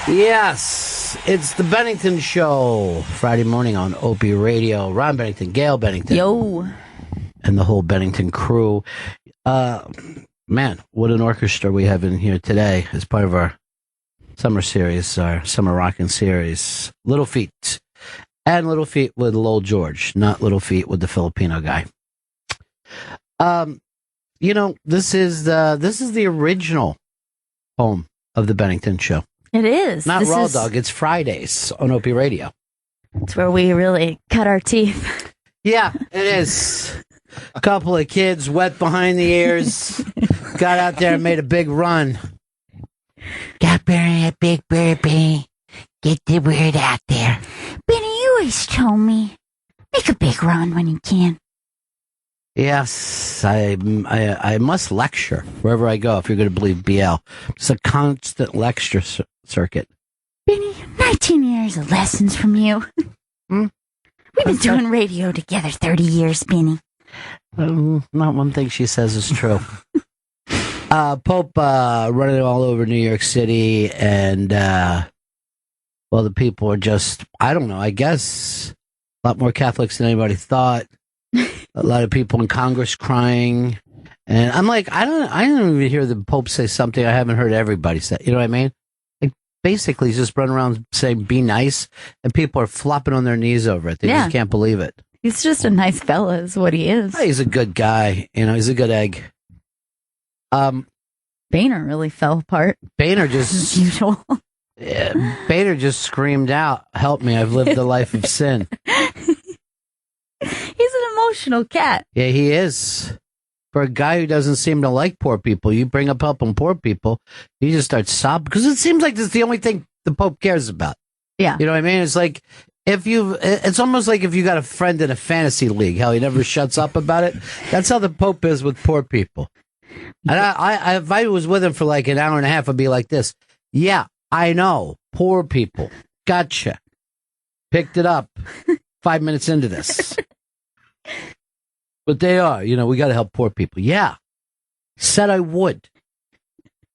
Yes, it's the Bennington Show, Friday morning on Opie Radio. Ron Bennington, Gail Bennington. Yo. And the whole Bennington crew. Man, what an orchestra we have in here today as part of our summer series, our summer rockin' series. Little Feat. And Little Feat with Lowell George, not Little Feat with the Filipino guy. This is the original home of the Bennington Show. It is. Not Raw Dog, it's Fridays on Opie Radio. It's where we really cut our teeth. Yeah, it is. A couple of kids wet behind the ears got out there and made a big run. Got Barry a big burpee. Get the word out there. Benny, you always told me, make a big run when you can. Yes, I must lecture wherever I go, if you're going to believe BL. It's a constant lecture circuit. Benny, 19 years of lessons from you. We've been doing radio together 30 years, Benny. Not one thing she says is true. Pope running all over New York City, and the people are just, I don't know, I guess a lot more Catholics than anybody thought. A lot of people in Congress crying, and I'm like, I don't even hear the Pope say something I haven't heard everybody say. You know what I mean? Like, basically, he's just running around saying "be nice," and people are flopping on their knees over it. They just can't believe it. He's just a nice fella, is what he is. He's a good guy. He's a good egg. Boehner really fell apart. Boehner just as usual. Boehner just screamed out, "Help me! I've lived a life of sin." He's an emotional cat. Yeah, he is. For a guy who doesn't seem to like poor people, you bring up helping poor people, he just starts sobbing, because it seems like that's the only thing the Pope cares about. Yeah. You know what I mean? It's like, it's almost like if you got a friend in a fantasy league, how he never shuts up about it. That's how the Pope is with poor people. And I if I was with him for like an hour and a half, I'd be like this. Yeah, I know. Poor people. Gotcha. Picked it up 5 minutes into this. But they are, we got to help poor people. Yeah. Said I would.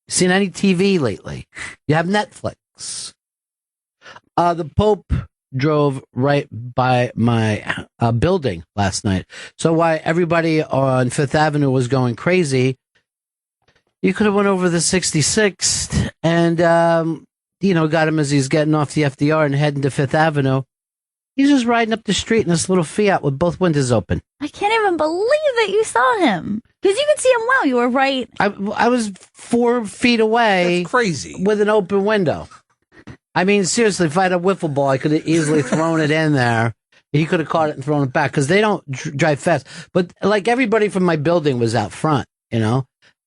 Seen any TV lately? You have Netflix. The Pope drove right by my building last night. So while everybody on Fifth Avenue was going crazy, you could have went over the 66th and, got him as he's getting off the FDR and heading to Fifth Avenue. He's just riding up the street in this little Fiat with both windows open. I can't even believe that you saw him. Because you could see him well. You were right. I was 4 feet away. That's crazy. With an open window. I mean, seriously, if I had a wiffle ball, I could have easily thrown it in there. He could have caught it and thrown it back, because they don't drive fast. But like everybody from my building was out front,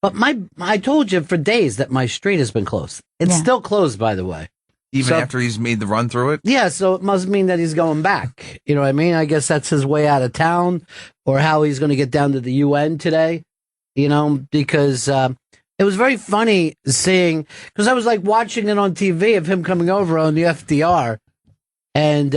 But I told you for days that my street has been closed. It's still closed, by the way. Even after he's made the run through it? Yeah, so it must mean that he's going back. You know what I mean? I guess that's his way out of town, or how he's going to get down to the UN today, because it was very funny seeing, because I was like watching it on TV of him coming over on the FDR, and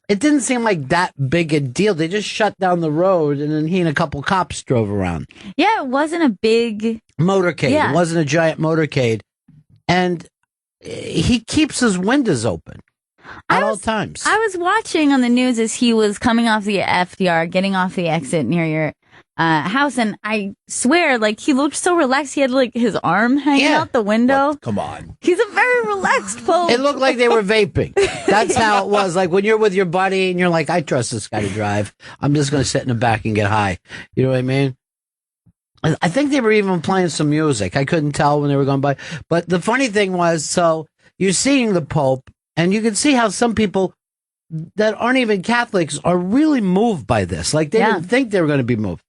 it didn't seem like that big a deal. They just shut down the road, and then he and a couple cops drove around. Yeah, it wasn't a big motorcade. Yeah. It wasn't a giant motorcade. And he keeps his windows open at all times. I was watching on the news as he was coming off the FDR, getting off the exit near your house, and I swear, he looked so relaxed. He had his arm hanging out the window. What? Come on. He's a very relaxed Pope. It looked like they were vaping. That's how it was. Like when you're with your buddy and you're like, I trust this guy to drive. I'm just going to sit in the back and get high. You know what I mean? I think they were even playing some music. I couldn't tell when they were going by. But the funny thing was, so you're seeing the Pope, and you can see how some people that aren't even Catholics are really moved by this. Like they didn't think they were going to be moved.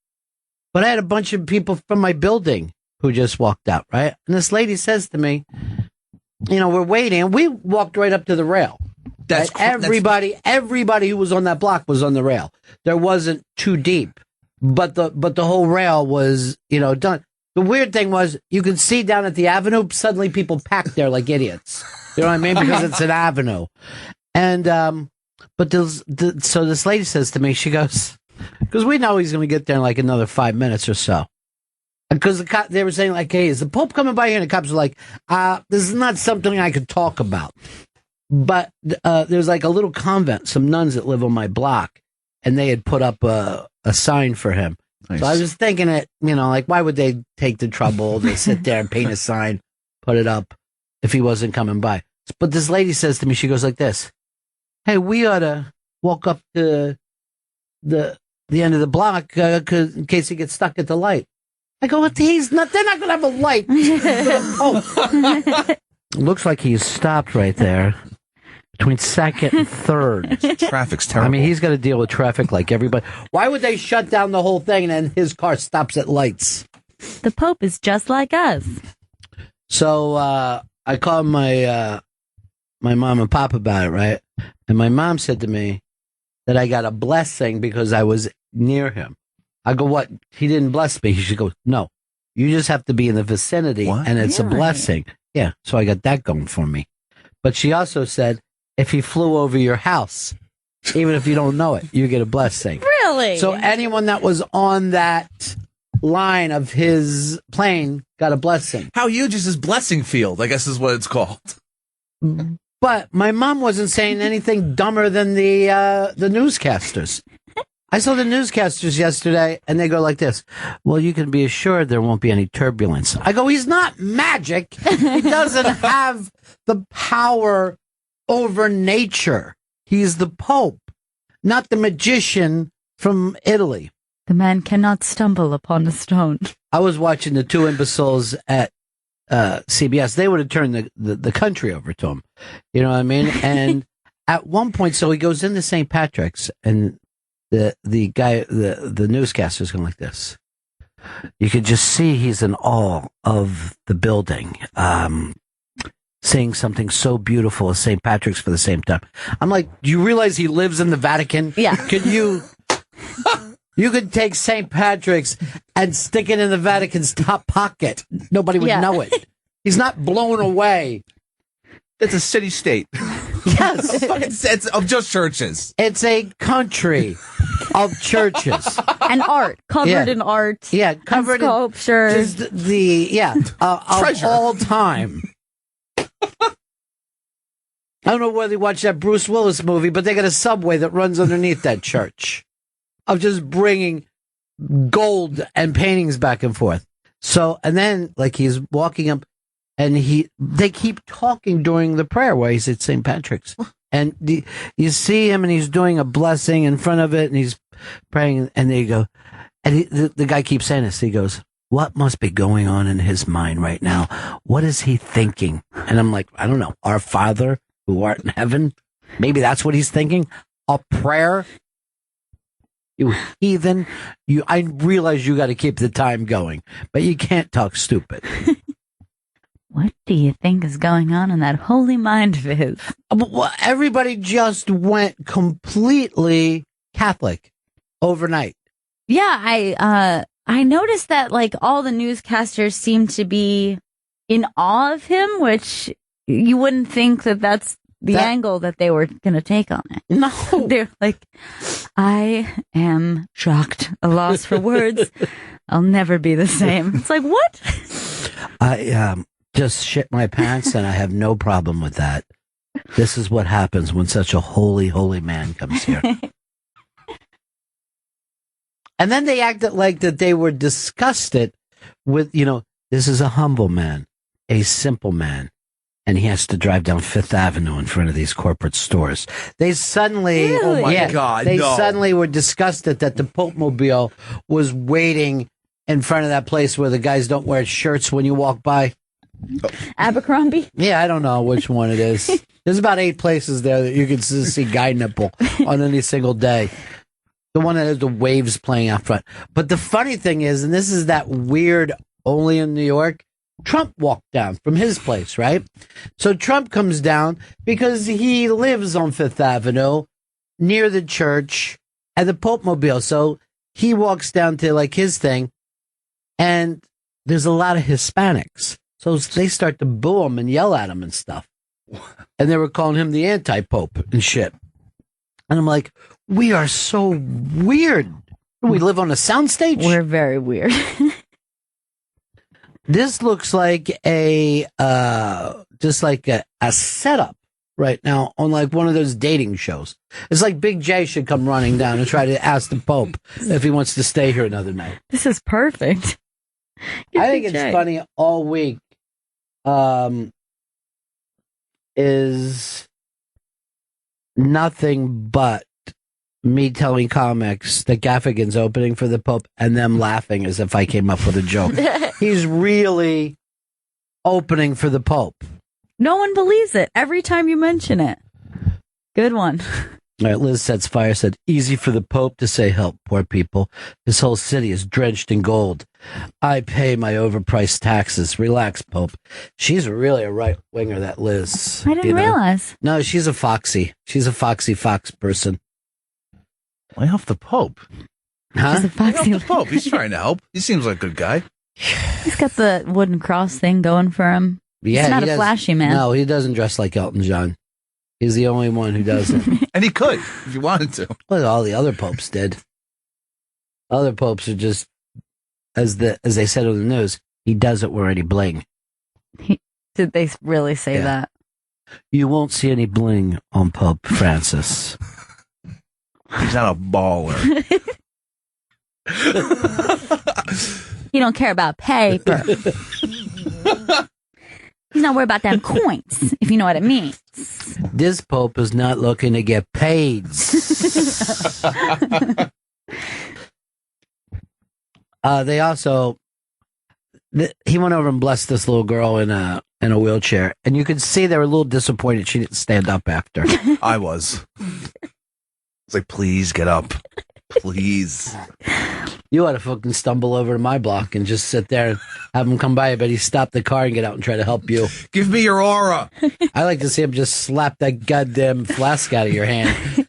But I had a bunch of people from my building who just walked out, right? And this lady says to me, we're waiting. And we walked right up to the rail. Everybody who was on that block was on the rail. There wasn't too deep. But the whole rail was, done. The weird thing was you could see down at the avenue, suddenly people packed there like idiots. You know what I mean? Because it's an avenue. And, so this lady says to me, she goes, because we know he's going to get there in like another 5 minutes or so. Because they were saying, like, hey, is the Pope coming by here? And the cops were like, this is not something I could talk about. But there's like a little convent, some nuns that live on my block, and they had put up a sign for him. Nice. So I was thinking it, like, why would they take the trouble to sit there and paint a sign, put it up, if he wasn't coming by? But this lady says to me, she goes like this, hey, we ought to walk up to the end of the block in case he gets stuck at the light. I go, they're not going to have a light. Looks like he's stopped right there between 2nd and 3rd. Traffic's terrible. I mean, he's got to deal with traffic like everybody. Why would they shut down the whole thing and then his car stops at lights? The Pope is just like us. So I called my mom and pop about it, right? And my mom said to me that I got a blessing because I was near him. I go, what? He didn't bless me. She goes, no, you just have to be in the vicinity, and it's a blessing. Yeah, so I got that going for me. But she also said, if he flew over your house, even if you don't know it, you get a blessing. Really? So anyone that was on that line of his plane got a blessing. How huge is his blessing field, I guess is what it's called. But my mom wasn't saying anything dumber than the newscasters. I saw the newscasters yesterday, and they go like this. Well, you can be assured there won't be any turbulence. I go, he's not magic. He doesn't have the power over nature. He's the Pope, not the magician from Italy. The man cannot stumble upon a stone. I was watching the two imbeciles at CBS. They would have turned the country over to him. You know what I mean? And at one point, so he goes into St. Patrick's, and the guy, the newscaster is going like this. You could just see he's in awe of the building, saying something so beautiful as St. Patrick's for the same time. I'm like, do you realize he lives in the Vatican? Yeah. Could you could take St. Patrick's and stick it in the Vatican's top pocket. Nobody would know it. He's not blown away. It's a city-state. Yes. It's of just churches. It's a country of churches. And art. Covered in art. Yeah, covered in sculpture. Just of all time. I don't know whether you watched that Bruce Willis movie, but they got a subway that runs underneath that church of just bringing gold and paintings back and forth. So, and then, like, he's walking up, and they keep talking during the prayer while he's at St. Patrick's. And you see him, and he's doing a blessing in front of it, and he's praying, and there you go. And the guy keeps saying this. He goes, what must be going on in his mind right now? What is he thinking? And I'm like, I don't know. Our Father who art in heaven. Maybe that's what he's thinking. A prayer. You heathen. I realize you got to keep the time going, but you can't talk stupid. What do you think is going on in that holy mind of his? Well, everybody just went completely Catholic overnight. Yeah, I noticed that, like, all the newscasters seem to be in awe of him, which you wouldn't think that that's the angle that they were going to take on it. No. They're like, I am shocked, a loss for words. I'll never be the same. It's like, what? I just shit my pants, and I have no problem with that. This is what happens when such a holy, holy man comes here. And then they acted like that they were disgusted with, this is a humble man, a simple man, and he has to drive down Fifth Avenue in front of these corporate stores. They suddenly, really? Oh my God, they suddenly were disgusted that the Pope Mobile was waiting in front of that place where the guys don't wear shirts when you walk by. Abercrombie? Yeah, I don't know which one it is. There's about 8 places there that you can see guy nipple on any single day. The one that has the waves playing out front. But the funny thing is, and this is that weird only in New York, Trump walked down from his place, right? So Trump comes down because he lives on Fifth Avenue near the church and the Pope Mobile. So he walks down to like his thing, and there's a lot of Hispanics. So they start to boo him and yell at him and stuff. And they were calling him the anti-Pope and shit. And I'm like, we are so weird. We live on a soundstage. We're very weird. This looks like a setup right now on like one of those dating shows. It's like Big J should come running down and try to ask the Pope if he wants to stay here another night. This is perfect. I think it's funny all week is nothing but me telling comics that Gaffigan's opening for the Pope and them laughing as if I came up with a joke. He's really opening for the Pope. No one believes it every time you mention it. Good one. All right, Liz Sets Fire said, easy for the Pope to say help poor people. His whole city is drenched in gold. I pay my overpriced taxes. Relax, Pope. She's really a right-winger, that Liz. I didn't realize. No, she's a foxy. She's a foxy fox person. Lay off the Pope. Huh? She's a foxy. Lay off the Pope. He's trying to help. He seems like a good guy. He's got the wooden cross thing going for him. Yeah, he's not a flashy man. No, he doesn't dress like Elton John. He's the only one who doesn't. And he could, if he wanted to. Well, all the other popes did. Other popes are just, as they said on the news, he doesn't wear any bling. Did they really say that? You won't see any bling on Pope Francis. He's not a baller. He don't care about paper. He's not worried about them coins, if you know what it means. This Pope is not looking to get paid. They also, he went over and blessed this little girl in a wheelchair, and you could see they were a little disappointed she didn't stand up after. I was. It's like, please get up. Please. You ought to fucking stumble over to my block and just sit there and have him come by. I bet he stopped the car and get out and try to help you. Give me your aura. I like to see him just slap that goddamn flask out of your hand.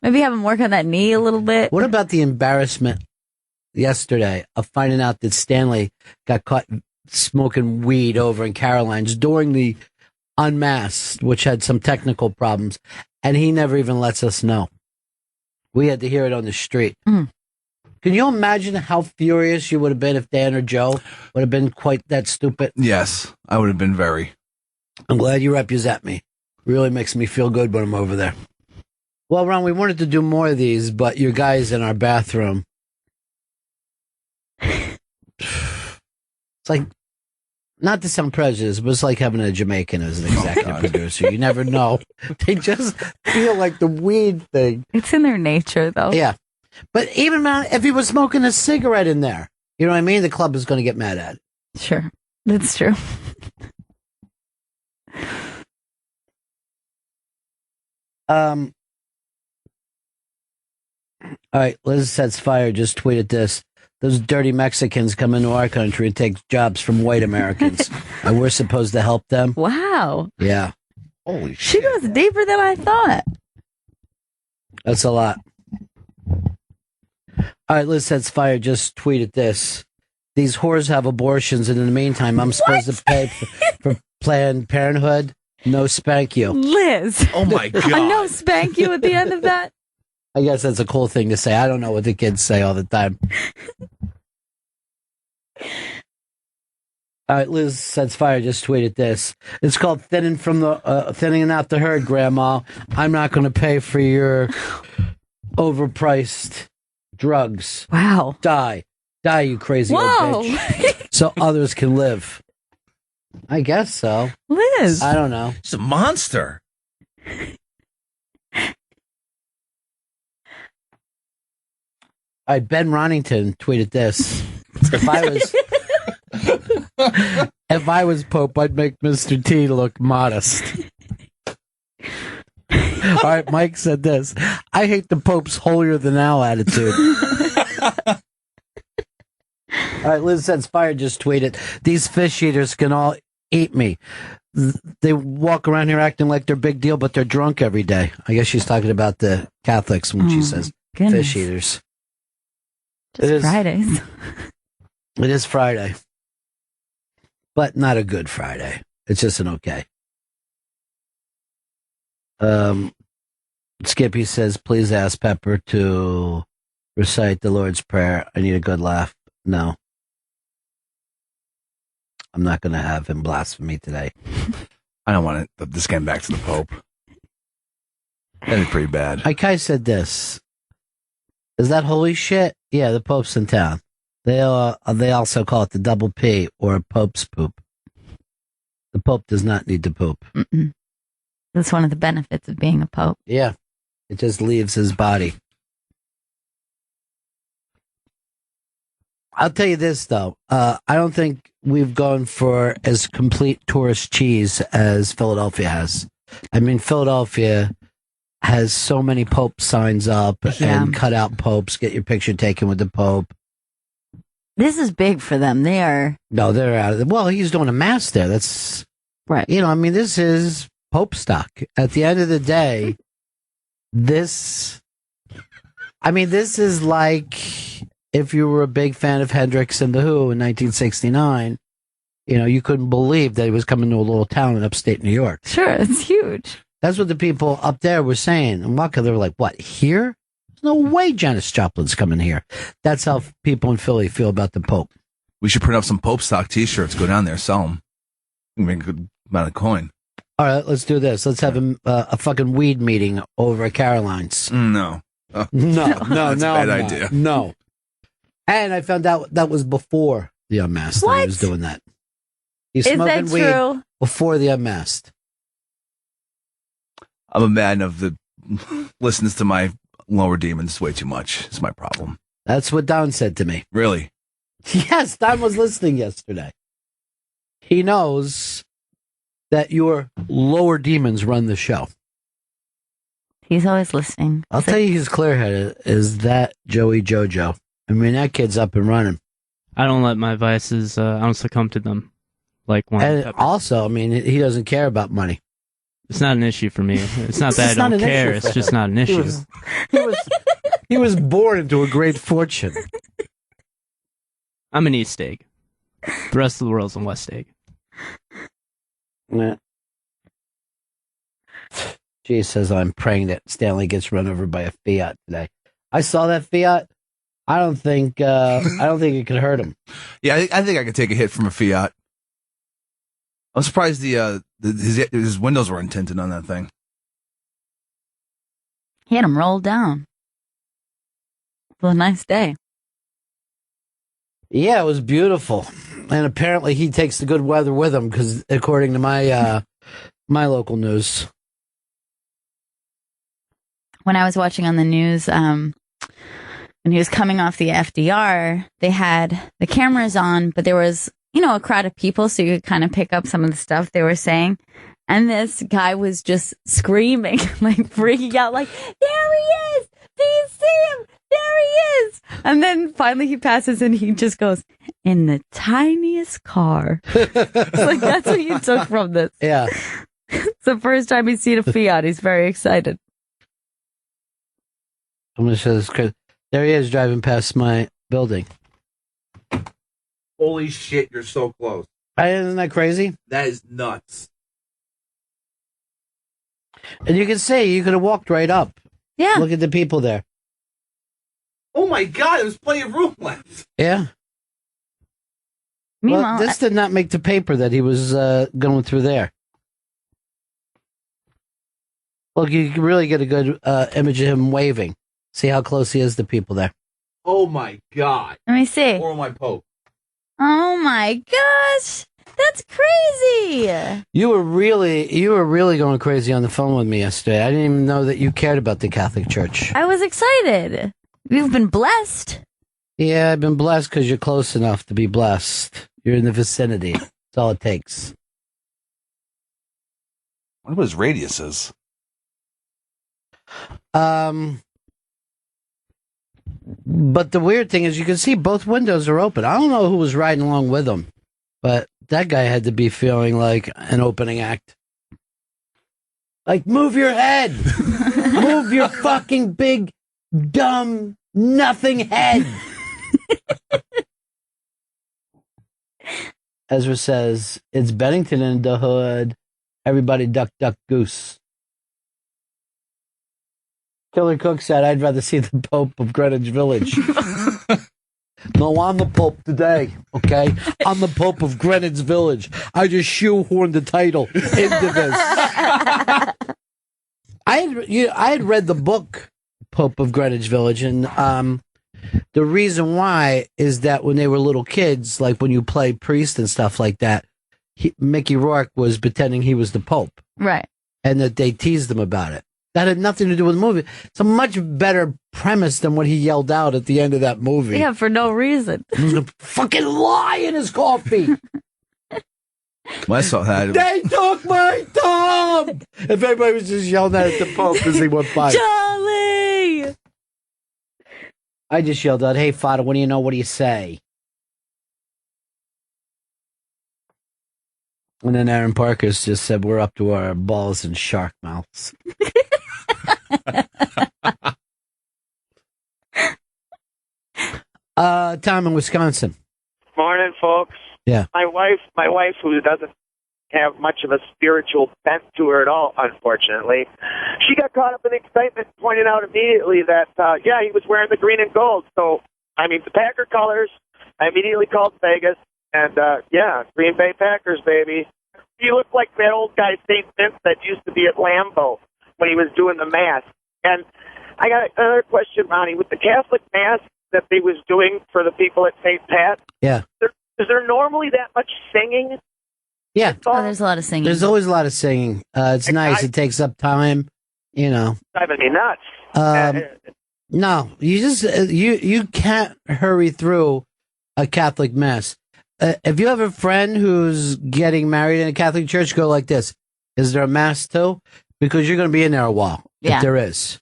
Maybe have him work on that knee a little bit. What about the embarrassment yesterday of finding out that Stanley got caught smoking weed over in Caroline's during the Unmasked, which had some technical problems, and he never even lets us know. We had to hear it on the street. Can you imagine how furious you would have been if Dan or Joe would have been quite that stupid? Yes, I would have been very. I'm glad you represent me. Really makes me feel good when I'm over there. Well, Ron, we wanted to do more of these, but your guys in our bathroom. It's like, not to sound prejudiced, but it's like having a Jamaican as an executive producer. You never know. They just feel like the weed thing. It's in their nature, though. Yeah. But even if he was smoking a cigarette in there, you know what I mean? The club is going to get mad at it. Sure. That's true. All right. Liz Sets Fire just tweeted this. Those dirty Mexicans come into our country and take jobs from white Americans. And we're supposed to help them? Wow. Yeah. Holy She shit. goes deeper than I thought. That's a lot. All right, Liz Sets Fire just tweeted this. These whores have abortions, and in the meantime, I'm supposed to pay for Planned Parenthood. No spank you. Liz. Oh my God. No spank you at the end of that. I guess that's a cool thing to say. I don't know what the kids say all the time. All right, Liz Sets Fire just tweeted this. It's called thinning out the herd, Grandma. I'm not going to pay for your overpriced drugs. Wow. Die, you crazy old Whoa. bitch. So others can live. I guess so. Liz. I don't know. He's a monster. All right, Ben Ronington tweeted this. If I was Pope, I'd make Mr. T look modest. All right, Mike said this. I hate the Pope's holier-than-thou attitude. All right, Liz Sets Fire just tweeted, these fish eaters can all eat me. They walk around here acting like they're big deal, but they're drunk every day. I guess she's talking about the Catholics when she says goodness. fish eaters. Just Fridays. It is Friday. But not a good Friday. It's just an okay. Skippy says, please ask Pepper to recite the Lord's Prayer. I need a good laugh. No. I'm not going to have him blaspheme today. I don't want this getting back to the Pope. That'd be pretty bad. Kai said this. Is that holy shit? Yeah, the Pope's in town. They also call it the double P or Pope's poop. The Pope does not need to poop. Mm-mm. That's one of the benefits of being a Pope. Yeah. It just leaves his body. I'll tell you this, though. I don't think we've gone for as complete tourist cheese as Philadelphia has. I mean, Philadelphia has so many Pope signs up and cut out popes. Get your picture taken with the Pope. This is big for them. They're out of it. Well, he's doing a mass there. That's right. I mean, this is Pope stock. At the end of the day, this is like if you were a big fan of Hendrix and The Who in 1969, you couldn't believe that he was coming to a little town in upstate New York. Sure, it's huge. That's what the people up there were saying. And Waka, they were like, what, here? There's no way Janis Joplin's coming here. That's how people in Philly feel about the Pope. We should print up some Pope stock t-shirts, go down there, sell them. Make a good amount of coin. All right, let's do this. Let's have a fucking weed meeting over at Caroline's. No. No, That's a bad idea. No. And I found out that was before the Unmasked. He was doing that. He's smoking weed true? Before the Unmasked. I'm a man of the listens to my lower demons way too much. It's my problem. That's what Don said to me. Really? Yes, Don was listening yesterday. He knows that your lower demons run the show. He's always listening. I'll tell you, he's clear-headed. Is that Joey Jojo? I mean, that kid's up and running. I don't let my vices. I don't succumb to them. Like one. And also, I mean, he doesn't care about money. It's not an issue for me. It's not that I don't care. It's just not an issue. He was born into a great fortune. I'm an East Egg. The rest of the world's a West Egg. Yeah. G says, I'm praying that Stanley gets run over by a Fiat today. I saw that Fiat. I don't think it could hurt him. Yeah, I think I could take a hit from a Fiat. I'm surprised his windows weren't tinted on that thing. He had him rolled down. It was a nice day. Yeah, it was beautiful. And apparently he takes the good weather with him because according to my my local news. When I was watching on the news, when he was coming off the FDR, they had the cameras on, but there was, a crowd of people, so you could kind of pick up some of the stuff they were saying. And this guy was just screaming, like freaking out, like, there he is! Do you see him? There he is! And then finally he passes and he just goes, in the tiniest car. It's like, that's what you took from this. Yeah. It's the first time he's seen a Fiat. He's very excited. I'm going to show this. There he is driving past my building. Holy shit, you're so close. Isn't that crazy? That is nuts. And you can see, you could have walked right up. Yeah. Look at the people there. Oh my God, there's plenty of room left. Yeah. Meanwhile, well, this did not make the paper that he was going through there. Look, you can really get a good image of him waving. See how close he is to people there. Oh my God. Let me see. Or my Pope. Oh my gosh. That's crazy. You were really going crazy on the phone with me yesterday. I didn't even know that you cared about the Catholic Church. I was excited. You've been blessed. Yeah, I've been blessed because you're close enough to be blessed. You're in the vicinity. That's all it takes. I wonder what his radius is. But the weird thing is you can see both windows are open. I don't know who was riding along with him, but that guy had to be feeling like an opening act. Like, move your head. Move your fucking big, dumb, nothing head. Ezra says, it's Bennington in the hood. Everybody duck, duck, goose. Killer Cook said, I'd rather see the Pope of Greenwich Village. No, I'm the Pope today, okay? I'm the Pope of Greenwich Village. I just shoehorned the title into this. I had read the book, Pope of Greenwich Village, and the reason why is that when they were little kids, like when you play priest and stuff like that, Mickey Rourke was pretending he was the Pope. Right. And that they teased him about it. That had nothing to do with the movie. It's a much better premise than what he yelled out at the end of that movie. Yeah, for no reason. He was going to fucking lie in his coffee. When I saw that, They took my Tom! If everybody was just yelling at the Pope as he went by. Charlie! I just yelled out, hey, Father, what do you know? What do you say? And then Aaron Parker's just said, we're up to our balls in shark mouths. Tom in Wisconsin. Morning, folks. Yeah. My wife, who doesn't have much of a spiritual bent to her at all, unfortunately, she got caught up in excitement, pointed out immediately that, he was wearing the green and gold. So, the Packer colors. I immediately called Vegas, and, Green Bay Packers, baby. You look like that old guy, St. Vince, that used to be at Lambeau when he was doing the Mass. And I got another question, Ronnie. With the Catholic Mass that they was doing for the people at St. Pat, Yeah. is there normally that much singing? Yeah. Oh, there's a lot of singing. There's always a lot of singing. It's nice. It takes up time, Driving me nuts. No, you just you can't hurry through a Catholic Mass. If you have a friend who's getting married in a Catholic church, go like this. Is there a Mass too? Because you're going to be in there a while. Yeah. If there is.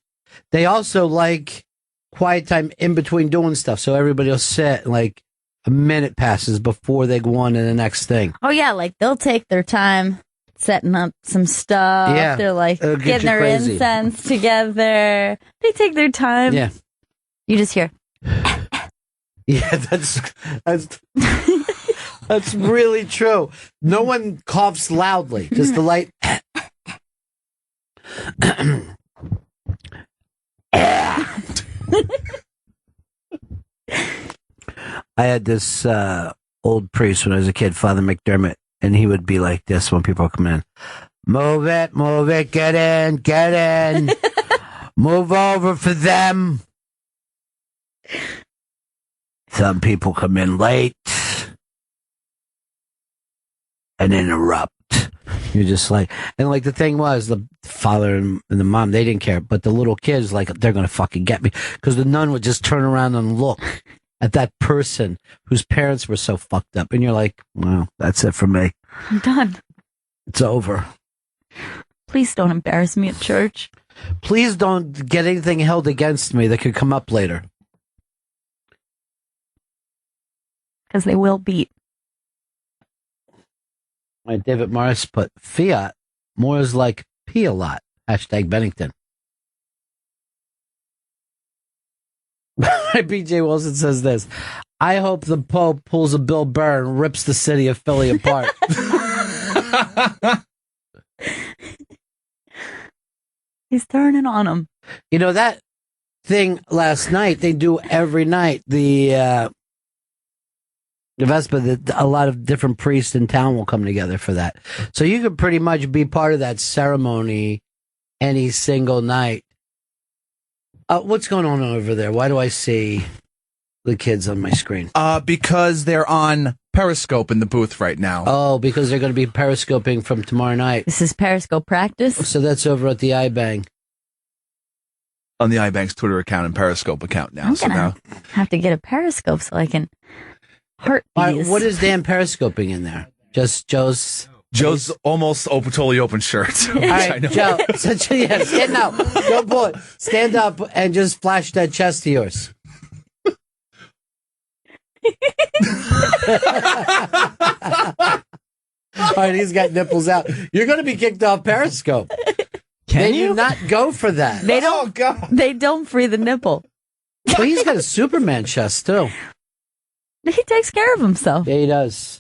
They also like quiet time in between doing stuff. So everybody will sit like a minute passes before they go on to the next thing. Oh, yeah, like they'll take their time setting up some stuff. Yeah. They're like It'll get getting you their crazy. incense together. They take their time. Yeah. You just hear. Yeah, that's really true. No one coughs loudly, just the light. I had this old priest when I was a kid, Father McDermott, and he would be like this when people come in. Move it, get in. Move over for them. Some people come in late and interrupt. You're just like, and like the thing was, the father and the mom, they didn't care, but the little kids, like, they're going to fucking get me. Because the nun would just turn around and look at that person whose parents were so fucked up. And you're like, well, that's it for me. I'm done. It's over. Please don't embarrass me at church. Please don't get anything held against me that could come up later. Because they will beat. Right, David Morris put Fiat more is like pee a lot. Hashtag Bennington. BJ Wilson says this. I hope the Pope pulls a Bill Burr and rips the city of Philly apart. He's turning on him. You know, that thing last night, they do every night. The Vespa, a lot of different priests in town will come together for that. So you could pretty much be part of that ceremony any single night. What's going on over there? Why do I see the kids on my screen? Because they're on Periscope in the booth right now. Oh, because they're going to be periscoping from tomorrow night. This is Periscope practice. So that's over at the iBang. On the iBank's Twitter account and Periscope account now. I'm So gonna now have to get a Periscope so I can heart these. What is Dan periscoping in there? Just Joe's almost totally open shirt. All right, Joe. So, yeah, stand up. Go, boy. Stand up and just flash that chest of yours. All right, he's got nipples out. You're going to be kicked off Periscope. Can they you do not go for that. They don't. They don't free the nipple. Well, he's got a Superman chest too. He takes care of himself. Yeah, he does.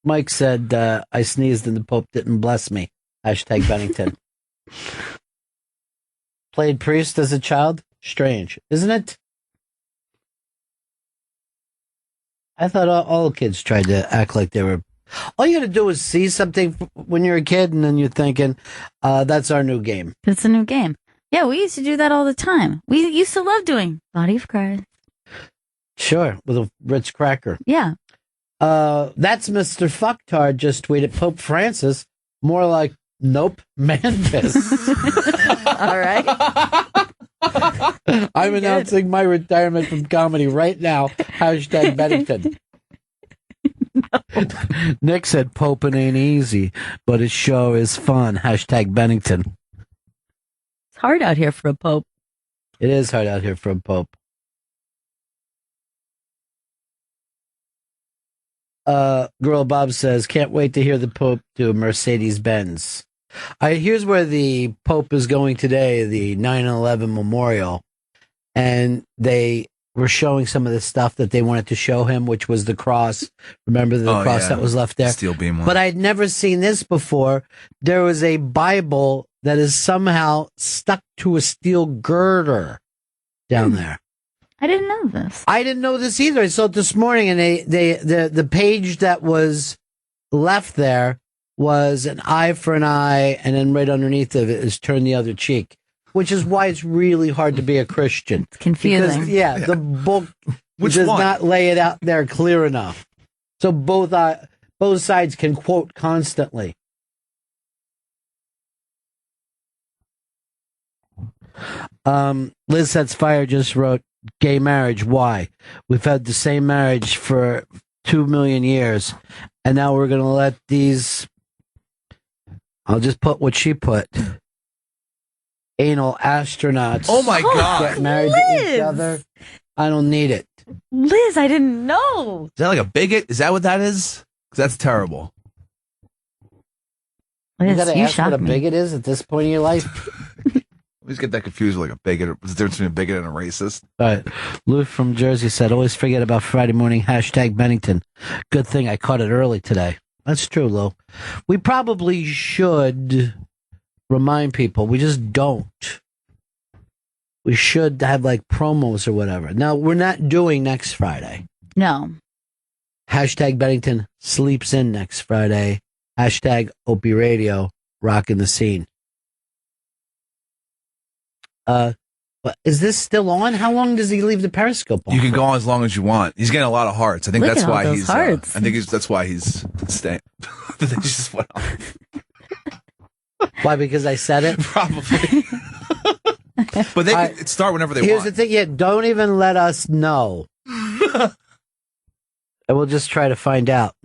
Mike said, I sneezed and the Pope didn't bless me. Hashtag Bennington. Played priest as a child? Strange, isn't it? I thought all kids tried to act like they were. All you got to do is see something when you're a kid, and then you're thinking, "That's our new game." It's a new game. Yeah, we used to do that all the time. We used to love doing Body of Christ. Sure, with a Ritz cracker. Yeah. That's Mr. Fucktard just tweeted Pope Francis. More like, nope, man piss. All right. I'm announcing my retirement from comedy right now. Hashtag Bennington. No. Nick said Poping ain't easy, but it sure is fun. Hashtag Bennington. It's hard out here for a pope. It is hard out here for a pope. Girl Bob says, can't wait to hear the Pope do Mercedes-Benz. Here's where the Pope is going today, the 9/11 memorial. And they were showing some of the stuff that they wanted to show him, which was the cross. Remember the cross that was left there? Steel beam one. But I'd never seen this before. There was a Bible that is somehow stuck to a steel girder down there. I didn't know this. I didn't know this either. I saw it this morning, and the page that was left there was an eye for an eye, and then right underneath of it is turn the other cheek, which is why it's really hard to be a Christian. It's confusing. Because, the book does not lay it out there clear enough. So both sides can quote constantly. Liz Sets Fire just wrote, gay marriage, why? We've had the same marriage for 2 million years, and now we're going to let these, I'll just put what she put, anal astronauts get married to each other. I don't need it. Liz, I didn't know. Is that like a bigot? Is that what that is? 'Cause that's terrible. Liz, you got to ask what a me. bigot is at this point in your life? I always get that confused with like a bigot. What's the difference between a bigot and a racist? All right. Lou from Jersey said, always forget about Friday morning, hashtag Bennington. Good thing I caught it early today. That's true, Lou. We probably should remind people. We just don't. We should have like promos or whatever. Now, we're not doing next Friday. No. Hashtag Bennington sleeps in next Friday. Hashtag Opie Radio, rocking the scene. But is this still on? How long does he leave the Periscope on? You can go on as long as you want. He's getting a lot of hearts. I think Look that's at all why those he's. hearts. I think that's why he's staying. They just went on. Why? Because I said it? Probably. But they can start whenever they Here's want. the thing. Yeah, don't even let us know. And we'll just try to find out.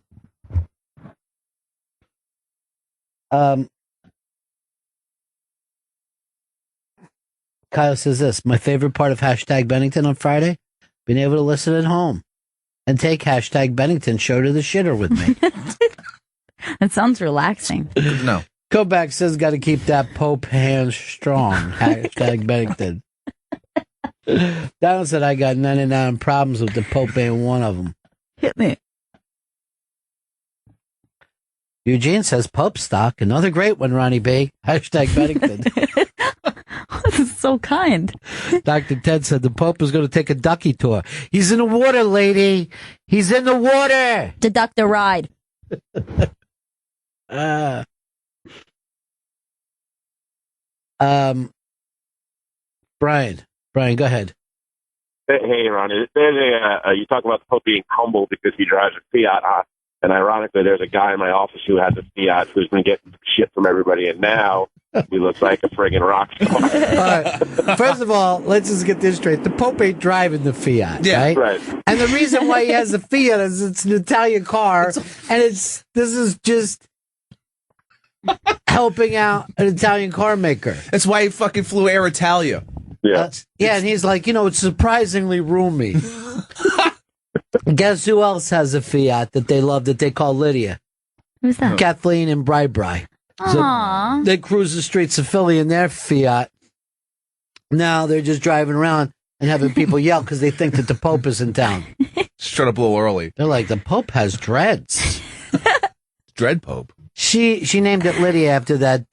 Kyle says this, my favorite part of hashtag Bennington on Friday, being able to listen at home and take hashtag Bennington show to the shitter with me. That sounds relaxing. No. Kovac says got to keep that Pope hand strong. Hashtag Bennington. Donald said I got 99 problems with the Pope, ain't one of them. Hit me. Eugene says Pope stock, another great one, Ronnie B. Hashtag Bennington. This is so kind. Dr. Ted said the Pope is going to take a ducky tour. He's in the water, lady. He's in the water. Deduct the ride. Brian, go ahead. Hey, Ron. You talk about the Pope being humble because he drives a Fiat, and ironically, there's a guy in my office who has a Fiat who's been getting shit from everybody, and now he looks like a friggin' rock star. All right. First of all, let's just get this straight. The Pope ain't driving the Fiat, right? And the reason why he has a Fiat is it's an Italian car, and this is just helping out an Italian car maker. That's why he fucking flew Air Italia. Yeah. And he's like, it's surprisingly roomy. Guess who else has a Fiat that they love that they call Lydia? Who's that? Kathleen and Bri. Aww. So they cruise the streets of Philly in their Fiat. Now they're just driving around and having people yell because they think that the Pope is in town. Just trying to blow early. They're like, the Pope has dreads. Dread Pope. She named it Lydia after that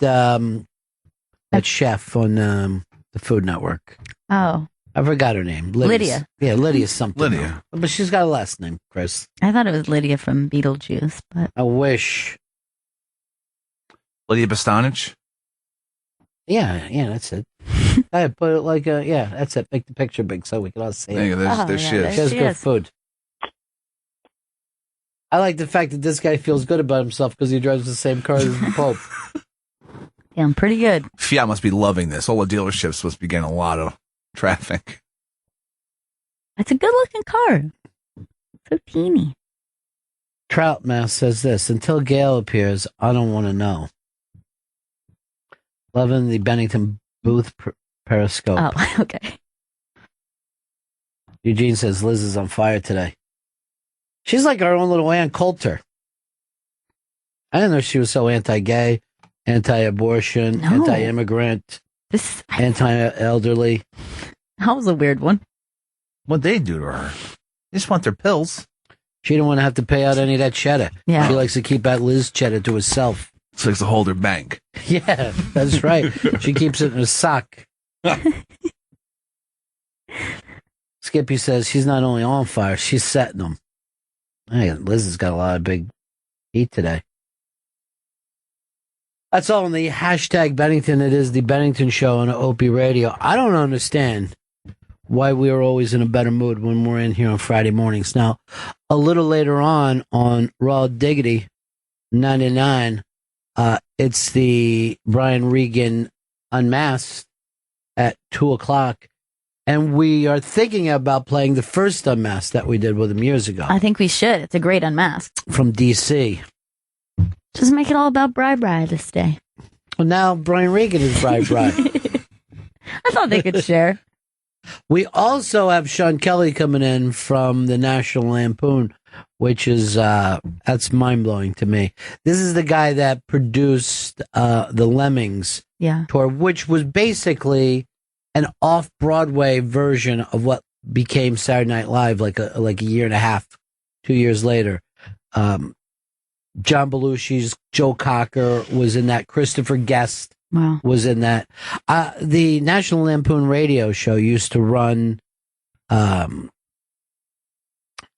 chef on the Food Network. Oh. I forgot her name. Lydia. Yeah, Lydia something. Lydia. But she's got a last name, Chris. I thought it was Lydia from Beetlejuice, but I wish. Lydia Bostanich? Yeah, that's it. I put it like that's it. Make the picture big so we can all see There you it. go. There she is. She has She good is. food. I like the fact that this guy feels good about himself because he drives the same car as the Pope. feeling pretty good. Fiat must be loving this. All the dealerships must be getting a lot of traffic. It's a good looking car. So teeny. Troutmouth says this: until Gail appears, I don't want to know. Loving the Bennington booth Periscope. Oh, okay. Eugene says Liz is on fire today. She's like our own little Ann Coulter. I didn't know she was so anti-gay, anti-abortion, No. anti-immigrant, This anti-elderly. that was a weird one. What'd they do to her? They just want their pills. She didn't want to have to pay out any of that cheddar. Yeah. She likes to keep that Liz cheddar to herself. She likes to hold her bank. Yeah, that's right. She keeps it in her sock. Skippy says she's not only on fire, she's setting them. Hey, Liz has got a lot of big heat today. That's all on the hashtag Bennington. It is the Bennington Show on Opie Radio. I don't understand why we are always in a better mood when we're in here on Friday mornings. Now, a little later on Raw Diggity 99, it's the Brian Regan Unmasked at 2:00. And we are thinking about playing the first Unmasked that we did with him years ago I think we should. It's a great unmasked. from DC. Just make it all about Bri this day. Well, now Brian Regan is Bri. I thought they could share. We also have Sean Kelly coming in from the National Lampoon, which is that's mind blowing to me. This is the guy that produced the Lemmings Yeah. tour, which was basically an off-Broadway version of what became Saturday Night Live like a year and a half, 2 years later. John Belushi's Joe Cocker was in that. Christopher Guest Wow. was in that. The National Lampoon radio show used to run, I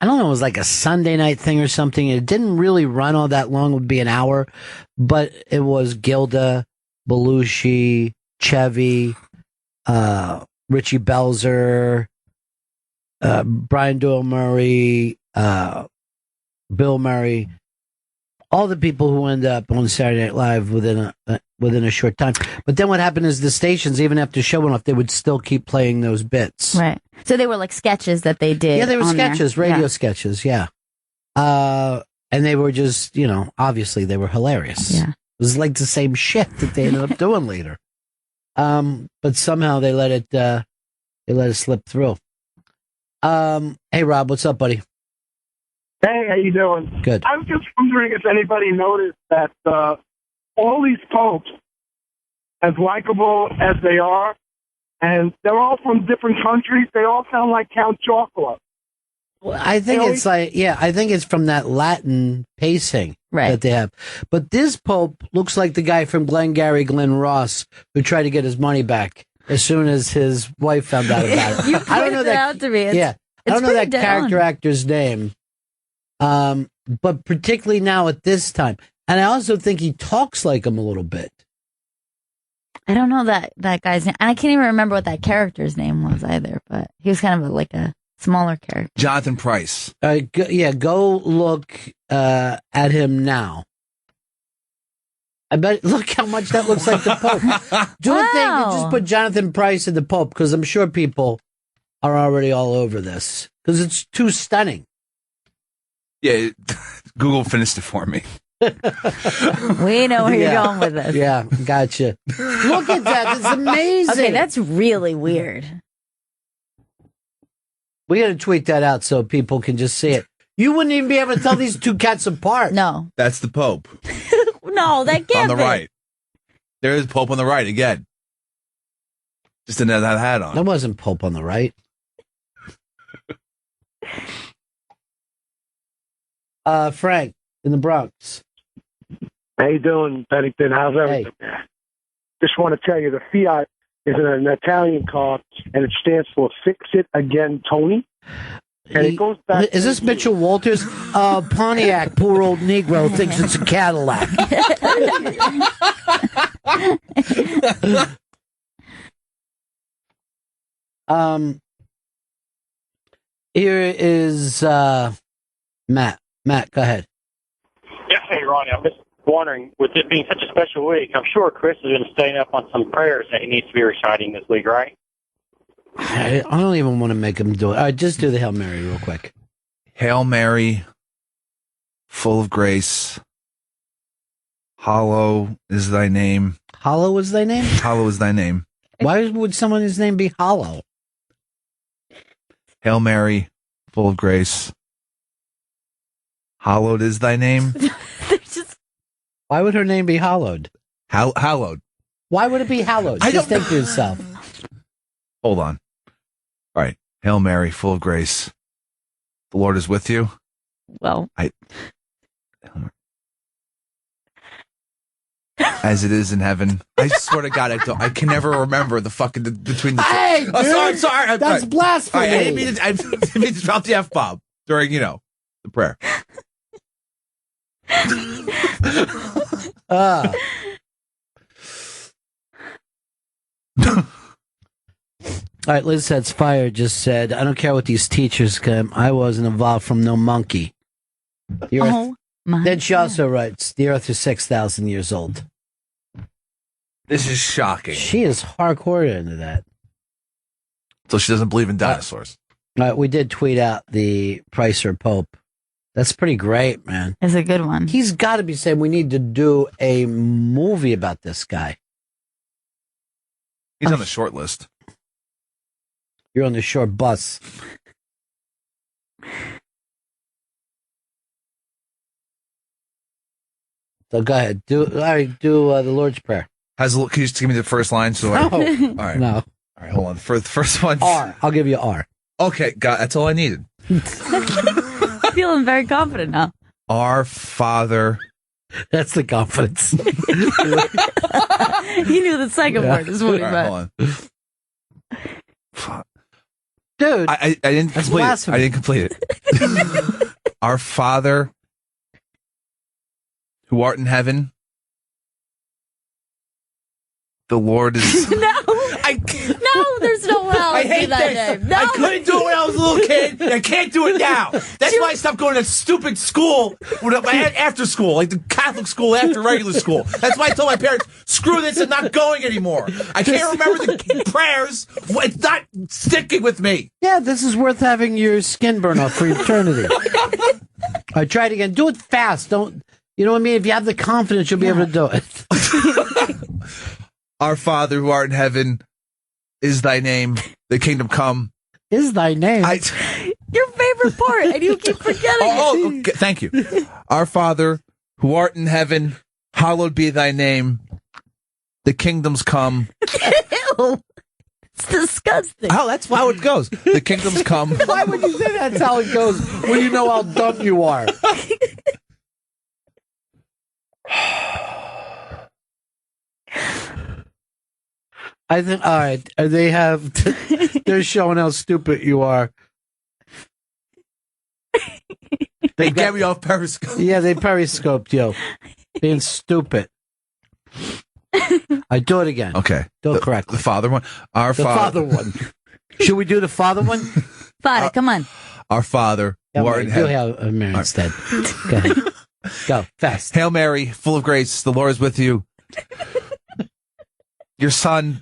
don't know, it was like a Sunday night thing or something. It didn't really run all that long. It would be an hour, but it was Gilda, Belushi, Chevy, Richie Belzer, Brian Doyle Murray, Bill Murray, all the people who end up on Saturday Night Live within a short time. But then what happened is the stations, even after the show went off, they would still keep playing those bits. Right. So they were like sketches that they did. Yeah, they were on there. sketches, radio Yeah. sketches, yeah. And they were just, obviously they were hilarious. Yeah. It was like the same shit that they ended up doing later. But somehow they let it slip through. Hey Rob, what's up, buddy? Hey, how you doing? Good. I was just wondering if anybody noticed that all these popes, as likable as they are, and they're all from different countries, they all sound like Count Chocula. Well, I think it's I think it's from that Latin pacing that they have. But this Pope looks like the guy from Glengarry Glen Ross who tried to get his money back as soon as his wife found out about it. You pointed it out to me. I don't know that character actor's name. But particularly now at this time. And I also think he talks like him a little bit. I don't know that guy's name. And I can't even remember what that character's name was either, but he was kind of like a smaller character. Jonathan Pryce. Go look at him now. I bet, look how much that looks like the Pope. Do a thing, just put Jonathan Pryce and the Pope, because I'm sure people are already all over this, because it's too stunning. Yeah, Google finished it for me. We know where you're going with this. Yeah, gotcha. Look at that. It's amazing. Okay, that's really weird. We got to tweet that out so people can just see it. You wouldn't even be able to tell these two cats apart. No. That's the Pope. No, that can't On the be. right. There is Pope on the right again. Just didn't have that hat on. That wasn't Pope on the right. Frank in the Bronx. How you doing, Bennington? How's everything? Just want to tell you, the Fiat is an Italian car, and it stands for Fix It Again, Tony. And it goes back. Is this Mitchell Walters? Pontiac, poor old Negro, thinks it's a Cadillac. Here is Matt. Matt, go ahead. Yeah, hey, Ronnie, I'm just wondering, with it being such a special week, I'm sure Chris has been staying up on some prayers that he needs to be reciting this week, right? I don't even want to make him do it. All right, just do the Hail Mary real quick. Hail Mary, full of grace. Hollow is thy name. Hollow is thy name? Hollow is thy name. Why would someone's name be Hollow? Hail Mary, full of grace. Hallowed is thy name. Why would her name be hallowed? Hallowed. Why would it be hallowed? Just think to yourself. Hold on. All right. Hail Mary, full of grace. The Lord is with you. Well, as it is in heaven. I swear to God, I can never remember the fucking between the two. Hey, I'm sorry. That's blasphemy. I didn't mean to drop the F-bomb during, the prayer. All right, Liz Sets Fire just said, I don't care what these teachers come. I wasn't involved from no monkey. Then she also writes, the earth is 6,000 years old. This is shocking. She is hardcore into that. So she doesn't believe in dinosaurs. We did tweet out the Pricer Pope. That's pretty great, man. It's a good one. He's got to be saying we need to do a movie about this guy. He's on the short list. You're on the short bus. So go ahead. Do the Lord's Prayer. Can you just give me the first line? No. All right. No. All right, hold on. For the first one. R. I'll give you R. Okay, that's all I needed. Feeling very confident now. Our Father. That's the confidence. He knew the second word is what he meant. Hold on. Dude, I didn't complete it. I didn't complete it. Our Father, who art in heaven, the Lord is... No, there's no way I hate that name. No. I couldn't do it when I was a little kid, and I can't do it now. That's why I stopped going to stupid school, after school, like the Catholic school after regular school. That's why I told my parents, screw this, I'm not going anymore. I can't remember the prayers. It's not sticking with me. Yeah, this is worth having your skin burn off for eternity. I tried again. Do it fast. Don't, you know what I mean? If you have the confidence, you'll be able to do it. Our Father who art in heaven, is thy name, the kingdom come. Is thy name? Your favorite part, and you keep forgetting it. Okay, thank you. Our Father who art in heaven, hallowed be thy name. The kingdoms come. Ew. It's disgusting. Oh, that's how it goes. The kingdoms come. Why would you say that's how it goes when you know how dumb you are? I think, all right, they're showing how stupid you are. They get me off Periscope. Yeah, they Periscoped you. Being stupid. I do it again. Okay. Do it correctly. The Father one. The Father one. Should we do the Father one? Father, come on. Our Father who art in heaven. Do Hail Mary instead. Go ahead. Go, fast. Hail Mary, full of grace, the Lord is with you. Your son...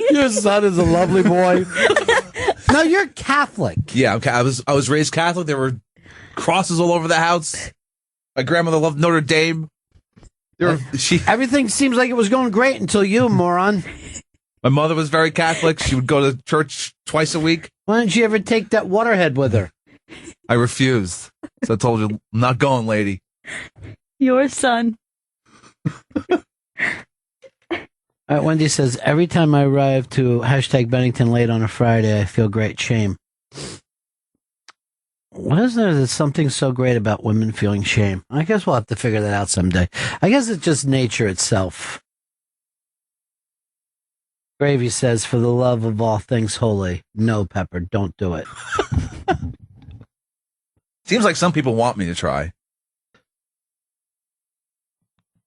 Your son is a lovely boy. No, you're Catholic. Yeah, okay. I was raised Catholic. There were crosses all over the house. My grandmother loved Notre Dame. Everything seems like it was going great until you, moron. My mother was very Catholic. She would go to church twice a week. Why didn't you ever take that waterhead with her? I refused. So I told you, I'm not going, lady. Your son. Wendy says, every time I arrive to #Bennington late on a Friday, I feel great shame. What is there that's something so great about women feeling shame? I guess we'll have to figure that out someday. I guess it's just nature itself. Gravy says, for the love of all things holy, no, Pepper, don't do it. Seems like some people want me to try.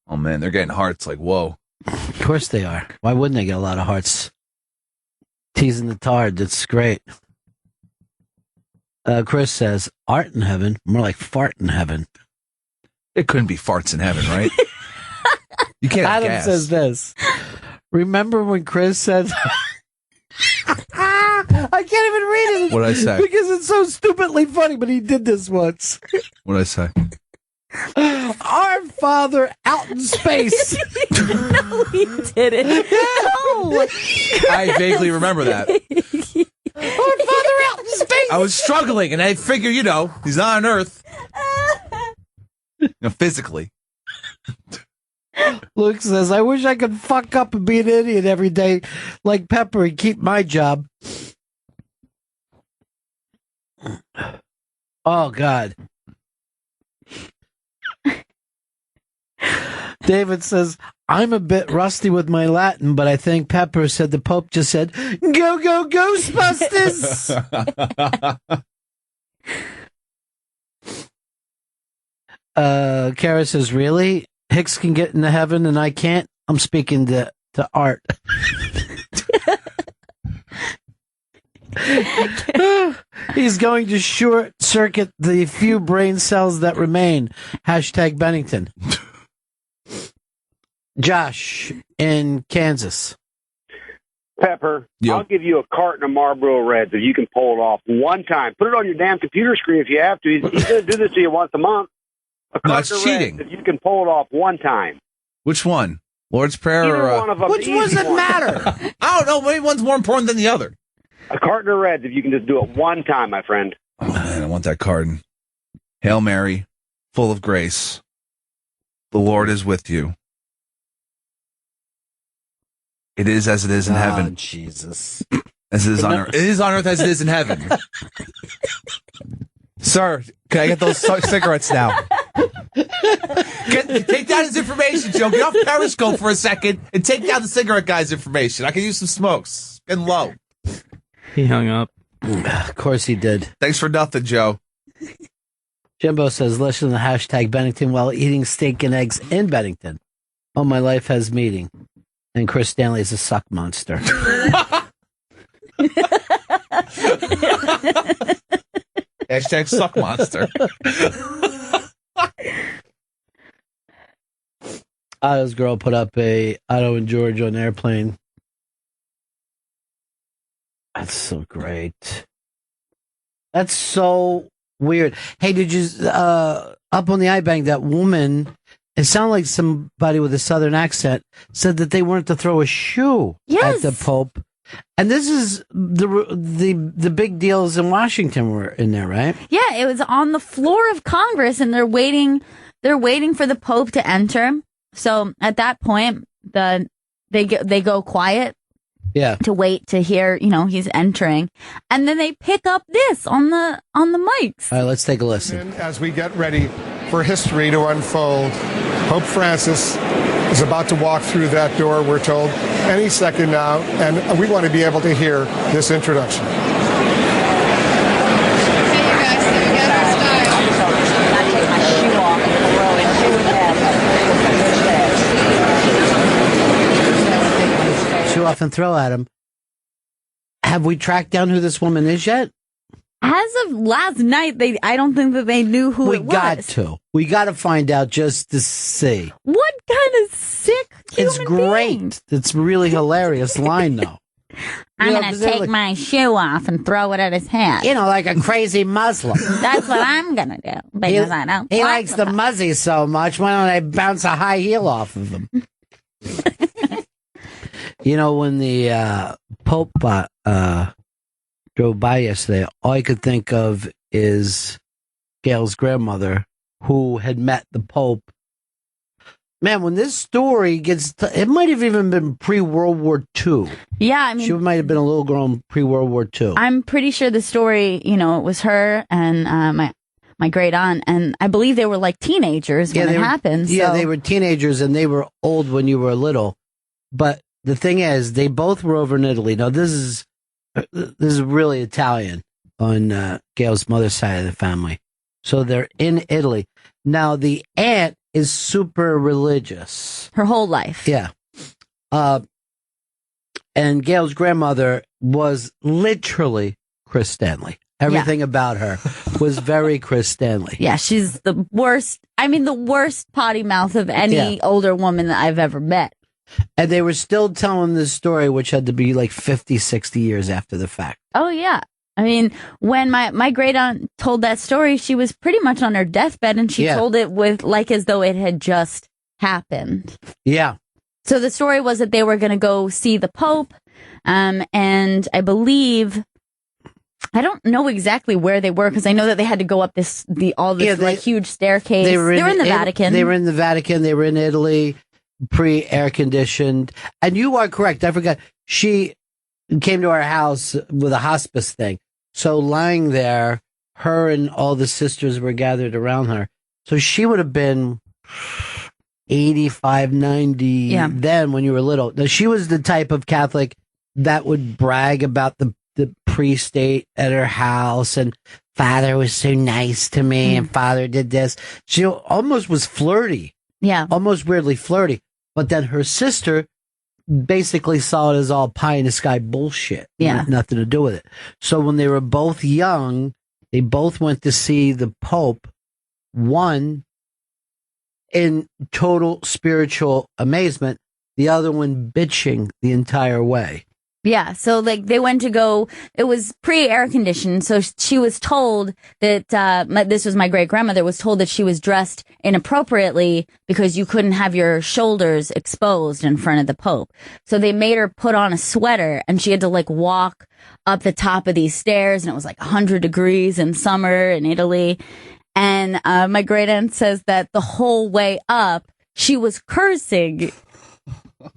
Oh, man, they're getting hearts like, whoa. Of course they are. Why wouldn't they get a lot of hearts? Teasing the tard, that's great. Chris says, art in heaven, more like fart in heaven. It couldn't be farts in heaven, right? You can't have Adam gas. says this. Remember when Chris said... I can't even read it. What'd I say? Because it's so stupidly funny, but he did this once. What'd I say? Our Father out in space. No, he didn't. No. I vaguely remember that. Our Father out in space. I was struggling, and I figure, he's not on Earth. Physically. Luke says, I wish I could fuck up and be an idiot every day like Pepper and keep my job. Oh, God. David says, I'm a bit rusty with my Latin, but I think Pepper said the Pope just said, go, go, Ghostbusters! Kara says, really? Hicks can get into heaven and I can't? I'm speaking to Art. He's going to short circuit the few brain cells that remain. Hashtag Bennington. Josh in Kansas. Pepper, Yo. I'll give you a carton of Marlboro Reds if you can pull it off one time. Put it on your damn computer screen if you have to. He's going to do this to you once a month. A No, carton it's of cheating. Reds if you can pull it off one time. Which one? Lord's Prayer Either or... one of them. Which the does easy it one. matter? I don't know. Maybe one's more important than the other. A carton of Reds if you can just do it one time, my friend. Oh, man, I want that carton. Hail Mary, full of grace. The Lord is with you. It is as it is in heaven. Jesus. As it is on earth. It is on earth as it is in heaven. Sir, can I get those cigarettes now? Take down his information, Joe. Get off Periscope for a second and take down the cigarette guy's information. I can use some smokes. Getting low. He hung up. Of course he did. Thanks for nothing, Joe. Jimbo says, listen to the hashtag Bennington while eating steak and eggs in Bennington. Oh, my life has meaning. And Chris Stanley is a suck monster. Hashtag suck monster. Otto's girl put up a Otto and George on airplane. That's so great. That's so weird. Hey, did you up on the iBank, that woman, it sounded like somebody with a southern accent, said that they weren't to throw a shoe at the Pope. And this is the big deals in Washington were in there, right? Yeah, it was on the floor of Congress, and they're waiting for the Pope to enter. So at that point, they go quiet. Yeah. To wait to hear, he's entering, and then they pick up this on the mics. All right, let's take a listen. As we get ready for history to unfold, Pope Francis is about to walk through that door, we're told, any second now, and we want to be able to hear this introduction. Shoe off and throw at him. Have we tracked down who this woman is yet? As of last night, I don't think that they knew who it was. We got to find out just to see. What kind of sick human It's great. being? It's really hilarious line, though. I'm going to take my shoe off and throw it at his head. Like a crazy Muslim. That's what I'm going to do because I don't He like likes the muzzy so much. Why don't I bounce a high heel off of him? When the Pope drove by yesterday, all I could think of is Gail's grandmother, who had met the Pope. Man, when this story it might have even been pre-World War II. Yeah, I mean, she might have been a little girl pre-World War II. I'm pretty sure the story, it was her and my great aunt, and I believe they were like teenagers when it happened. Yeah, they were teenagers, and they were old when you were little. But the thing is, they both were over in Italy. Now, this is really Italian on Gail's mother's side of the family. So they're in Italy. Now, the aunt is super religious. Her whole life. Yeah. And Gail's grandmother was literally Chris Stanley. Everything about her was very Chris Stanley. Yeah, she's the worst. I mean, the worst potty mouth of any older woman that I've ever met. And they were still telling this story, which had to be like 50, 60 years after the fact. Oh, yeah. I mean, when my great aunt told that story, she was pretty much on her deathbed, and she told it with like as though it had just happened. Yeah. So the story was that they were going to go see the Pope, and I believe, I don't know exactly where they were, because I know that they had to go up this huge staircase. They were in the Vatican. They were in the Vatican. They were in Italy, pre-air conditioned. And you are correct. I forgot. She came to our house with a hospice thing. So lying there, her and all the sisters were gathered around her. So she would have been 85, 90 then when you were little. Now, she was the type of Catholic that would brag about the priest at her house, and Father was so nice to me, and Father did this. She almost was flirty. Yeah. Almost weirdly flirty. But then her sister basically saw it as all pie in the sky bullshit. Yeah. Nothing to do with it. So when they were both young, they both went to see the Pope, one in total spiritual amazement, the other one bitching the entire way. Yeah, so like they went to go, it was pre-air conditioned, so she was told that, this was my great-grandmother, was told that she was dressed inappropriately because you couldn't have your shoulders exposed in front of the Pope. So they made her put on a sweater, and she had to like walk up the top of these stairs, and it was like 100 degrees in summer in Italy. And my great-aunt says that the whole way up, she was cursing.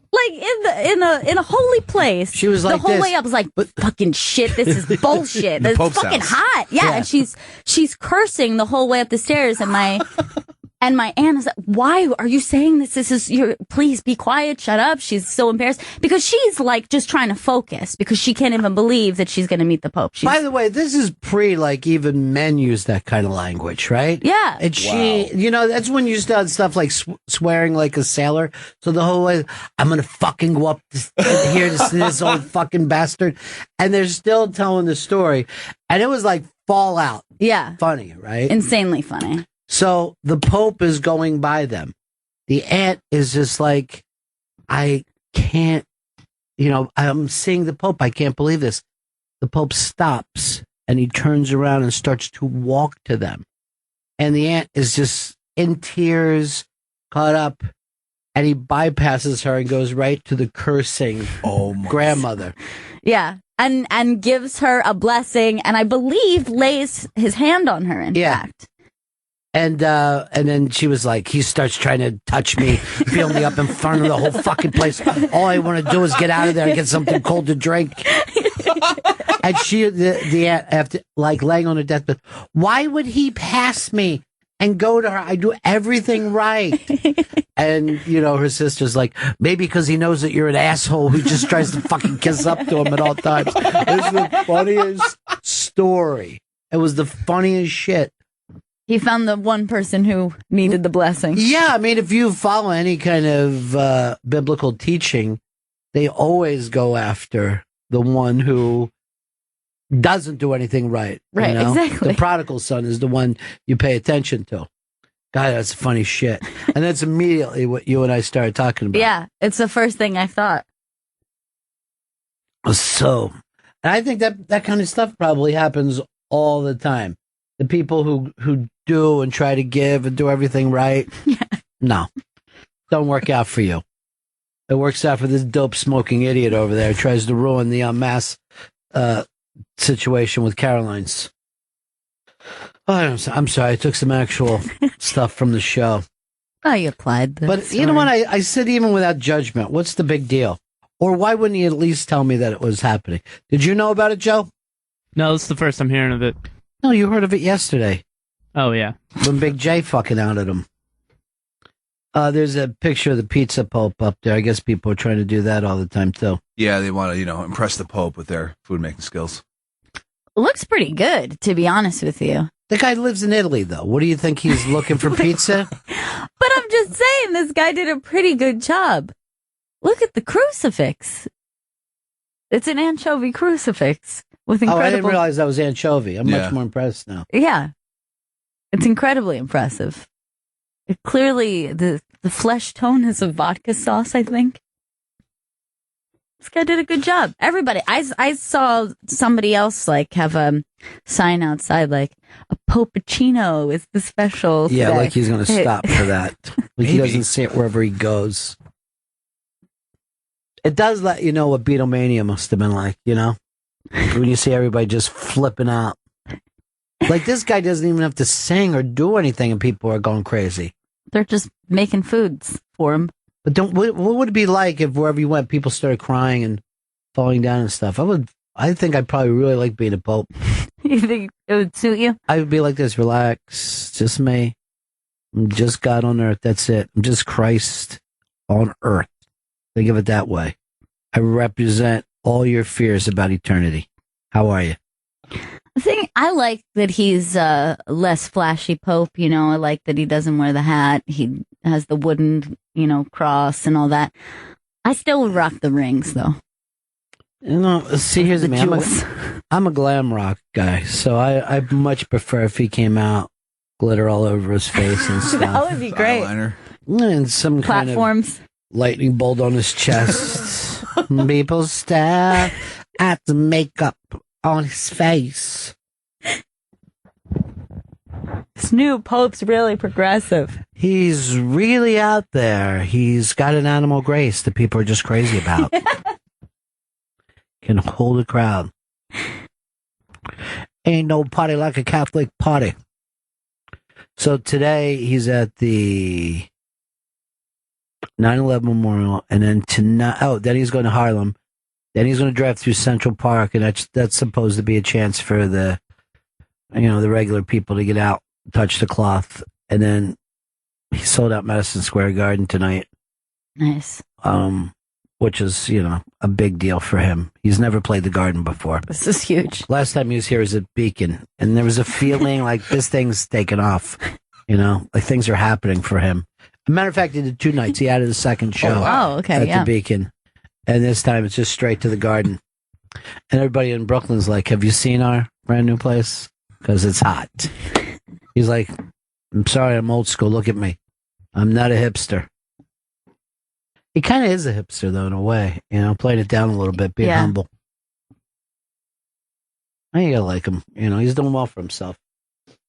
Like in a holy place. She was like the whole this, way up was like, fucking shit, this is bullshit. It's fucking house. hot. Yeah, and she's cursing the whole way up the stairs, and my aunt is like, why are you saying this? Please be quiet, shut up. She's so embarrassed because she's like just trying to focus because she can't even believe that she's going to meet the Pope. By the way, this is like even men use that kind of language, right? Yeah. And that's when you start stuff like swearing like a sailor. So the whole way, I'm going to fucking go up here to see this old fucking bastard. And they're still telling the story. And it was like Fallout. Yeah. Funny, right? Insanely funny. So the Pope is going by them. The aunt is just like, I can't, I'm seeing the Pope. I can't believe this. The Pope stops and he turns around and starts to walk to them. And the aunt is just in tears, caught up, and he bypasses her and goes right to the cursing grandmother. Yeah. And gives her a blessing, and I believe lays his hand on her, in fact. And then she was like, he starts trying to touch me, feel me up in front of the whole fucking place. All I want to do is get out of there and get something cold to drink. And the aunt, after like laying on her deathbed, why would he pass me and go to her? I do everything right. And, her sister's like, maybe because he knows that you're an asshole who just tries to fucking kiss up to him at all times. It's the funniest story. It was the funniest shit. He found the one person who needed the blessing. Yeah, I mean, if you follow any kind of biblical teaching, they always go after the one who doesn't do anything right. Right, exactly. The prodigal son is the one you pay attention to. God, that's funny shit. And that's immediately what you and I started talking about. Yeah, it's the first thing I thought. So, and I think that kind of stuff probably happens all the time. The people who do and try to give and do everything right, no, don't work out for you. It works out for this dope smoking idiot over there who tries to ruin the mass situation with Caroline's. Oh, I'm sorry, I took some actual stuff from the show. Oh, you applied this. But you know what? I said even without judgment, what's the big deal? Or why wouldn't you at least tell me that it was happening? Did you know about it, Joe? No, this is the first I'm hearing of it. No, you heard of it yesterday. Oh, yeah. When Big J fucking outed him. There's a picture of the pizza Pope up there. I guess people are trying to do that all the time, too. Yeah, they want to, impress the Pope with their food making skills. Looks pretty good, to be honest with you. The guy lives in Italy, though. What do you think he's looking for pizza? But I'm just saying, this guy did a pretty good job. Look at the crucifix. It's an anchovy crucifix with incredible... Oh, I didn't realize that was anchovy. I'm much more impressed now. Yeah. It's incredibly impressive. Clearly, the flesh tone is a vodka sauce, I think. This guy did a good job. Everybody, I saw somebody else have a sign outside a Poppuccino is the special. Yeah, today. like he's going to stop for that. Like he doesn't see it wherever he goes. It does let you know what Beatlemania must have been like, when you see everybody just flipping out. Like this guy doesn't even have to sing or do anything, and people are going crazy. They're just making foods for him. But what would it be like if wherever you went, people started crying and falling down and stuff? I think I'd probably really like being a pope. You think it would suit you? I would be like this, relax, just me. I'm just God on earth. That's it. I'm just Christ on earth. Think of it that way. I represent all your fears about eternity. How are you? I like that he's less flashy pope, I like that he doesn't wear the hat. He has the wooden, cross and all that. I still would rock the rings, though. See, here's the thing. I'm a glam rock guy, so I much prefer if he came out, glitter all over his face and stuff. That would be great. Eyeliner. And some platforms. Kind of lightning bolt on his chest. People stare at the makeup on his face. This new pope's really progressive. He's really out there. He's got an animal grace that people are just crazy about. Can hold a crowd. Ain't no party like a Catholic party. So today he's at the 9/11 Memorial, and then tonight, then he's going to Harlem. Then he's going to drive through Central Park, and that's supposed to be a chance for the regular people to get out, touch the cloth. And then he sold out Madison Square Garden tonight. Nice. Which is, a big deal for him. He's never played the Garden before. This is huge. Last time he was here was at Beacon, and there was a feeling like this thing's taken off. Like things are happening for him. As a matter of fact, he did 2 nights. He added a second show. Okay, at the Beacon. And this time it's just straight to the Garden. And everybody in Brooklyn's like, have you seen our brand new place? Because it's hot. He's like, I'm sorry, I'm old school. Look at me. I'm not a hipster. He kind of is a hipster, though, in a way. Playing it down a little bit, being humble. I ain't gotta like him. He's doing well for himself.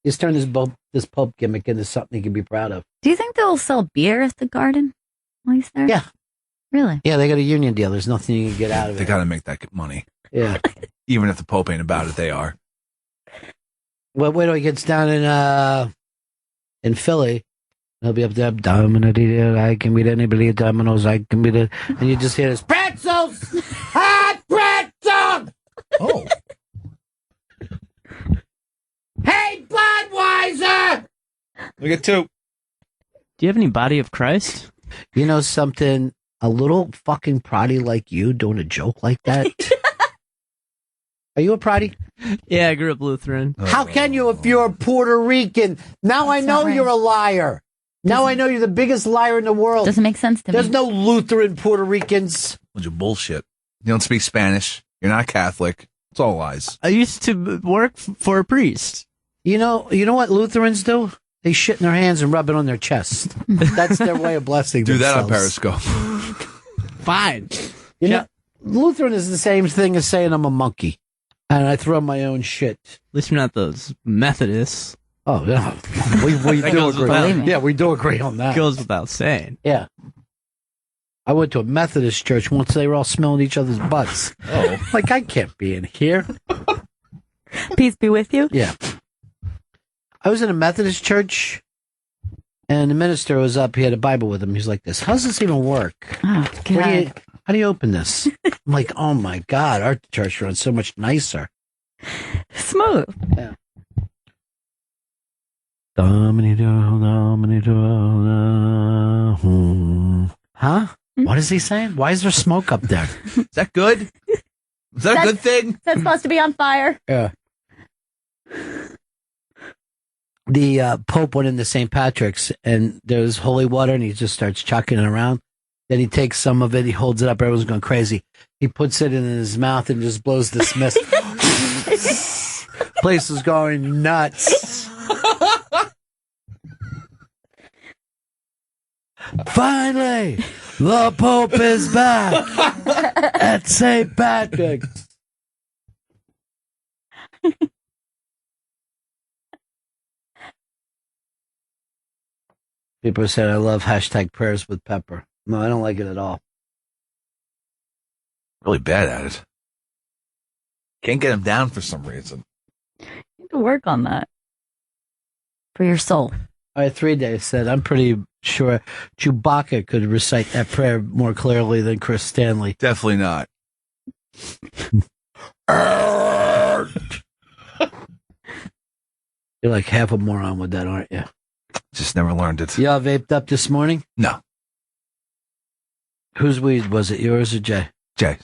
He's turned this Pope gimmick into something he can be proud of. Do you think they'll sell beer at the Garden while he's there? Yeah. Really? Yeah, they got a union deal. There's nothing you can get out of it. They got to make that money. Yeah. Even if the Pope ain't about it, they are. Well, wait till he gets down in Philly. He'll be up there, I can beat anybody at Domino's, I can beat it. And you just hear this, pretzels! Hot pretzels! Oh. Hey, Budweiser! We get 2. Do you have any body of Christ? You know something? A little fucking proddy like you doing a joke like that? Are you a proddy? Yeah, I grew up Lutheran. How can you if you're a Puerto Rican? Now I know you're a liar. Now I know you're the biggest liar in the world. Doesn't make sense to me. There's no Lutheran Puerto Ricans. Bunch of bullshit. You don't speak Spanish. You're not Catholic. It's all lies. I used to work for a priest. You know what Lutherans do? They shit in their hands and rub it on their chest. That's their way of blessing Do that themselves. on Periscope. Fine. You know, Lutheran is the same thing as saying I'm a monkey. And I throw my own shit. At least you're not those Methodists. Oh, yeah. We do agree. Yeah, we do agree on that. Goes without saying. Yeah. I went to a Methodist church once. They were all smelling each other's butts. Oh. Like, I can't be in here. Peace be with you. Yeah. I was in a Methodist church, and the minister was up. He had a Bible with him. He's like this. How's this even work? Oh, God. How do you open this? I'm like, oh, my God. Our church runs so much nicer. Smooth. Yeah. Huh? What is he saying? Why is there smoke up there? Is that good? Is that a good thing? That's supposed to be on fire. Yeah. The Pope went into St. Patrick's, and there's holy water, and he just starts chucking it around. Then he takes some of it, he holds it up, everyone's going crazy. He puts it in his mouth and just blows this mist. Place is going nuts. Finally, the Pope is back at St. Patrick's. People said I love hashtag prayers with pepper. No, I don't like it at all. Really bad at it. Can't get him down for some reason. You need to work on that. For your soul. All right, 3 days said, I'm pretty sure Chewbacca could recite that prayer more clearly than Chris Stanley. Definitely not. You're like half a moron with that, aren't you? Just never learned it. Y'all vaped up this morning? No. Whose weed was it, yours or Jay? Jay.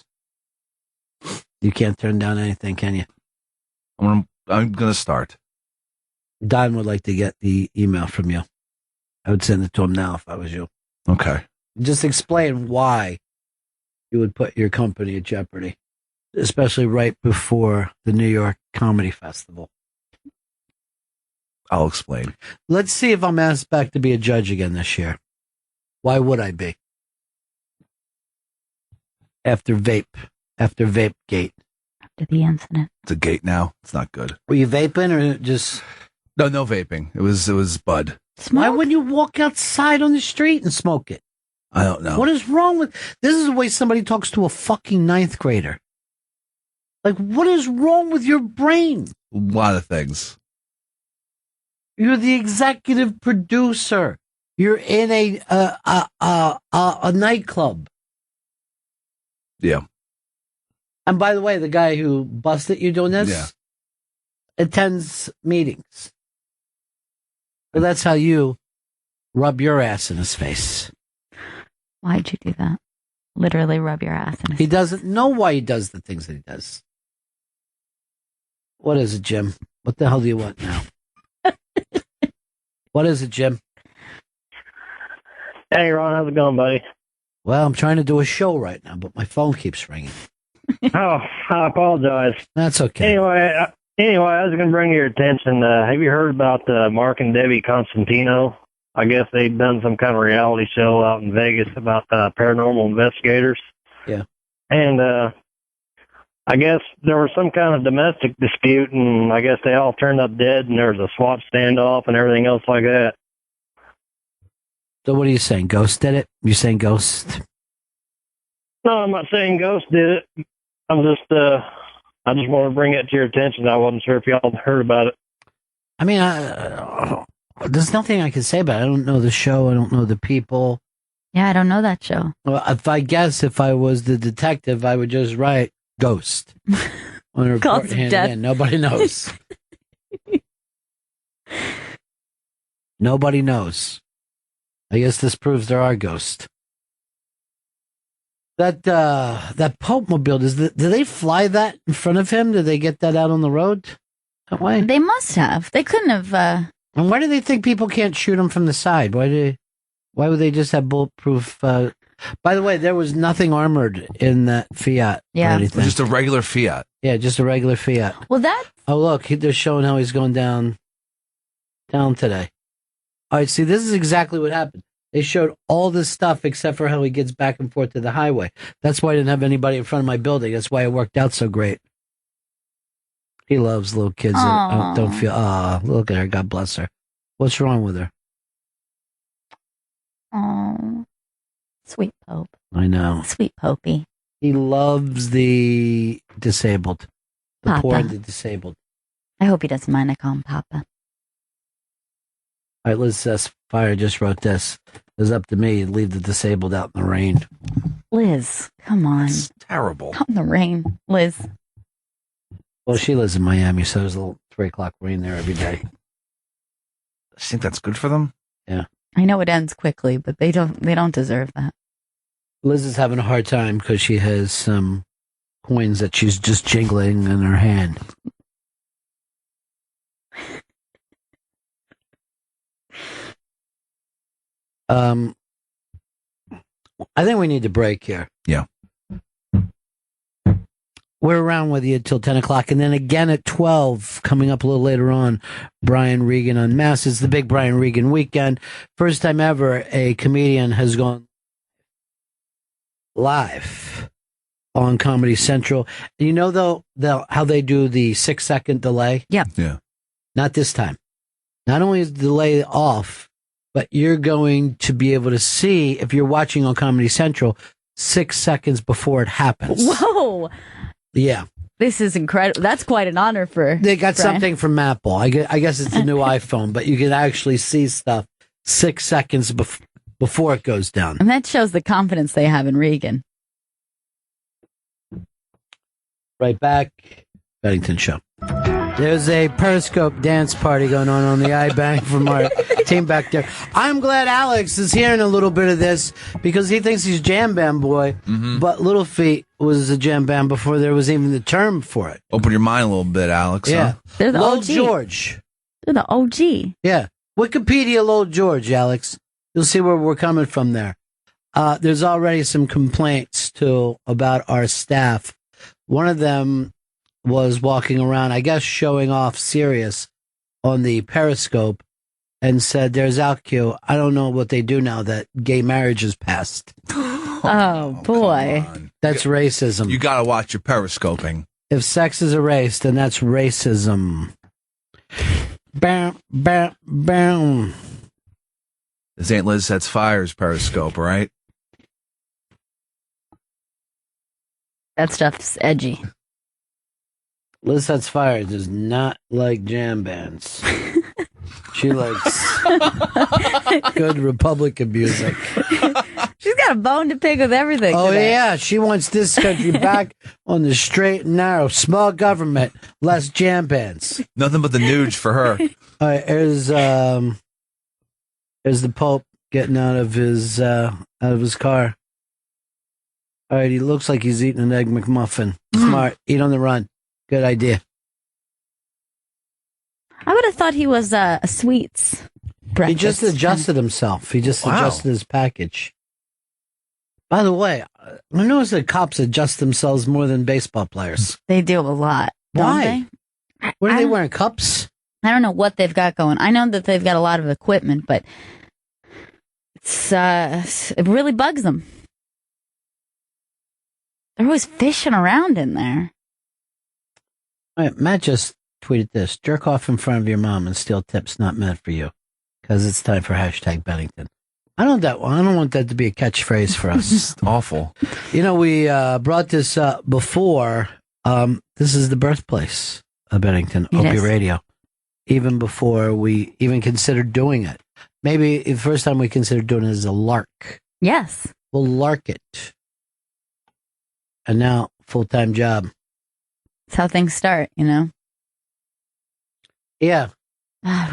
You can't turn down anything, can you? I'm going to start. Don would like to get the email from you. I would send it to him now if I was you. Okay. Just explain why you would put your company at jeopardy, especially right before the New York Comedy Festival. I'll explain. Let's see if I'm asked back to be a judge again this year. Why would I be? After Vape Gate. After the incident. It's a gate now. It's not good. Were you vaping or just... No vaping. It was bud. Smoke? Why wouldn't you walk outside on the street and smoke it? I don't know. What is wrong with... This is the way somebody talks to a fucking ninth grader. Like, what is wrong with your brain? A lot of things. You're the executive producer. You're in a nightclub. Yeah. And by the way, the guy who busted you doing this Yeah. attends meetings. So that's how you rub your ass in his face. Why'd you do that? Literally rub your ass in his He doesn't know why he does the things that he does. What is it, Jim? What the hell do you want now? What is it, Jim? Hey, Ron, how's it going, buddy? Well, I'm trying to do a show right now, but my phone keeps ringing. Oh, I apologize. That's okay. Anyway, I was going to bring your attention. Have you heard about Mark and Debbie Constantino? I guess they've done some kind of reality show out in Vegas about paranormal investigators. Yeah. And I guess there was some kind of domestic dispute, and I guess they all turned up dead, and there was a SWAT standoff and everything else like that. So what are you saying? Ghost did it? You saying Ghost? No, I'm not saying Ghost did it. I just want to bring it to your attention. I wasn't sure if y'all heard about it. I mean, there's nothing I can say about it. I don't know the show. I don't know the people. Yeah, I don't know that show. Well, if I was the detective, I would just write Ghost on a report Cause of hand death. in. Nobody knows. Nobody knows. I guess this proves there are ghosts. That Pope mobile, do they fly that in front of him? Did they get that out on the road that way? They must have. They couldn't have. And why do they think people can't shoot them from the side? Why would they just have bulletproof? By the way, there was nothing armored in that Fiat. Yeah. Or anything. Just a regular Fiat. Yeah, just a regular Fiat. Well, that. Oh, look, they're showing how he's going down today. All right, see, this is exactly what happened. They showed all this stuff except for how he gets back and forth to the highway. That's why I didn't have anybody in front of my building. That's why it worked out so great. He loves little kids that don't feel... look at her. God bless her. What's wrong with her? Oh, sweet Pope. I know. Sweet Popey. He loves the disabled. The Papa. poor and the disabled. I hope he doesn't mind I call him Papa. All right, Liz Fire just wrote this. It was up to me to leave the disabled out in the rain. Liz, come on. It's terrible. Out in the rain, Liz. Well, she lives in Miami, so there's a little 3 o'clock rain there every day. think that's good for them. Yeah. I know it ends quickly, but they don't deserve that. Liz is having a hard time because she has some coins that she's just jingling in her hand. I think we need to break here. Yeah. We're around with you till 10 o'clock, and then again at 12, coming up a little later on, Brian Regan Unmasked. It's the big Brian Regan weekend. First time ever a comedian has gone live on Comedy Central. You know, though, how they do the 6-second delay? Yeah. Yeah. Not this time. Not only is the delay off, but you're going to be able to see, if you're watching on Comedy Central, 6 seconds before it happens. Whoa. Yeah. This is incredible. That's quite an honor for They got Brian. something from Apple. I guess it's a new iPhone, but you can actually see stuff 6 seconds before it goes down. And that shows the confidence they have in Regan. Right back. Bennington Show. There's a Periscope dance party going on the iBank from our team back there. I'm glad Alex is hearing a little bit of this because he thinks he's Jam Band Boy, but Little Feat was a Jam Band before there was even the term for it. Open your mind a little bit, Alex. Yeah. Huh? They're the Lil OG. George. They're the OG. Yeah. Wikipedia Lil George, Alex. You'll see where we're coming from there. There's already some complaints, too, about our staff. One of them was walking around, I guess, showing off Sirius on the Periscope and said, there's Alcu. I don't know what they do now that gay marriage is passed. Oh, boy. That's racism. You got to watch your Periscoping. If sex is erased, then that's racism. Bam, bam, bam. This ain't Liz Sets Fires Periscope, all right? That stuff's edgy. Liz Sets Fire does not like jam bands. She likes good Republican music. She's got a bone to pick with everything. Oh, today. yeah. She wants this country back on the straight and narrow. Small government, less jam bands. Nothing but the nuge for her. All right, here's the Pope getting out of his car. All right, he looks like he's eating an Egg McMuffin. Smart. Eat on the run. Good idea. I would have thought he was a sweets breakfast. He just adjusted himself. He just adjusted his package. By the way, I noticed that cops adjust themselves more than baseball players. They do a lot. Why? Don't What are they? they wearing? Cups? I don't know what they've got going. I know that they've got a lot of equipment, but it really bugs them. They're always fishing around in there. All right, Matt just tweeted this. Jerk off in front of your mom and steal tips not meant for you. Because it's time for #Bennington. I don't want that to be a catchphrase for us. It's awful. You know, we brought this up before. This is the birthplace of Bennington, Opie Radio. Even before we even considered doing it. Maybe the first time we considered doing it as a lark. Yes. We'll lark it. And now, full-time job. That's how things start, you know? Yeah.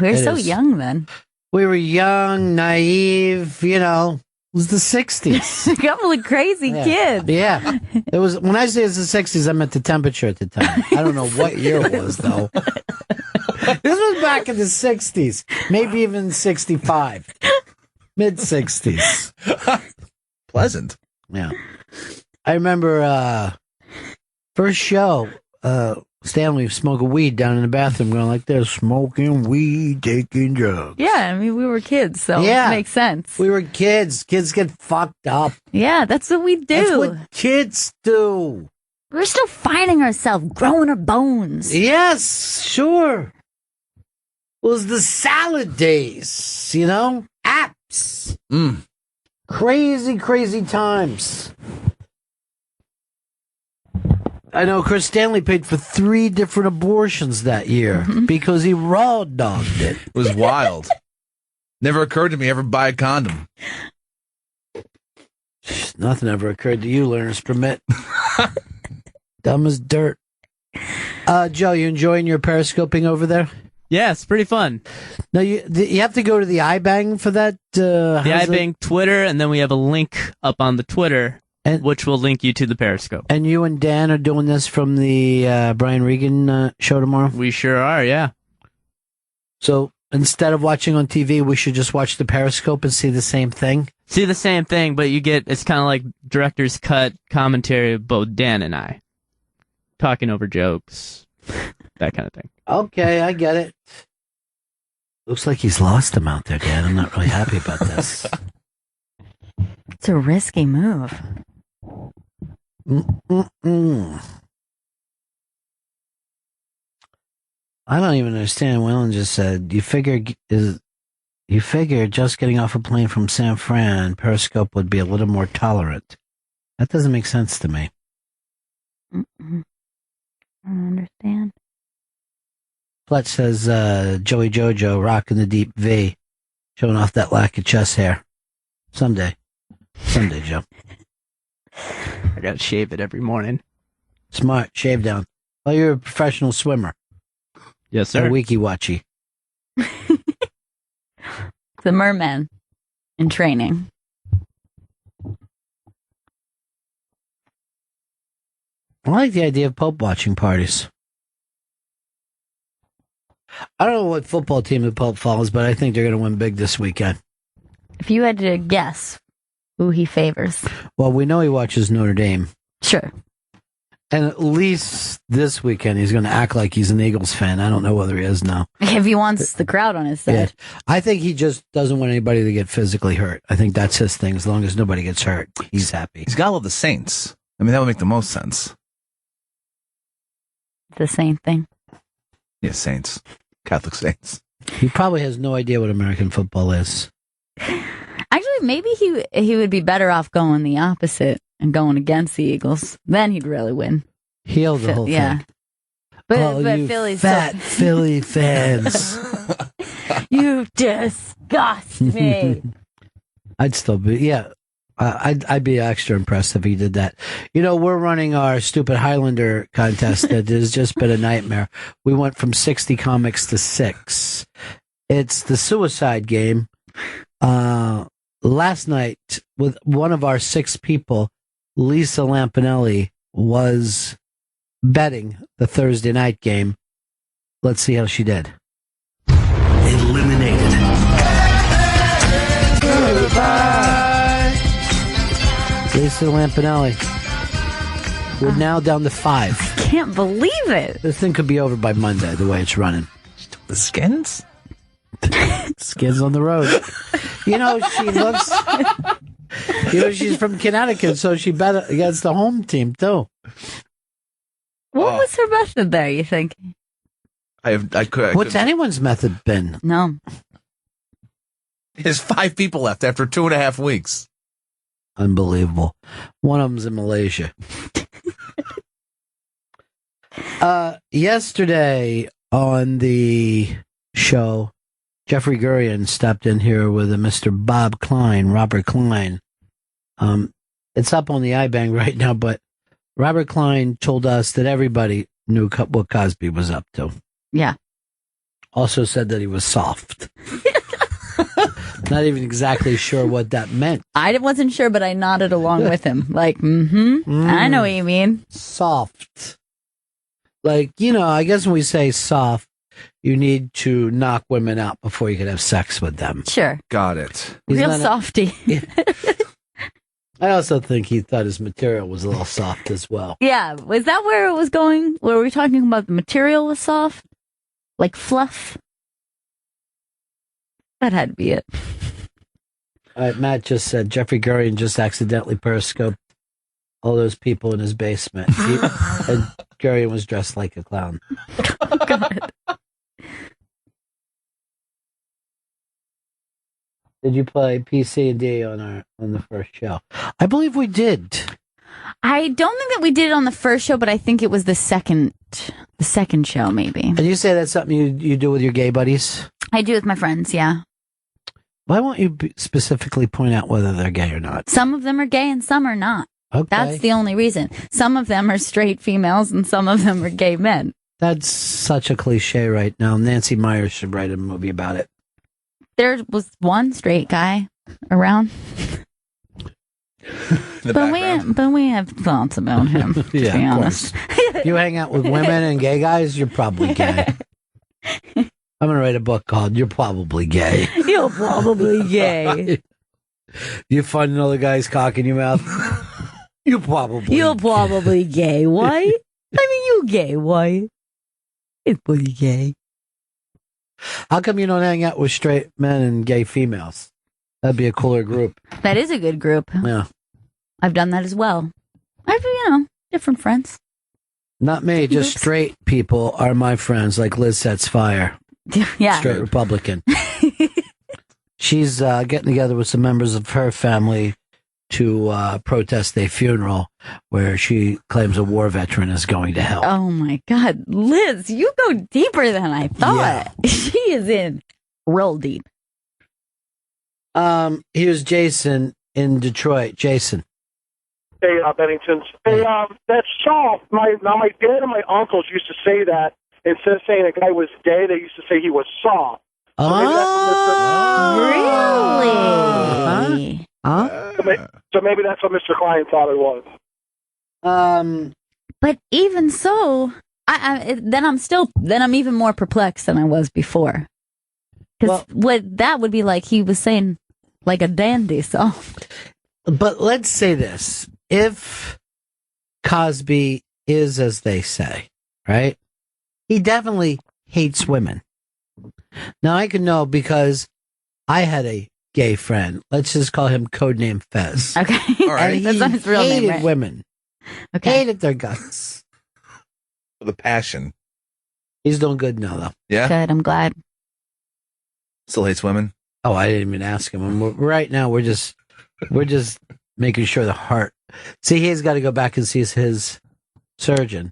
We were so young then. We were young, naive, you know. It was the 60s. A couple of crazy kids. Yeah. It was, when I say it's the 60s, I meant the temperature at the time. I don't know what year it was, though. This was back in the 60s. Maybe even 65. Mid-60s. Pleasant. Yeah. I remember first show, Stanley smoking weed down in the bathroom, going like this, smoking weed, taking drugs. Yeah, I mean, we were kids, so Yeah. it makes sense. We were kids. Kids get fucked up. Yeah, that's what we do. That's what kids do. We're still finding ourselves, growing our bones. Yes, sure. It was the salad days, you know? Apps. Crazy, crazy times. I know Chris Stanley paid for 3 different abortions that year because he raw dogged it. It was wild. Never occurred to me ever buy a condom. Nothing ever occurred to you, learner's permit. Dumb as dirt. Joe, you enjoying your periscoping over there? Yeah, it's pretty fun. Now, you have to go to the iBang for that? The iBang Twitter, and then we have a link up on the Twitter, which will link you to the Periscope. And you and Dan are doing this from the Brian Regan show tomorrow? We sure are, yeah. So instead of watching on TV, we should just watch the Periscope and see the same thing? See the same thing, but it's kind of like director's cut commentary of both Dan and I. Talking over jokes, that kind of thing. Okay, I get it. Looks like he's lost him out there, Dan. I'm not really happy about this. It's a risky move. I don't even understand. Whalen just said, you figure just getting off a plane from San Fran, Periscope would be a little more tolerant. That doesn't make sense to me. I don't understand. Fletch says, Joey Jojo rocking the deep V, showing off that lack of chest hair. Someday, Joe. I gotta shave it every morning. Smart, shave down. Oh, you're a professional swimmer. Yes, sir. A wiki-watchy. The Mer-men in training. I like the idea of Pope watching parties. I don't know what football team the Pope follows, but I think they're going to win big this weekend. If you had to guess who he favors. Well, we know he watches Notre Dame. Sure. And at least this weekend, he's going to act like he's an Eagles fan. I don't know whether he is now. If he wants the crowd on his side. Yeah. I think he just doesn't want anybody to get physically hurt. I think that's his thing. As long as nobody gets hurt, he's happy. He's got to love the Saints. I mean, that would make the most sense. The same thing. Yeah, Saints. Catholic Saints. He probably has no idea what American football is. Actually, maybe he would be better off going the opposite and going against the Eagles. Then he'd really win. Heal the whole thing. But you Philly's fat Philly fans. You disgust me. I'd still be, I'd be extra impressed if he did that. You know, we're running our stupid Highlander contest that has just been a nightmare. We went from 60 comics to 6. It's the suicide game. Last night, with one of our 6 people, Lisa Lampanelli, was betting the Thursday night game. Let's see how she did. Eliminated. Lisa Lampanelli. We're now down to 5. Can't believe it. This thing could be over by Monday, the way it's running. The Skins? Skins on the road. You know, she looks... You know, she's from Connecticut, so she bet against the home team, too. What was her method there, you think? What's anyone's method been? No. There's 5 people left after 2.5 weeks. Unbelievable. One of them's in Malaysia. Yesterday on the show, Jeffrey Gurian stepped in here with a Mr. Bob Klein, Robert Klein. It's up on the iBang right now, but Robert Klein told us that everybody knew what Cosby was up to. Yeah. Also said that he was soft. Not even exactly sure what that meant. I wasn't sure, but I nodded along with him. Like, I know what you mean. Soft. Like, you know, I guess when we say soft, you need to knock women out before you can have sex with them. Sure. Got it. Real softy. I also think he thought his material was a little soft as well. Yeah. Was that where it was going? Were we talking about the material was soft? Like fluff? That had to be it. All right, Matt just said Jeffrey Gurian just accidentally periscoped all those people in his basement. And Gurian was dressed like a clown. Oh, God. Did you play PC and D on the first show? I believe we did. I don't think that we did it on the first show, but I think it was the second show, maybe. And you say that's something you do with your gay buddies? I do with my friends, yeah. Why won't you specifically point out whether they're gay or not? Some of them are gay and some are not. Okay. That's the only reason. Some of them are straight females and some of them are gay men. That's such a cliche right now. Nancy Myers should write a movie about it. There was one straight guy around. But we have thoughts about him, to be honest. You hang out with women and gay guys, you're probably gay. I'm going to write a book called You're Probably Gay. You're probably gay. You find another guy's cock in your mouth, you're probably gay. Why? I mean, you gay. Why? It's pretty gay. How come you don't hang out with straight men and gay females? That'd be a cooler group. That is a good group. Yeah. I've done that as well. I've, different friends. Not me, just straight people are my friends, like Liz Sets Fire. Yeah. Straight Republican. She's getting together with some members of her family to protest a funeral where she claims a war veteran is going to hell. Oh, my God. Liz, you go deeper than I thought. Yeah. She is in real deep. Here's Jason in Detroit. Jason. Hey, Benningtons. Hey, that's soft. My dad and my uncles used to say that. Instead of saying a guy was gay, they used to say he was soft. So really? So maybe that's what Mr. Klein thought it was. But even so, then I'm even more perplexed than I was before. Because that would be like he was saying, like a dandy soft. But let's say this. If Cosby is as they say, right? He definitely hates women. Now, I can know because I had a gay friend. Let's just call him codename Fez. Okay. All right. And that's not his real name, right? Women. Okay. Hated their guts. With a passion. He's doing good now, though. Yeah? Good, I'm glad. Still hates women? Oh, I didn't even ask him. Right now, we're just making sure the heart. See, he's got to go back and see his surgeon.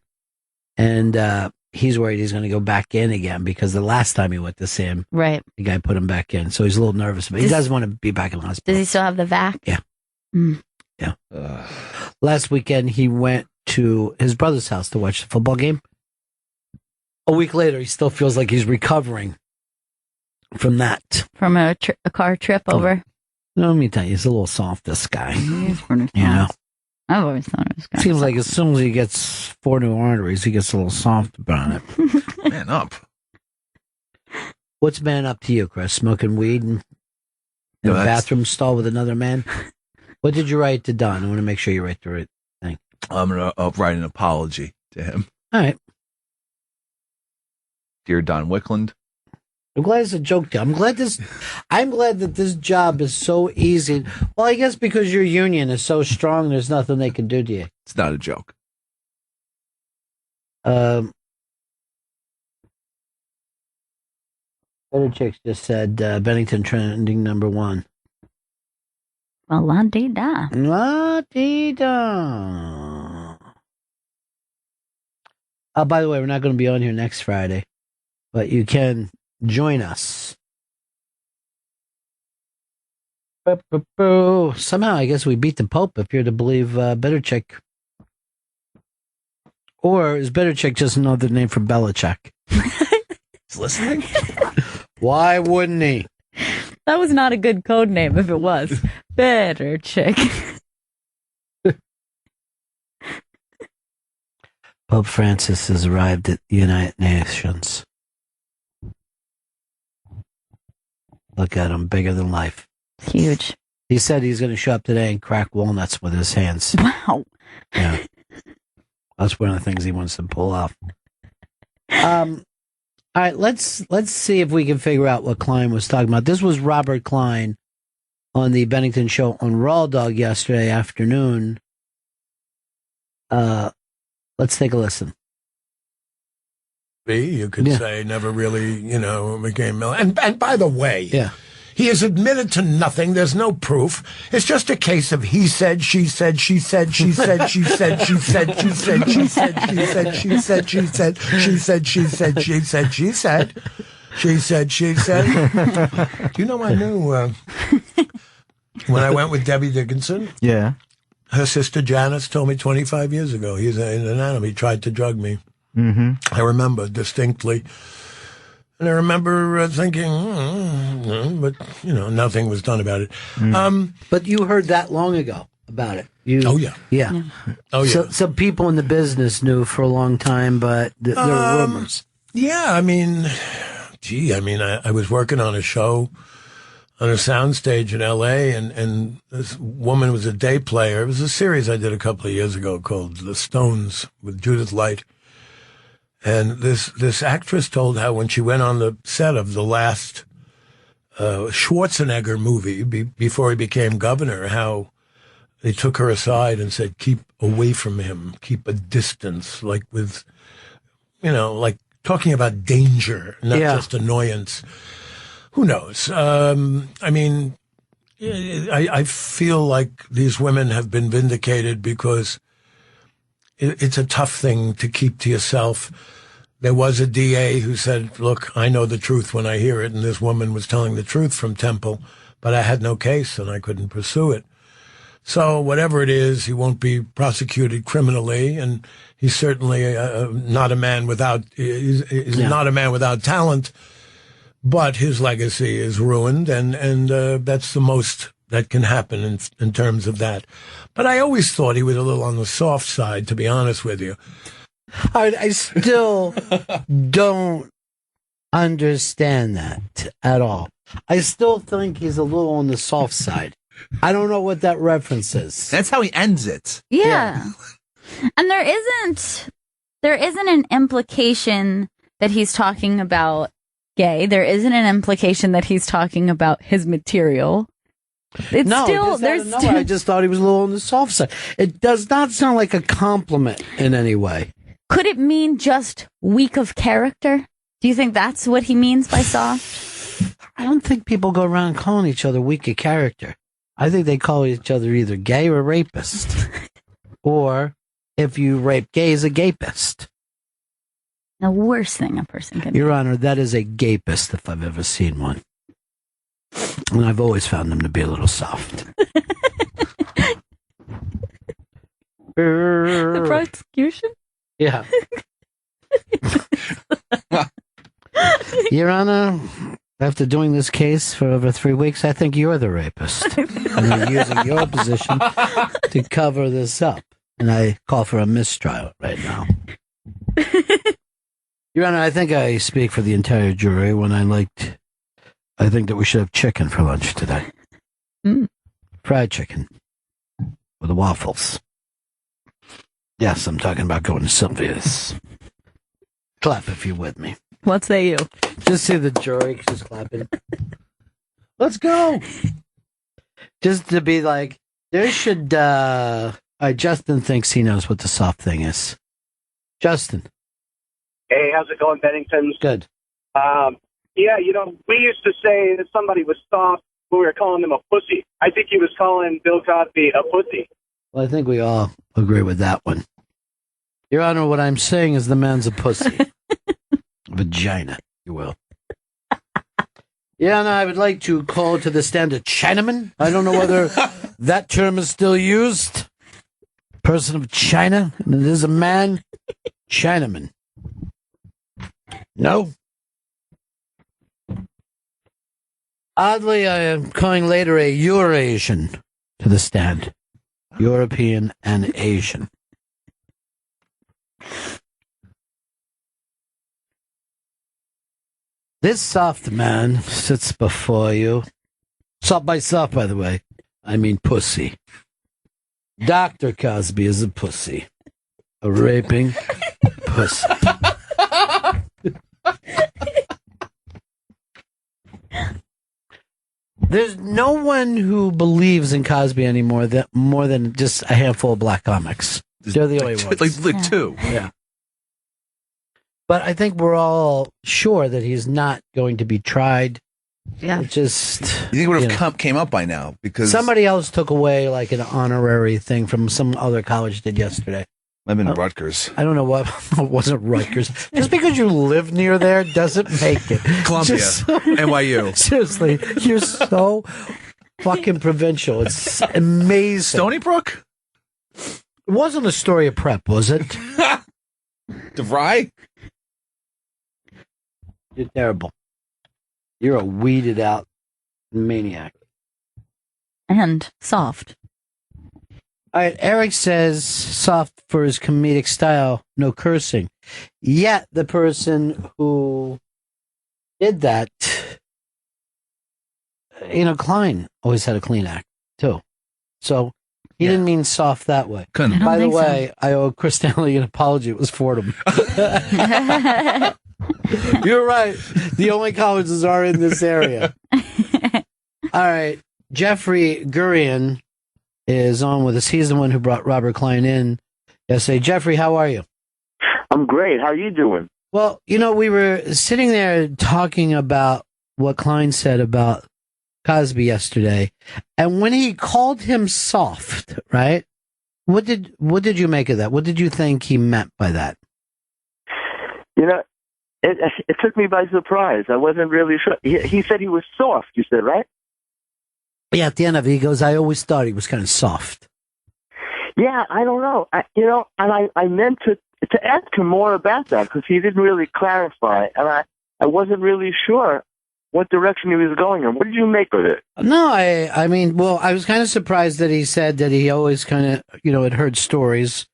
And he's worried he's going to go back in again because the last time he went to see him, right, the guy put him back in. So he's a little nervous, but he doesn't want to be back in the hospital. Does he still have the vac? Yeah. Mm. Yeah. Last weekend, he went to his brother's house to watch the football game. A week later, he still feels like he's recovering from that. From a car trip over? Let me tell you, he's a little soft, this guy. He's pretty soft. You know? I've always thought it was kind Seems like as soon as he gets 4 new arteries, he gets a little soft about it. Man up. What's man up to you, Chris? Smoking weed in the bathroom stall with another man? What did you write to Don? I want to make sure you write the right thing. I'm going to write an apology to him. All right. Dear Don Wickland. I'm glad it's a joke. I'm glad that this job is so easy. Well, I guess because your union is so strong, there's nothing they can do to you. It's not a joke. Better Chicks just said Bennington trending #1. Well, la-dee-da. La-dee-da. By the way, we're not going to be on here next Friday, but you can join us. Somehow, I guess we beat the Pope if you're to believe Better Chick. Or is Better Chick just another name for Belichick? He's listening? Why wouldn't he? That was not a good code name if it was. Better Chick. Pope Francis has arrived at the United Nations. Look at him, bigger than life. Huge. He said he's going to show up today and crack walnuts with his hands. Wow. Yeah. That's one of the things he wants to pull off. All right, let's see if we can figure out what Klein was talking about. This was Robert Klein on the Bennington show on Raw Dog yesterday afternoon. Let's take a listen. You could say never really, became... And by the way, he has admitted to nothing. There's no proof. It's just a case of he said, she said, she said, she said, she said, she said, she said, she said, she said, she said, she said, she said, she said, she said, she said, she said, she said. Do you know I knew when I went with Debbie Dickinson? Yeah. Her sister Janice told me 25 years ago, he's an enemy, tried to drug me. Mm-hmm. I remember distinctly. And I remember thinking, but, nothing was done about it. But you heard that long ago about it. Oh, yeah. Yeah. Oh, yeah. So, some people in the business knew for a long time, but there were rumors. Yeah, I was working on a show on a soundstage in L.A., and this woman was a day player. It was a series I did a couple of years ago called The Stones with Judith Light. And this actress told how when she went on the set of the last Schwarzenegger movie before he became governor, how they took her aside and said, keep away from him, keep a distance, like with, like talking about danger, not just annoyance. Who knows? I feel like these women have been vindicated because it's a tough thing to keep to yourself. There was a DA who said, look, I know the truth when I hear it, and this woman was telling the truth from Temple, but I had no case and I couldn't pursue it. So whatever it is, he won't be prosecuted criminally, and he's certainly not a man without not a man without talent, but his legacy is ruined, and that's the most that can happen in terms of that. But I always thought he was a little on the soft side, to be honest with you. I still don't understand that at all. I still think he's a little on the soft side. I don't know what that reference is. That's how he ends it. Yeah. And there isn't an implication that he's talking about gay. There isn't an implication that he's talking about his material. I just thought he was a little on the soft side. It does not sound like a compliment in any way. Could it mean just weak of character? Do you think that's what he means by soft? I don't think people go around calling each other weak of character. I think they call each other either gay or rapist. Or, if you rape gays, a gapist. The worst thing a person can do. Your Honor, that is a gapist if I've ever seen one. And I've always found them to be a little soft. The prosecution? Yeah. Your Honor, after doing this case for over 3 weeks, I think you're the rapist. And you're using your position to cover this up. And I call for a mistrial right now. Your Honor, I think I speak for the entire jury when I think that we should have chicken for lunch today. Fried chicken. With the waffles. Yes, I'm talking about going to Sylvia's. Clap if you're with me. What say you? Just see the jury just clapping. Let's go. Just to be like, there should, Justin thinks he knows what the soft thing is. Justin. Hey, how's it going, Bennington? Good. Yeah, we used to say that somebody was soft when we were calling them a pussy. I think he was calling Bill Cosby a pussy. Well, I think we all agree with that one. Your Honor, what I'm saying is the man's a pussy. Vagina, if you will. Yeah, and I would like to call to the stand a Chinaman. I don't know whether that term is still used. Person of China, and it is a man. Chinaman. No? Oddly, I am calling later a Eurasian to the stand. European and Asian. This soft man sits before you. Soft, by the way, I mean pussy. Dr. Cosby is a pussy. A raping pussy. There's no one who believes in Cosby anymore more than just a handful of black comics. They're the only ones. Like two. Yeah. But I think we're all sure that he's not going to be tried. Yeah. It just... You think it would have came up by now? Because somebody else took away like an honorary thing from some other college did yesterday. I've been Rutgers. I don't know what. It wasn't Rutgers. Just because you live near there doesn't make it. Columbia. NYU. Seriously, you're so fucking provincial. It's amazing. Stony Brook? It wasn't Astoria Prep, was it? DeVry? You're terrible. You're a weeded out maniac. And soft. All right, Eric says soft for his comedic style, no cursing. Yet the person who did that, Klein always had a clean act too. So he didn't mean soft that way. Couldn't. By the way, I owe Chris Stanley an apology. It was Fordham. You're right. The only colleges are in this area. All right. Jeffrey Gurian is on with us. He's the one who brought Robert Klein in yesterday. Jeffrey, how are you? I'm great. How are you doing? Well, we were sitting there talking about what Klein said about Cosby yesterday, and when he called him soft, right? What did you make of that? What did you think he meant by that? It took me by surprise. I wasn't really sure. He said he was soft. You said, right? Yeah. At the end of it, he goes, "I always thought he was kind of soft." Yeah, I don't know. I meant to ask him more about that because he didn't really clarify, and I wasn't really sure what direction he was going in. What did you make of it? No, I mean, I was kind of surprised that he said that he always kind of, had heard stories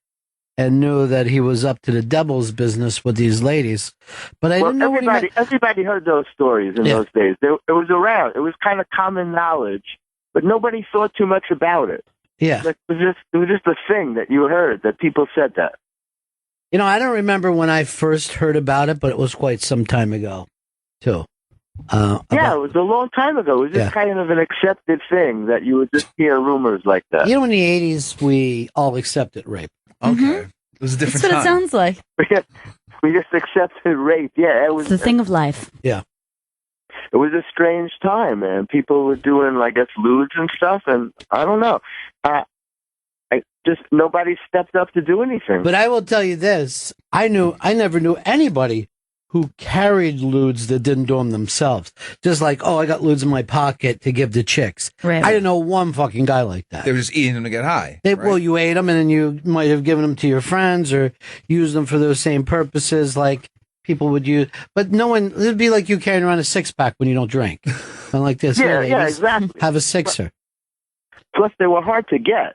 and knew that he was up to the devil's business with these ladies. But I didn't know what he meant. Everybody heard those stories in those days. It was around. It was kind of common knowledge, but nobody thought too much about it. Yeah. It was just a thing that you heard, that people said that. I don't remember when I first heard about it, but it was quite some time ago, too. It was a long time ago. It was just kind of an accepted thing that you would just hear rumors like that. In the 80s, we all accepted rape. Okay. It was a different That's time. what it sounds like. We just accepted rape. Yeah, it was the thing of life. Yeah. It was a strange time, man. People were doing, I guess, lewds and stuff, and I don't know. Nobody stepped up to do anything. But I will tell you this. I never knew anybody who carried lewds that didn't do them themselves. Just like, I got lewds in my pocket to give to chicks. Right. I didn't know one fucking guy like that. They were just eating them to get high. Well, you ate them, and then you might have given them to your friends or used them for those same purposes like people would use. But no one, it would be like you carrying around a six-pack when you don't drink. And like this. Yeah, exactly. Have a sixer. Plus, they were hard to get.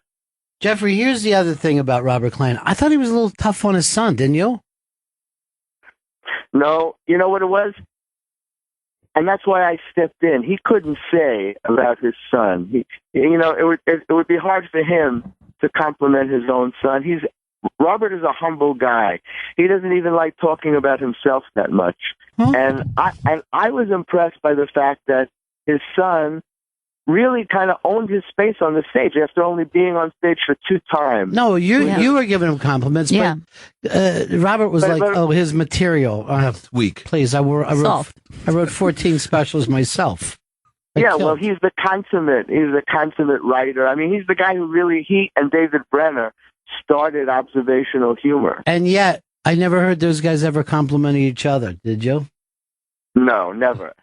Jeffrey, here's the other thing about Robert Klein. I thought he was a little tough on his son, didn't you? No, you know what it was? And that's why I stepped in. He couldn't say about his son. It would be hard for him to compliment his own son. Robert is a humble guy. He doesn't even like talking about himself that much. And I was impressed by the fact that his son really kind of owned his space on the stage after only being on stage for 2 times. No, you were giving him compliments, but Robert was his material. Weak. Please, I wrote 14 specials myself. Well, he's the consummate writer. I mean, he's the guy who he and David Brenner started observational humor. And yet, I never heard those guys ever complimenting each other, did you? No, never.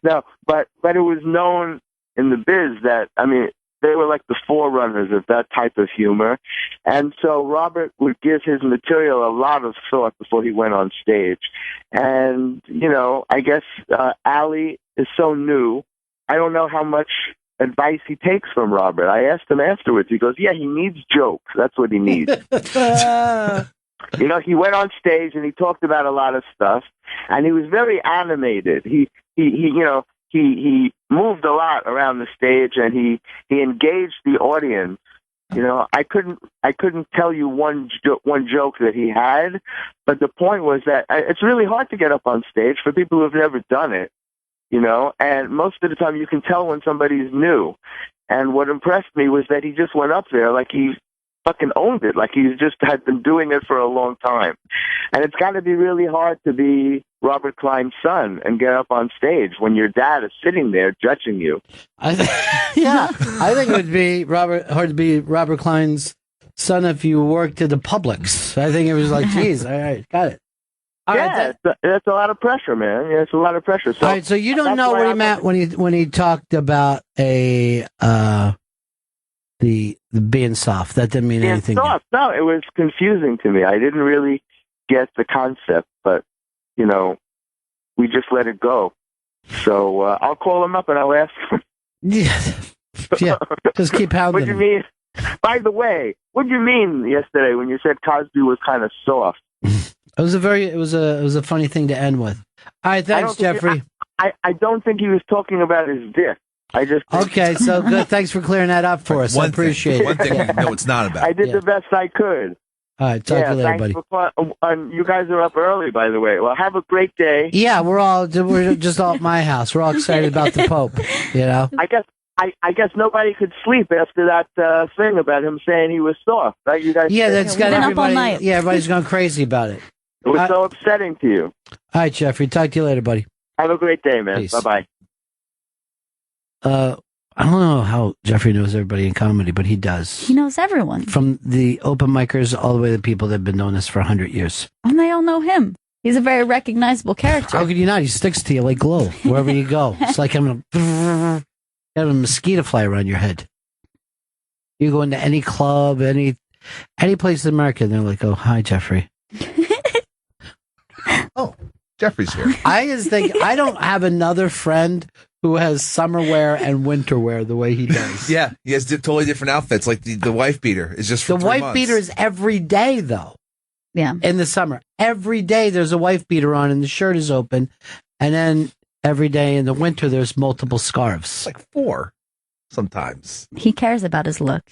No, but it was known in the biz that, they were like the forerunners of that type of humor. And so Robert would give his material a lot of thought before he went on stage. And, I guess Ali is so new. I don't know how much advice he takes from Robert. I asked him afterwards. He goes, he needs jokes. That's what he needs. He went on stage and he talked about a lot of stuff, and he was very animated. He moved a lot around the stage, and he engaged the audience. I couldn't tell you one joke that he had, but the point was that it's really hard to get up on stage for people who have never done it. And most of the time you can tell when somebody's new. And what impressed me was that he just went up there like he fucking owned it, like he just had been doing it for a long time. And it's got to be really hard to be Robert Klein's son and get up on stage when your dad is sitting there judging you. I think it would be hard to be Robert Klein's son if you worked at the Publix. I think it was like, geez, all right, got it. That's a lot of pressure, man. Yeah, it's a lot of pressure. So, all right, so you don't know what he meant when he talked about the being soft. That didn't mean anything. Soft. No, it was confusing to me. I didn't really get the concept, but you know, we just let it go. So I'll call him up and I'll ask him. Yeah, just keep hounding What do you mean? By the way, what did you mean yesterday when you said Cosby was kind of soft? It was a funny thing to end with. All right, thanks, Jeffrey. I don't think he was talking about his dick. I just okay, so good. Thanks for clearing that up for us. I appreciate it. One thing we know it's not about. I did the best I could. All right, talk to you later, buddy. You guys are up early, by the way. Well, have a great day. Yeah, we're just all at my house. We're all excited about the Pope. You know. I guess nobody could sleep after that thing about him saying he was soft, right? You guys. Yeah, that's got everybody. all night. Yeah, everybody's going crazy about it. It was so upsetting to you. All right, Jeffrey. Talk to you later, buddy. Have a great day, man. Peace. Bye bye. I don't know how Jeffrey knows everybody in comedy, but he does. He knows everyone. From the open micers all the way to the people that have been doing this for 100 years. And they all know him. He's a very recognizable character. How could you not? He sticks to you like glue wherever you go. It's like having a mosquito fly around your head. You go into any club, any place in America, and they're like, "Oh, hi, Jeffrey." Oh, Jeffrey's here. I just think I don't have another friend who has summer wear and winter wear the way he does. Yeah, he has totally different outfits. Like the wife beater is just for the 3 wife months. beater is every day though. Yeah, in the summer, every day there's a wife beater on and the shirt is open, and then every day in the winter there's multiple scarves. Like 4, sometimes. He cares about his look.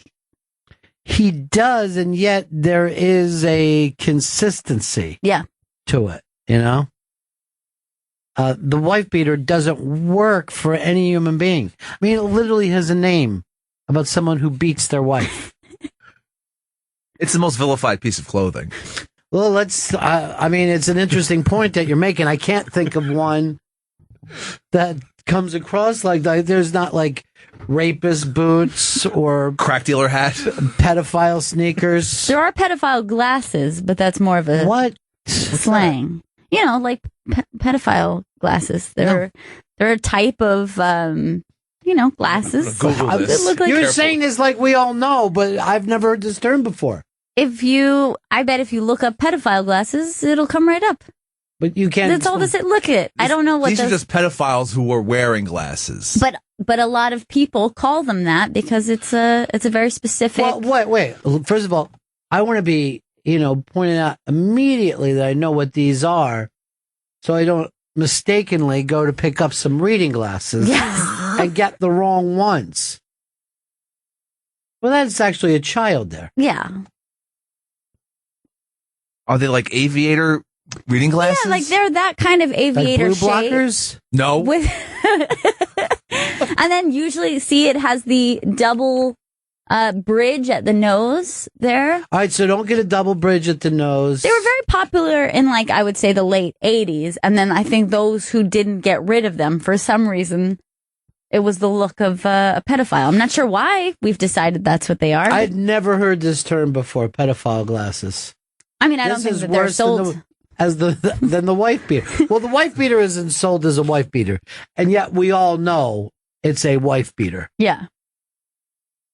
He does, and yet there is a consistency. Yeah. To it, you know. The wife beater doesn't work for any human being. I mean, it literally has a name about someone who beats their wife. It's the most vilified piece of clothing. Well, I mean, it's an interesting point that you're making. I can't think of one that comes across like that. There's not like rapist boots or crack dealer hat, pedophile sneakers. There are pedophile glasses, but that's more of a what slang. You know, like pedophile glasses. They're a type of glasses. Google this. You're saying this like we all know, but I've never heard this term before. I bet if you look up pedophile glasses, it'll come right up. But you can't. That's all this. Look at it. I don't know what these are just pedophiles who were wearing glasses. But a lot of people call them that because it's a very specific. Well, wait. First of all, I want to be pointing out immediately that I know what these are, so I don't mistakenly go to pick up some reading glasses and get the wrong ones. Well, that's actually a child there. Yeah. Oh, Are they like aviator reading glasses? Yeah, like they're that kind of aviator like blue shape. blockers? No. And then usually, see, it has the double bridge at the nose there. All right, so don't get a double bridge at the nose. They were very popular in, like, I would say the late 80s. And then I think those who didn't get rid of them, for some reason, it was the look of a pedophile. I'm not sure why we've decided that's what they are. I'd never heard this term before, pedophile glasses. I mean, I don't think that they're sold than the wife beater. Well, the wife beater isn't sold as a wife beater, and yet we all know it's a wife beater. Yeah.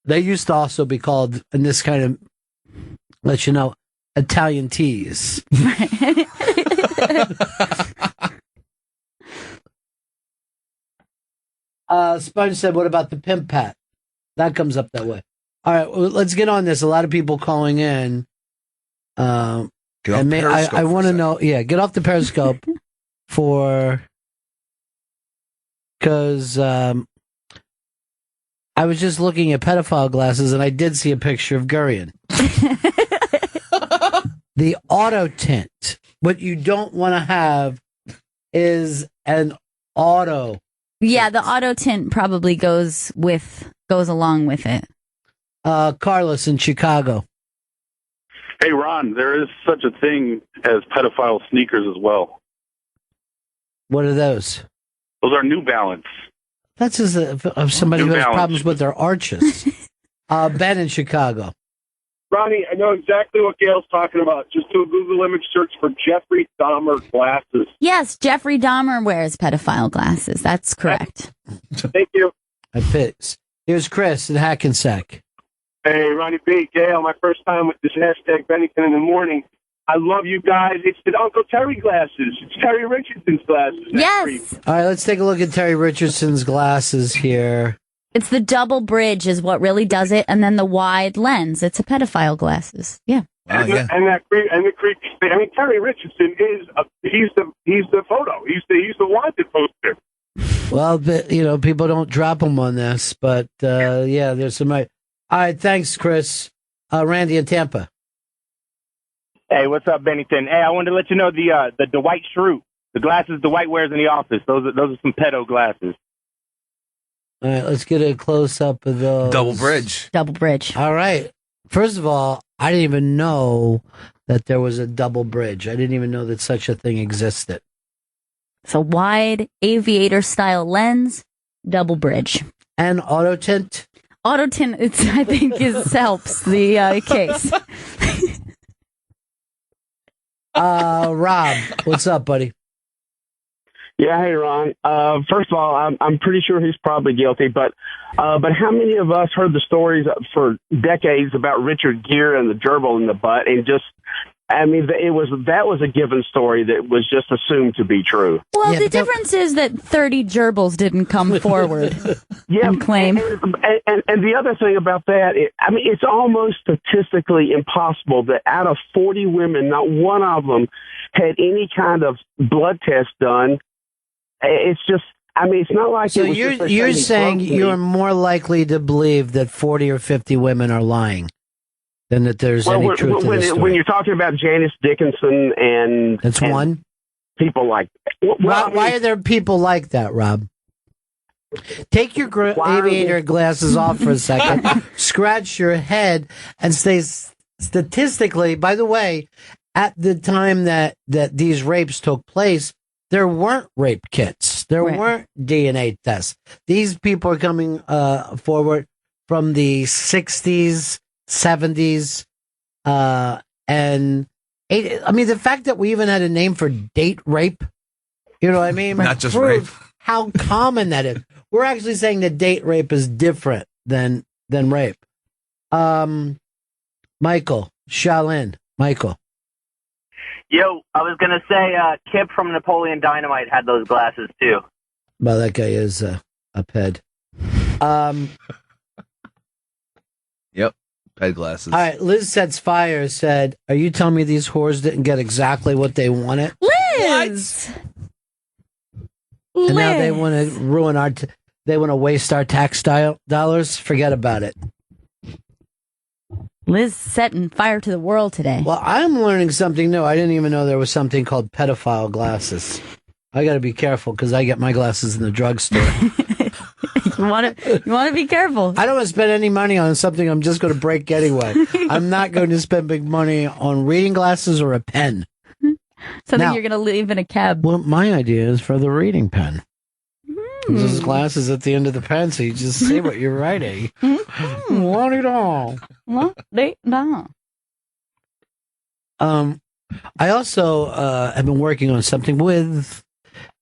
They used to also be called, in this kind of, let you know, Italian tees. Sponge said, what about the pimp hat? That comes up that way. All right, well, let's get on this. A lot of people calling in. I want to know, get off the Periscope because I was just looking at pedophile glasses and I did see a picture of Gurian. The auto tint. What you don't want to have is an auto. Yeah, the auto tint probably goes along with it. Carlos in Chicago. Hey, Ron, there is such a thing as pedophile sneakers as well. What are those? Those are New Balance. That's just of somebody New who has Balance. problems with their arches. Ben in Chicago. Ronnie, I know exactly what Gail's talking about. Just do a Google image search for Jeffrey Dahmer glasses. Yes, Jeffrey Dahmer wears pedophile glasses. That's correct. Thank you. Here's Chris in Hackensack. Hey, Ronnie B. Gail, my first time with this hashtag Bennington in the morning. I love you guys. It's the Uncle Terry glasses. It's Terry Richardson's glasses. Yes. All right, let's take a look at Terry Richardson's glasses here. It's the double bridge is what really does it, and then the wide lens. It's a pedophile glasses. Yeah. And the creepy thing. I mean, Terry Richardson he's the photo. He's the wanted poster. Well, people don't drop them on this, but yeah, there's some. All right, thanks, Chris. Randy in Tampa. Hey, what's up, Bennington? Hey, I wanted to let you know the Dwight Schrute, the glasses Dwight wears in the office. Those are some pedo glasses. All right, let's get a close up of those. Double bridge. Double bridge. All right. First of all, I didn't even know that there was a double bridge. I didn't even know that such a thing existed. It's a wide aviator style lens, double bridge. And auto tint? Auto tint, I think, helps the case. Rob, what's up, buddy? Yeah, hey Ron. First of all, I'm pretty sure he's probably guilty, but how many of us heard the stories for decades about Richard Gere and the gerbil in the butt, and that was a given story that was just assumed to be true. Well, the difference is that 30 gerbils didn't come forward and claim. And the other thing about that, it's almost statistically impossible that out of 40 women, not one of them had any kind of blood test done. It's just, it's not like. So it was you're saying you're more likely to believe that 40 or 50 women are lying than that there's any truth to this story. When you're talking about Janice Dickinson and that's one people like that. Why are there people like that, Rob? Take your aviator glasses off for a second, scratch your head, and say statistically. By the way, at the time that these rapes took place, there weren't rape kits. There weren't DNA tests. These people are coming forward from the 60s, 70s, and 80s. The fact that we even had a name for date rape, you know what I mean? Not just rape. How common that is. We're actually saying that date rape is different than rape. Michael, Shaolin. Michael. Yo, I was going to say Kip from Napoleon Dynamite had those glasses, too. Well, that guy is a ped. Yep, ped glasses. All right, Liz Sets Fire said, are you telling me these whores didn't get exactly what they wanted? Liz! And now they want to ruin they want to waste our tax dollars? Forget about it. Liz setting fire to the world today. Well, I'm learning something new. I didn't even know there was something called pedophile glasses. I got to be careful because I get my glasses in the drugstore. You want to be careful. I don't want to spend any money on something I'm just going to break anyway. I'm not going to spend big money on reading glasses or a pen. Something you're going to leave in a cab. Well, my idea is for the reading pen. There's glasses at the end of the pen, so you just see what you're writing. Want it all. I also have been working on something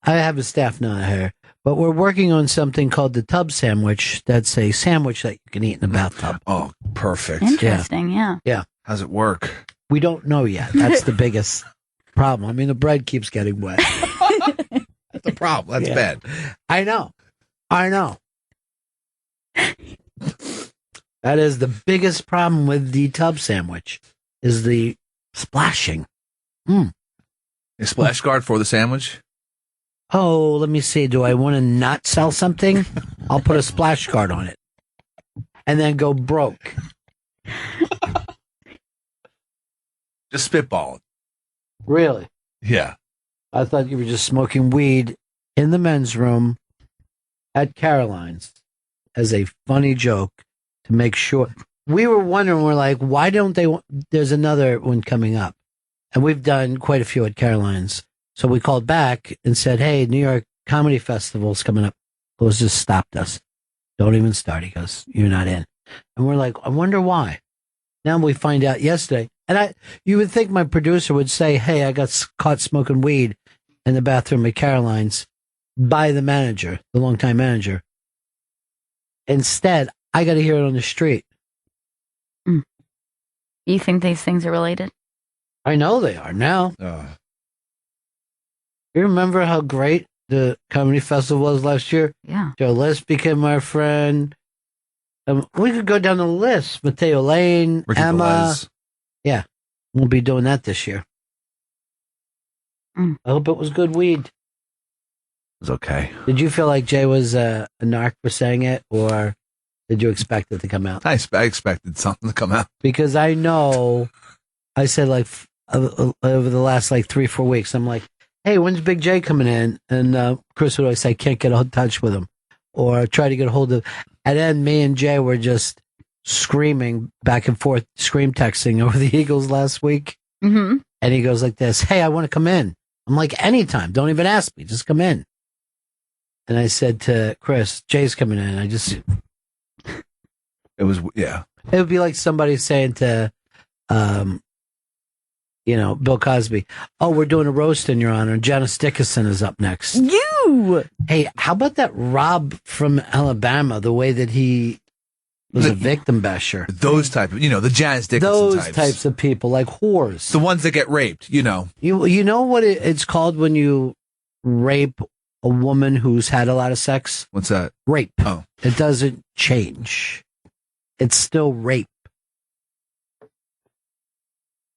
I have a staff not here, but we're working on something called the tub sandwich. That's a sandwich that you can eat in the bathtub. Oh, perfect. Interesting, yeah. Yeah. How's it work? We don't know yet. That's the biggest problem. The bread keeps getting wet. That's the problem. That's bad. I know. That is the biggest problem with the tub sandwich, is the splashing. A splash guard for the sandwich? Oh, let me see. Do I want to not sell something? I'll put a splash guard on it and then go broke. Just spitball it. Really? Yeah. I thought you were just smoking weed in the men's room at Caroline's as a funny joke to make sure. We were wondering, we're like, why don't they there's another one coming up. And we've done quite a few at Caroline's. So we called back and said, hey, New York Comedy Festival's coming up. Louis just stopped us. Don't even start. He goes, you're not in. And we're like, I wonder why. Now we find out yesterday. And you would think my producer would say, hey, I got caught smoking weed in the bathroom at Caroline's by the manager, the longtime manager. Instead, I got to hear it on the street. You think these things are related? I know they are now. You remember how great the comedy festival was last year? Yeah. Joe List became my friend. We could go down the list. Mateo Lane, Ricky Emma. Velez. Yeah. We'll be doing that this year. I hope it was good weed. It was okay. Did you feel like Jay was a narc for saying it, or did you expect it to come out? I expected something to come out. Because I know, I said like over the last like 3-4 weeks, I'm like, hey, when's Big J coming in? And Chris would always say, can't get in touch with him, or try to get a hold of. And then me and Jay were just screaming back and forth, scream texting over the Eagles last week. Mm-hmm. And he goes like this, hey, I want to come in. I'm like, anytime. Don't even ask me. Just come in. And I said to Chris, Jay's coming in. It was, yeah. It would be like somebody saying to, Bill Cosby, oh, we're doing a roast in your honor. Janice Dickinson is up next. You! Hey, how about that Rob from Alabama, the way that he was a victim basher? Those type of, the Janice Dickinson Those types of people, like whores. The ones that get raped, You know what it's called when you rape a woman who's had a lot of sex? What's that? Rape. Oh. It doesn't change. It's still rape.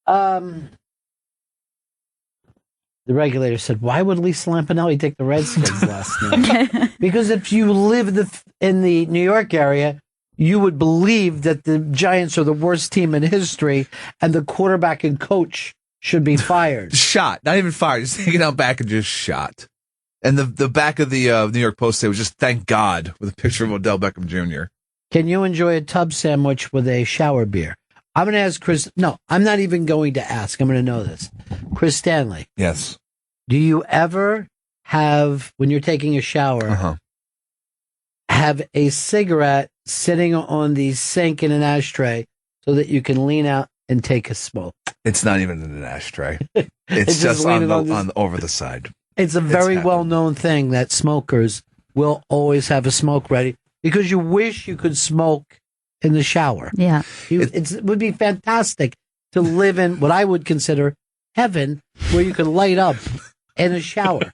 The regulator said, why would Lisa Lampanelli take the Redskins last night? Because if you live in the New York area, you would believe that the Giants are the worst team in history and the quarterback and coach should be fired. Shot. Not even fired. Just taken out back and just shot. And the back of the New York Post today was just thank God with a picture of Odell Beckham Jr. Can you enjoy a tub sandwich with a shower beer? I'm going to ask Chris. No, I'm not even going to ask. I'm going to know this. Chris Stanley. Yes. Do you ever have, when you're taking a shower, have a cigarette sitting on the sink in an ashtray so that you can lean out and take a smoke? It's not even in an ashtray. It's just on over the side. It's a very well-known thing that smokers will always have a smoke ready because you wish you could smoke in the shower. Yeah. It would be fantastic to live in what I would consider heaven, where you can light up in a shower.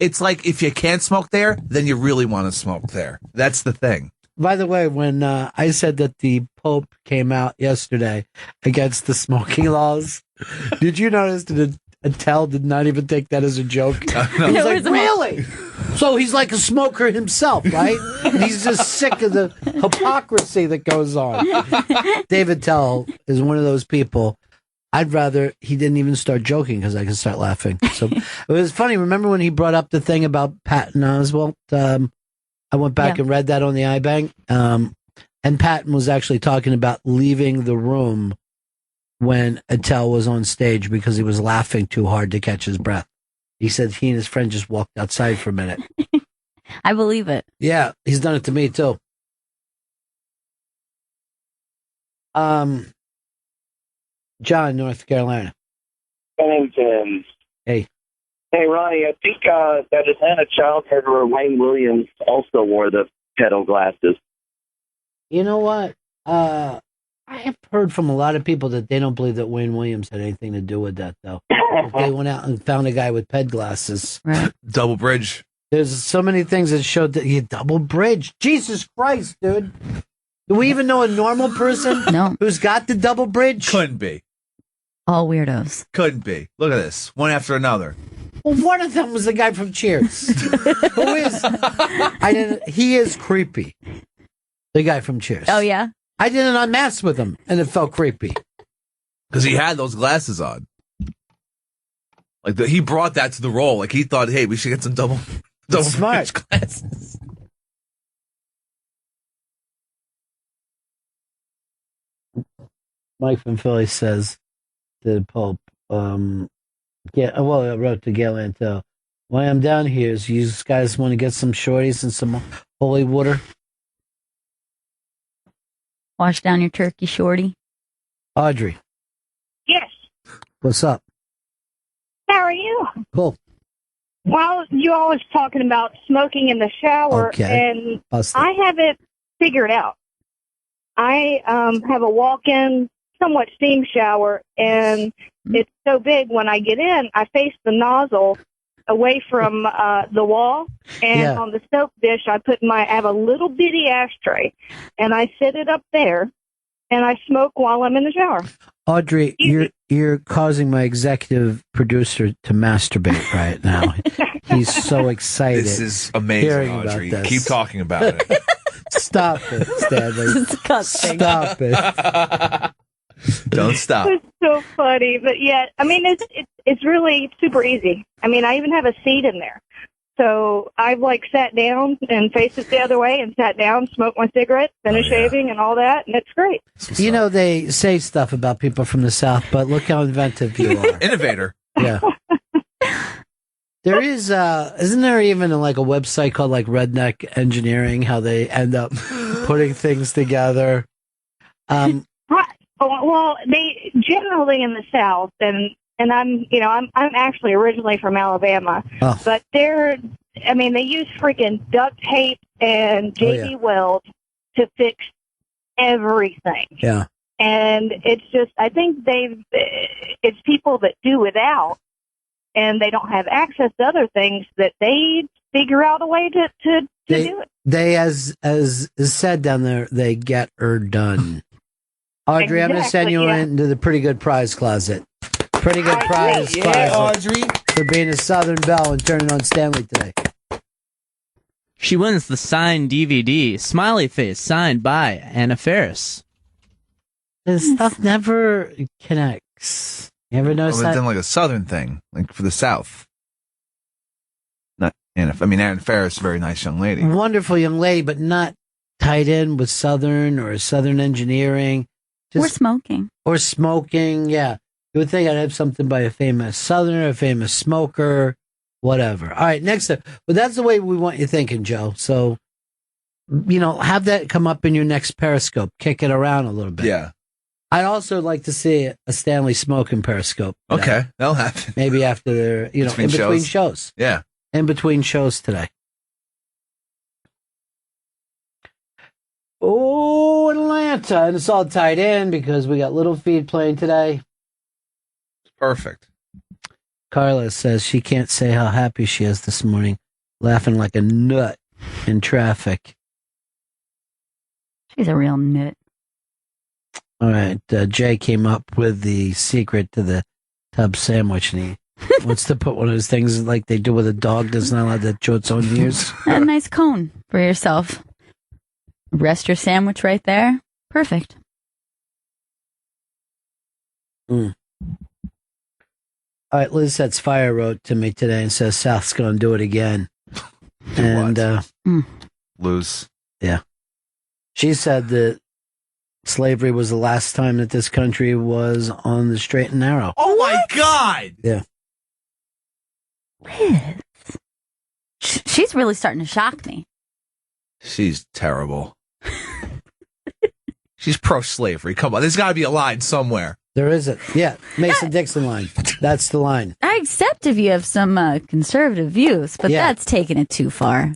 It's like if you can't smoke there, then you really want to smoke there. That's the thing. By the way, when I said that the Pope came out yesterday against the smoking laws, did you notice that Attell did not even take that as a joke? No. He was like, really? So he's like a smoker himself, right? And he's just sick of the hypocrisy that goes on. David Tell is one of those people. I'd rather he didn't even start joking because I could start laughing. So it was funny. Remember when he brought up the thing about Patton Oswalt? I went back and read that on the iBank. And Patton was actually talking about leaving the room when Attell was on stage because he was laughing too hard to catch his breath. He said he and his friend just walked outside for a minute. I believe it. Yeah, he's done it to me too. John, North Carolina. Bennington. Hey. Hey, Ronnie, I think that Atlanta child murderer Wayne Williams also wore the pedo glasses. You know what? I have heard from a lot of people that they don't believe that Wayne Williams had anything to do with that, though. They went out and found a guy with ped glasses. Right. Double bridge. There's so many things that showed that he had double bridge. Jesus Christ, dude. Do we even know a normal person who's got the double bridge? Couldn't be. All weirdos. Couldn't be. Look at this. One after another. Well, one of them was the guy from Cheers. Who is? He is creepy. The guy from Cheers. Oh, yeah? I did an unmasked with him, and it felt creepy. Because he had those glasses on. Like, he brought that to the role. Like, he thought, hey, we should get some double smart glasses. Mike from Philly says to the Pope, I wrote to Gail Antel, why I'm down here is you guys want to get some shorties and some holy water? Wash down your turkey, shorty. Audrey. Yes. What's up? How are you? Cool. Well, you always talking about smoking in the shower, Okay. and Busted. I have it figured out. I have a walk-in, somewhat steam shower, and it's so big. When I get in, I face the nozzle away from the wall, and on the soap dish, I have a little bitty ashtray, and I set it up there, and I smoke while I'm in the shower. Audrey, you're causing my executive producer to masturbate right now. He's so excited. This is amazing, hearing Audrey. about this. Keep talking about it. Stop it, Stanley. Disgusting. Stop it. Don't stop. It's so funny, but yeah, I mean, it's really super easy. I mean, I even have a seat in there. So I've sat down and faced it the other way and sat down, smoked my cigarette, finished shaving and all that, and it's great. You know, they say stuff about people from the South, but look how inventive you are. Innovator. Yeah. There is, isn't there even a website called Redneck Engineering, how they end up putting things together? Right. Well, they generally in the South, and I'm actually originally from Alabama, but they use freaking duct tape and JB Weld to fix everything. Yeah. And it's just, I think it's people that do without, and they don't have access to other things that they figure out a way to do it. They, as is said down there, they get her done. Audrey, I'm going to send you into the pretty good prize closet. Pretty good prize closet. Audrey. For being a Southern Belle and turning on Stanley today. She wins the signed DVD, Smiley Face, signed by Anna Faris. This stuff never connects. You ever notice Well, that? they've done a Southern thing, for the South. Not Anna. Anna Faris, very nice young lady. Wonderful young lady, but not tied in with Southern or Southern engineering. Or smoking. Or smoking, yeah. You would think I'd have something by a famous Southerner, a famous smoker, whatever. All right, next up. But that's the way we want you thinking, Joe. So, have that come up in your next Periscope. Kick it around a little bit. Yeah. I'd also like to see a Stanley smoking Periscope. Okay, that'll happen. Maybe after their, in between shows. Yeah. In between shows today. Oh, Atlanta. And it's all tied in because we got Little Feed playing today. Perfect. Carla says she can't say how happy she is this morning, laughing like a nut in traffic. She's a real nut. All right. Jay came up with the secret to the tub sandwich, and he wants to put one of those things like they do with a dog that's not allowed to chew its own ears. A nice cone for yourself. Rest your sandwich right there. Perfect. Mm. All right, Liz Sets Fire wrote to me today and says South's going to do it again. And lose. Yeah. She said that slavery was the last time that this country was on the straight and narrow. Oh my God! Yeah. Liz. She's really starting to shock me. She's terrible. She's pro-slavery. Come on, there's got to be a line somewhere. There isn't. Yeah, Mason-Dixon line. That's the line. I accept if you have some conservative views, but that's taking it too far,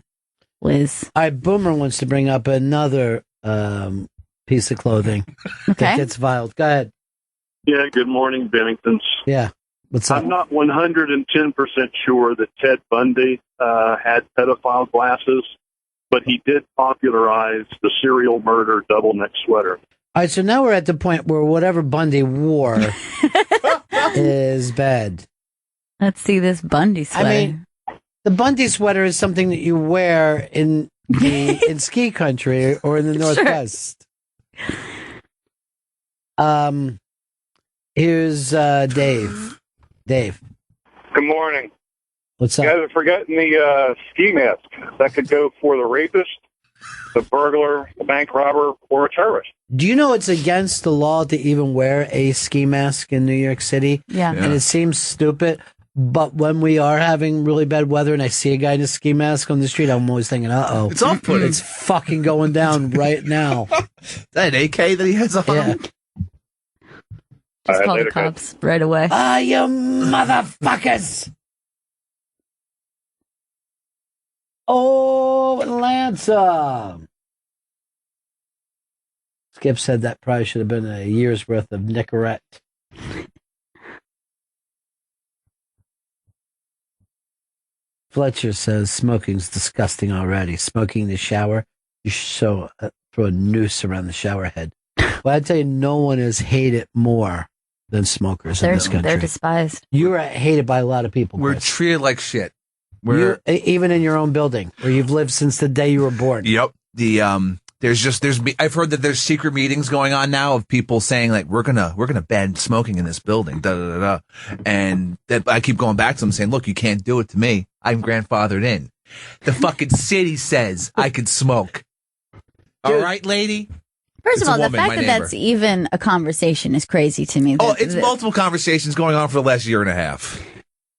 Liz. All right, Boomer wants to bring up another piece of clothing that gets viled. Go ahead. Yeah, good morning, Benningtons. Yeah, what's up? I'm not 110% sure that Ted Bundy had pedophile glasses, but he did popularize the serial murder double neck sweater. All right, so now we're at the point where whatever Bundy wore is bad. Let's see this Bundy sweater. I mean, the Bundy sweater is something that you wear in ski country or in the Northwest. Here's Dave. Dave. Good morning. What's You up? guys are forgetting the ski mask. That could go for the rapist, the burglar, the bank robber, or a terrorist. Do you know it's against the law to even wear a ski mask in New York City? Yeah. And it seems stupid, but when we are having really bad weather and I see a guy in a ski mask on the street, I'm always thinking, uh-oh. It's off-putting. It's fucking going down right now. Is that an AK that he has on? Yeah. Just call the cops right away. Ah, you motherfuckers! Oh, Atlanta! Skip said that probably should have been a year's worth of Nicorette. Fletcher says smoking's disgusting already. Smoking in the shower, you should throw a noose around the shower head. Well, I tell you, no one has hated more than smokers in this country. They're despised. You are hated by a lot of people. We're Chris. treated like shit. Even in your own building where you've lived since the day you were born. Yep. I've heard that there's secret meetings going on now of people saying like we're gonna ban smoking in this building, and that I keep going back to them saying, look, you can't do it to me. I'm grandfathered in. The fucking city says I can smoke. All right, lady. First It's of a all, the woman, fact my that neighbor. that's even a conversation is crazy to me. It's multiple conversations going on for the last year and a half.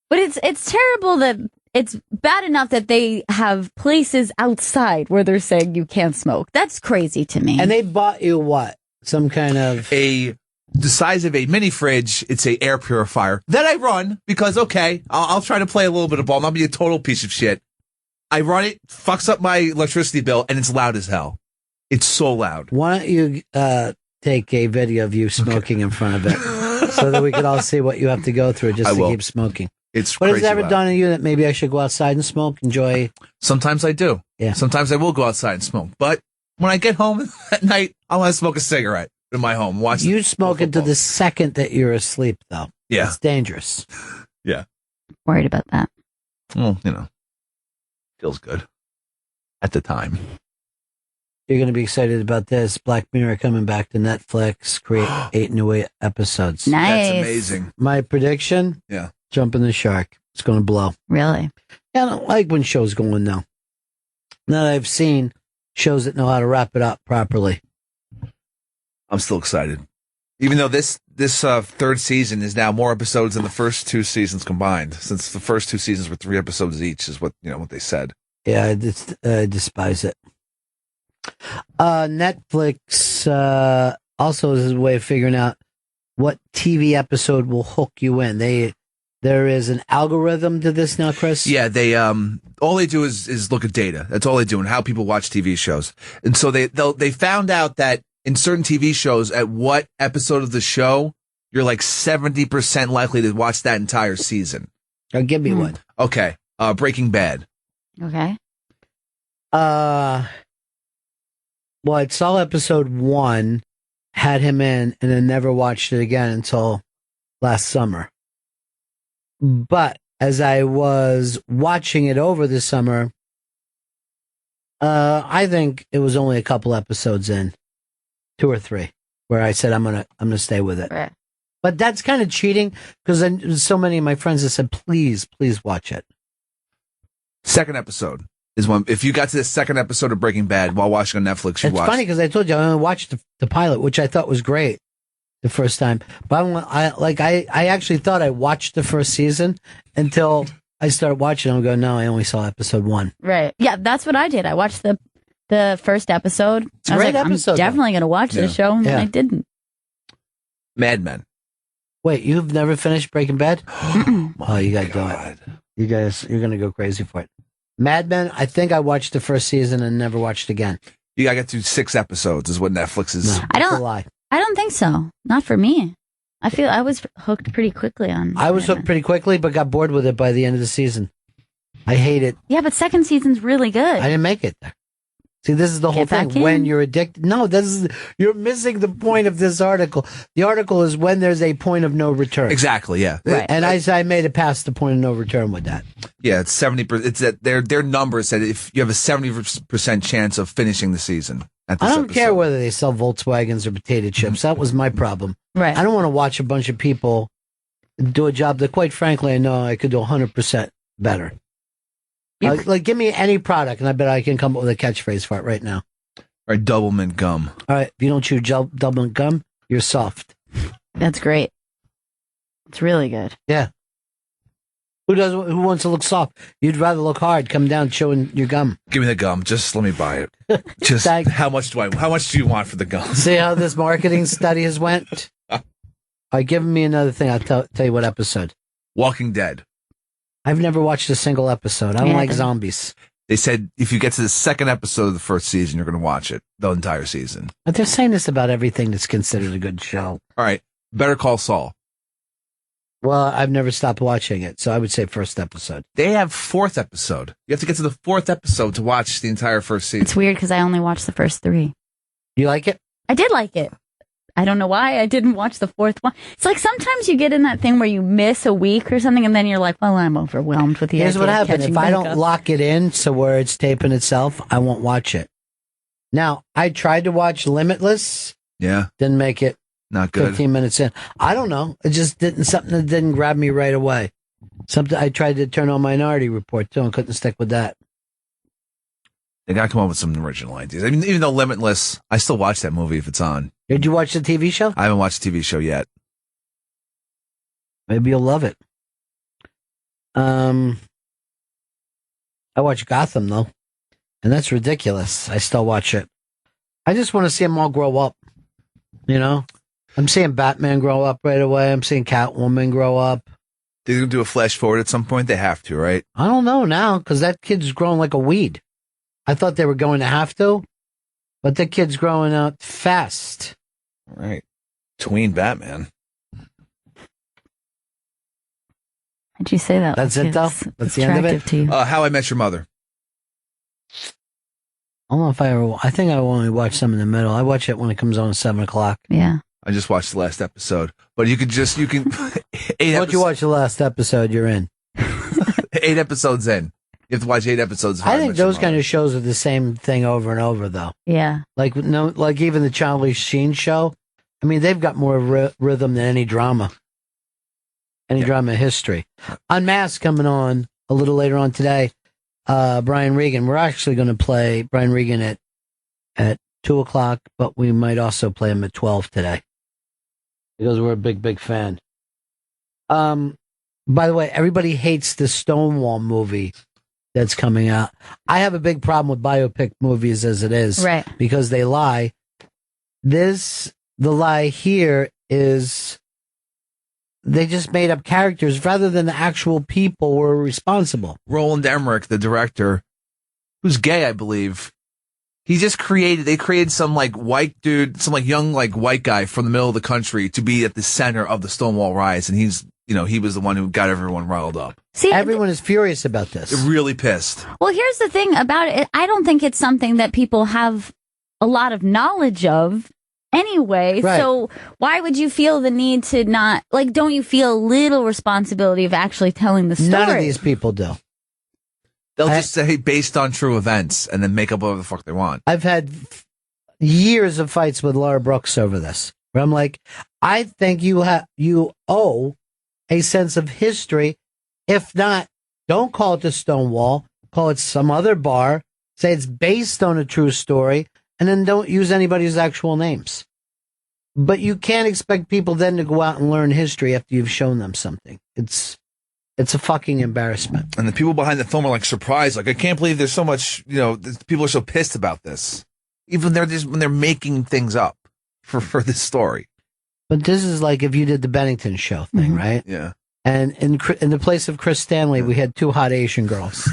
But it's terrible that it's bad enough that they have places outside where they're saying you can't smoke. That's crazy to me. And they bought you what? Some kind of the size of a mini fridge. It's a air purifier that I run because I'll try to play a little bit of ball. Not be a total piece of shit. I run it, fucks up my electricity bill, and it's loud as hell. It's so loud. Why don't you take a video of you smoking in front of it so that we could all see what you have to go through just to keep smoking? What has it ever done to you that maybe I should go outside and smoke? Enjoy? Sometimes I do. Yeah. Sometimes I will go outside and smoke. But when I get home at night, I want to smoke a cigarette in my home. You smoke it to the second that you're asleep, though. Yeah. It's dangerous. Yeah. Worried about that. Well, feels good at the time. You're going to be excited about this. Black Mirror coming back to Netflix. Create 8 new episodes. Nice. That's amazing. My prediction? Yeah. Jumping the shark. It's going to blow. Really? Yeah, I don't like when shows go in now. Now that I've seen shows that know how to wrap it up properly. I'm still excited. Even though this third season is now more episodes than the first 2 seasons combined, since the first 2 seasons were 3 episodes each, is what they said. Yeah, I despise it. Netflix also is a way of figuring out what TV episode will hook you in. There is an algorithm to this now, Chris. Yeah, they all they do is look at data. That's all they do and how people watch TV shows. And so they found out that in certain TV shows, at what episode of the show you're like 70% likely to watch that entire season. Oh, give me one. Okay, Breaking Bad. Okay. Well, I saw episode 1, had him in, and then never watched it again until last summer. But as I was watching it over this summer, I think it was only a couple episodes in, 2 or 3, where I said I'm gonna stay with it. Right. But that's kind of cheating because so many of my friends have said, please watch it. Second episode is when, if you got to the second episode of Breaking Bad while watching on Netflix, you It's watched. funny because I told you I only watched the pilot, which I thought was great the first time. But I actually thought I watched the first season until I started watching. I'm going, no, I only saw episode 1. Right. Yeah, that's what I did. I watched the first episode. It's a I was great like, episode, I'm definitely going to watch Yeah. this show, and Yeah. I didn't. Mad Men. Wait, you've never finished Breaking Bad? Oh, you got to do it. You guys, you're going to go crazy for it. Mad Men, I think I watched the first season and never watched again. You gotta get through 6 episodes is what Netflix is. I That's a lie. don't think so. Not for me. I feel I was hooked pretty quickly on. I was hooked pretty quickly, but got bored with it by the end of the season. I hate it. Yeah, but second season's really good. I didn't make it there. See, this is the whole Get back thing. When in. you're addicted, no, you're missing the point of this article. The article is when there's a point of no return. Exactly, yeah. Right. And I made it past the point of no return with that. Yeah, it's 70%. It's that their numbers said if you have a 70% chance of finishing the season. At this I don't episode. care whether they sell Volkswagens or potato chips. That was my problem. Right. I don't want to watch a bunch of people do a job that, quite frankly, I know I could do 100% better. Like, give me any product, and I bet I can come up with a catchphrase for it right now. Or Doublemint gum. All right, if you don't chew Doublemint gum, you're soft. That's great. It's really good. Yeah. Who wants to look soft? You'd rather look hard, come down chewing your gum. Give me the gum. Just let me buy it. Just how much do you want for the gum? See how this marketing study has went? All right, give me another thing. I'll tell you what episode. Walking Dead. I've never watched a single episode. I don't like zombies. They said if you get to the second episode of the first season, you're going to watch it, the entire season. But they're saying this about everything that's considered a good show. All right. Better Call Saul. Well, I've never stopped watching it, so I would say first episode. They have fourth episode. You have to get to the fourth episode to watch the entire first season. It's weird because I only watched the first 3. You like it? I did like it. I don't know why I didn't watch the fourth one. It's like sometimes you get in that thing where you miss a week or something, and then you're like, well, I'm overwhelmed with the Here's idea what of happens. catching If I back don't up. lock it in so where it's taping itself, I won't watch it. Now, I tried to watch Limitless. Yeah. Didn't make it. Not good. 15 minutes in. I don't know. It just didn't, something that didn't grab me right away. Something I tried to turn on Minority Report too and couldn't stick with that. They got to come up with some original ideas. I mean, even though Limitless, I still watch that movie if it's on. Did you watch the TV show? I haven't watched the TV show yet. Maybe you'll love it. I watch Gotham though, and that's ridiculous. I still watch it. I just want to see them all grow up. You know, I'm seeing Batman grow up right away. I'm seeing Catwoman grow up. They're going to do a flash forward at some point. They have to, right? I don't know now because that kid's growing like a weed. I thought they were going to have to, but the kid's growing up fast. All right. Tween Batman. How'd you say that? That's like it, though? it's That's the end of it? attractive to you? How I Met Your Mother. I don't know if I think I only watch some in the middle. I watch it when it comes on at 7:00. Yeah. I just watched the last episode, but you can Once you watch the last episode, you're in. 8 episodes in. You have to watch 8 episodes. I think those kind of shows are the same thing over and over, though. Yeah. Like even the Charlie Sheen show. I mean, they've got more rhythm than any drama, drama history. Unmasked coming on a little later on today. Brian Regan. We're actually going to play Brian Regan at 2:00, but we might also play him at 12 today because we're a big fan. By the way, everybody hates the Stonewall movie that's coming out. I have a big problem with biopic movies as it is, right? Because they lie. The lie here is they just made up characters rather than the actual people who were responsible. Roland Emmerich, the director, who's gay, I believe. They created some like white dude, some like young like white guy from the middle of the country to be at the center of the Stonewall riots, and he was the one who got everyone riled up. See, everyone is furious about this. They're really pissed. Well, here's the thing about it. I don't think it's something that people have a lot of knowledge of anyway. Right. So why would you feel the need to not, like, don't you feel a little responsibility of actually telling the story? None of these people do. They'll just say based on true events and then make up whatever the fuck they want. I've had years of fights with Laura Brooks over this, where I'm like, I think you owe a sense of history. If not, don't call it the Stonewall, call it some other bar, say it's based on a true story, and then don't use anybody's actual names. But you can't expect people then to go out and learn history after you've shown them something. It's a fucking embarrassment. And the people behind the film are like surprised, like, I can't believe there's so much, people are so pissed about this. Even when they're making things up for this story. But this is like if you did the Bennington show thing, right? Yeah. And in the place of Chris Stanley, we had 2 hot Asian girls.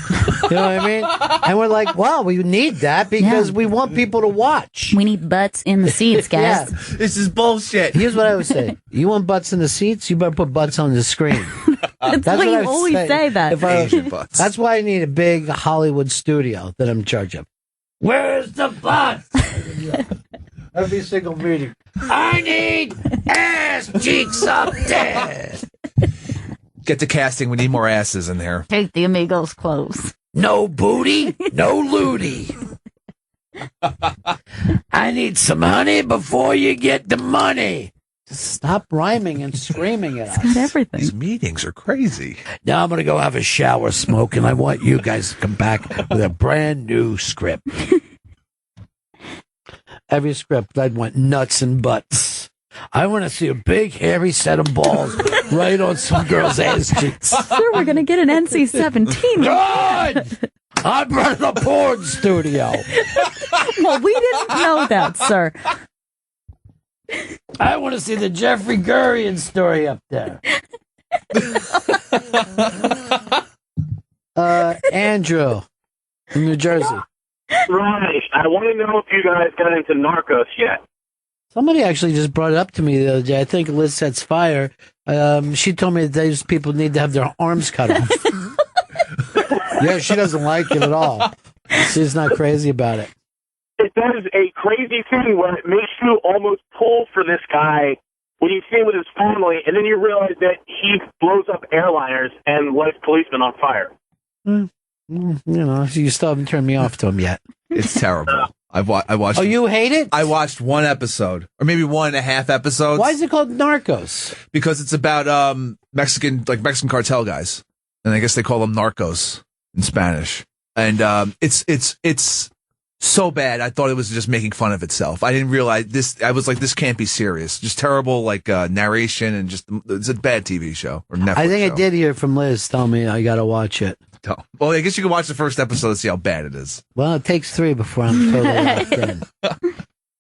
You know what I mean? And we're like, wow, we need that because we want people to watch. We need butts in the seats, guys. Yeah. This is bullshit. Here's what I would say. You want butts in the seats? You better put butts on the screen. That's why you always say that. Asian butts. That's why I need a big Hollywood studio that I'm in charge of. Where's the butts? Every single meeting. I need ass cheeks up there. Get to casting. We need more asses in there. Take the Amigos clothes. No booty, no looty. I need some honey before you get the money. Just stop rhyming and screaming at us. Got everything. These meetings are crazy. Now I'm going to go have a shower, smoke, and I want you guys to come back with a brand new script. Every script, I'd want nuts and butts. I want to see a big, hairy set of balls right on some girl's ass cheeks. Sir, we're going to get an NC-17. Good! I'm running a porn studio. Well, we didn't know that, sir. I want to see the Jeffrey Gurian story up there. Andrew from New Jersey. Right. I want to know if you guys got into Narcos yet. Somebody actually just brought it up to me the other day. I think Liz Sets Fire. She told me that these people need to have their arms cut off. Yeah, she doesn't like it at all. She's not crazy about it. That is a crazy thing where it makes you almost pull for this guy when you see him with his family, and then you realize that he blows up airliners and lights policemen on fire. You still haven't turned me off to him yet. It's terrible. I watched. Oh, you hate it? I watched one episode, or maybe 1.5 episodes. Why is it called Narcos? Because it's about Mexican cartel guys, and I guess they call them narcos in Spanish. And it's so bad. I thought it was just making fun of itself. I didn't realize this. I was like, this can't be serious. Just terrible, narration, and just it's a bad TV show or Netflix I think show. I did hear from Liz tell me I got to watch it. Well, I guess you can watch the first episode to see how bad it is. Well, it takes 3 before I'm totally locked in.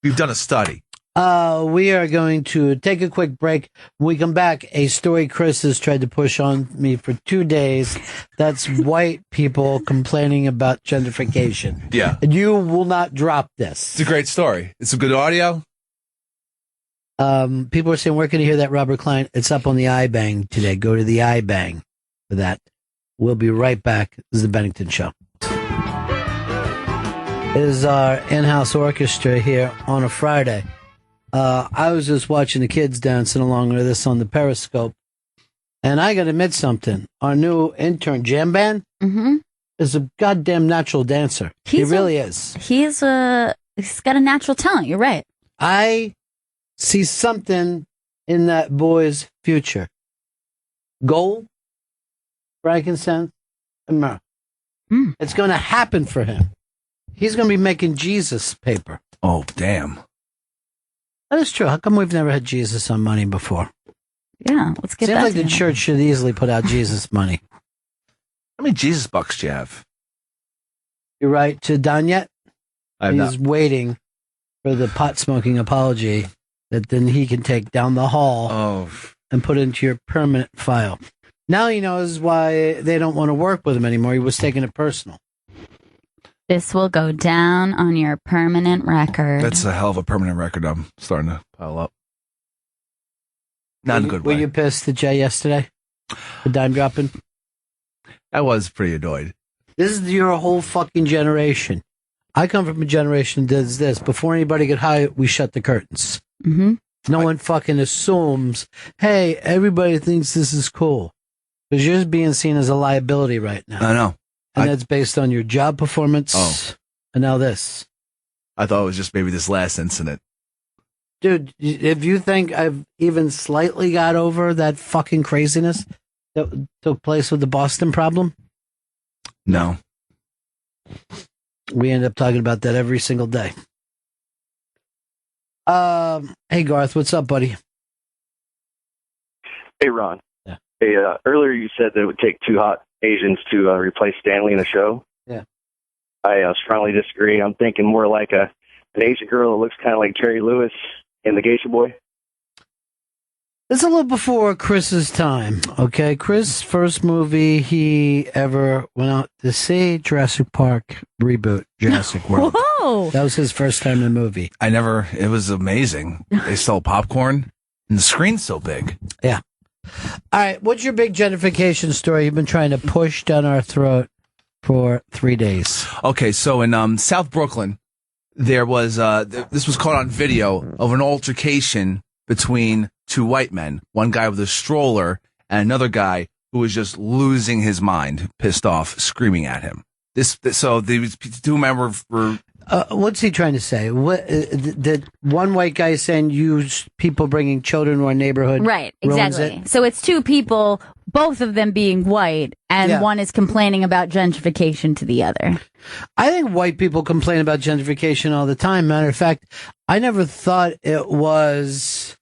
We've done a study. We are going to take a quick break. When we come back, a story Chris has tried to push on me for 2 days. That's white people complaining about gentrification. Yeah. And you will not drop this. It's a great story. It's some good audio. People are saying, where can you hear that, Robert Klein? It's up on the iBang today. Go to the iBang for that. We'll be right back. This is the Bennington Show. It is our in-house orchestra here on a Friday. I was just watching the kids dancing along with this on the Periscope, and I got to admit something. Our new intern, Jam Band, is a goddamn natural dancer. He really is. He's got a natural talent. You're right. I see something in that boy's future. Gold, frankincense, and myrrh. It's going to happen for him. He's going to be making Jesus paper. Oh, damn. That is true. How come we've never had Jesus on money before? Yeah, let's get Seems that like to the him. church should easily put out Jesus money. How many Jesus bucks do you have? You right to Don yet? I have He's waiting for the pot smoking apology that then he can take down the hall and put into your permanent file. Now he knows why they don't want to work with him anymore. He was taking it personal. This will go down on your permanent record. That's a hell of a permanent record. I'm starting to pile up. Not in a good Were way. you pissed at Jay yesterday? The dime dropping? I was pretty annoyed. This is your whole fucking generation. I come from a generation that does this. Before anybody get hired, we shut the curtains. Mm-hmm. No one fucking assumes, hey, everybody thinks this is cool. Because you're just being seen as a liability right now. I know. And that's based on your job performance. And now this. I thought it was just maybe this last incident. Dude, if you think I've even slightly got over that fucking craziness that took place with the Boston problem, No. we end up talking about that every single day. Hey, Garth, what's up, buddy? Hey, Ron. Yeah. Hey, earlier you said that it would take 2 hot Asians to replace Stanley in a show. Yeah. I strongly disagree. I'm thinking more like an Asian girl that looks kind of like Jerry Lewis in The Geisha Boy. It's a little before Chris's time, okay? Chris' first movie he ever went out to see, Jurassic Park reboot, Jurassic World. Whoa! That was his first time in a movie. It was amazing. They sell popcorn, and the screen's so big. Yeah. All right, what's your big gentrification story you've been trying to push down our throat for 3 days? Okay, so in South Brooklyn, there was this was caught on video of an altercation between 2 white men, one guy with a stroller and another guy who was just losing his mind, pissed off, screaming at him. So these 2 men were what's he trying to say? What did one white guy saying use people bringing children to our neighborhood? Right, ruins exactly. it? So it's 2 people, both of them being white, and Yeah. one is complaining about gentrification to the other. I think white people complain about gentrification all the time. Matter of fact, I never thought it was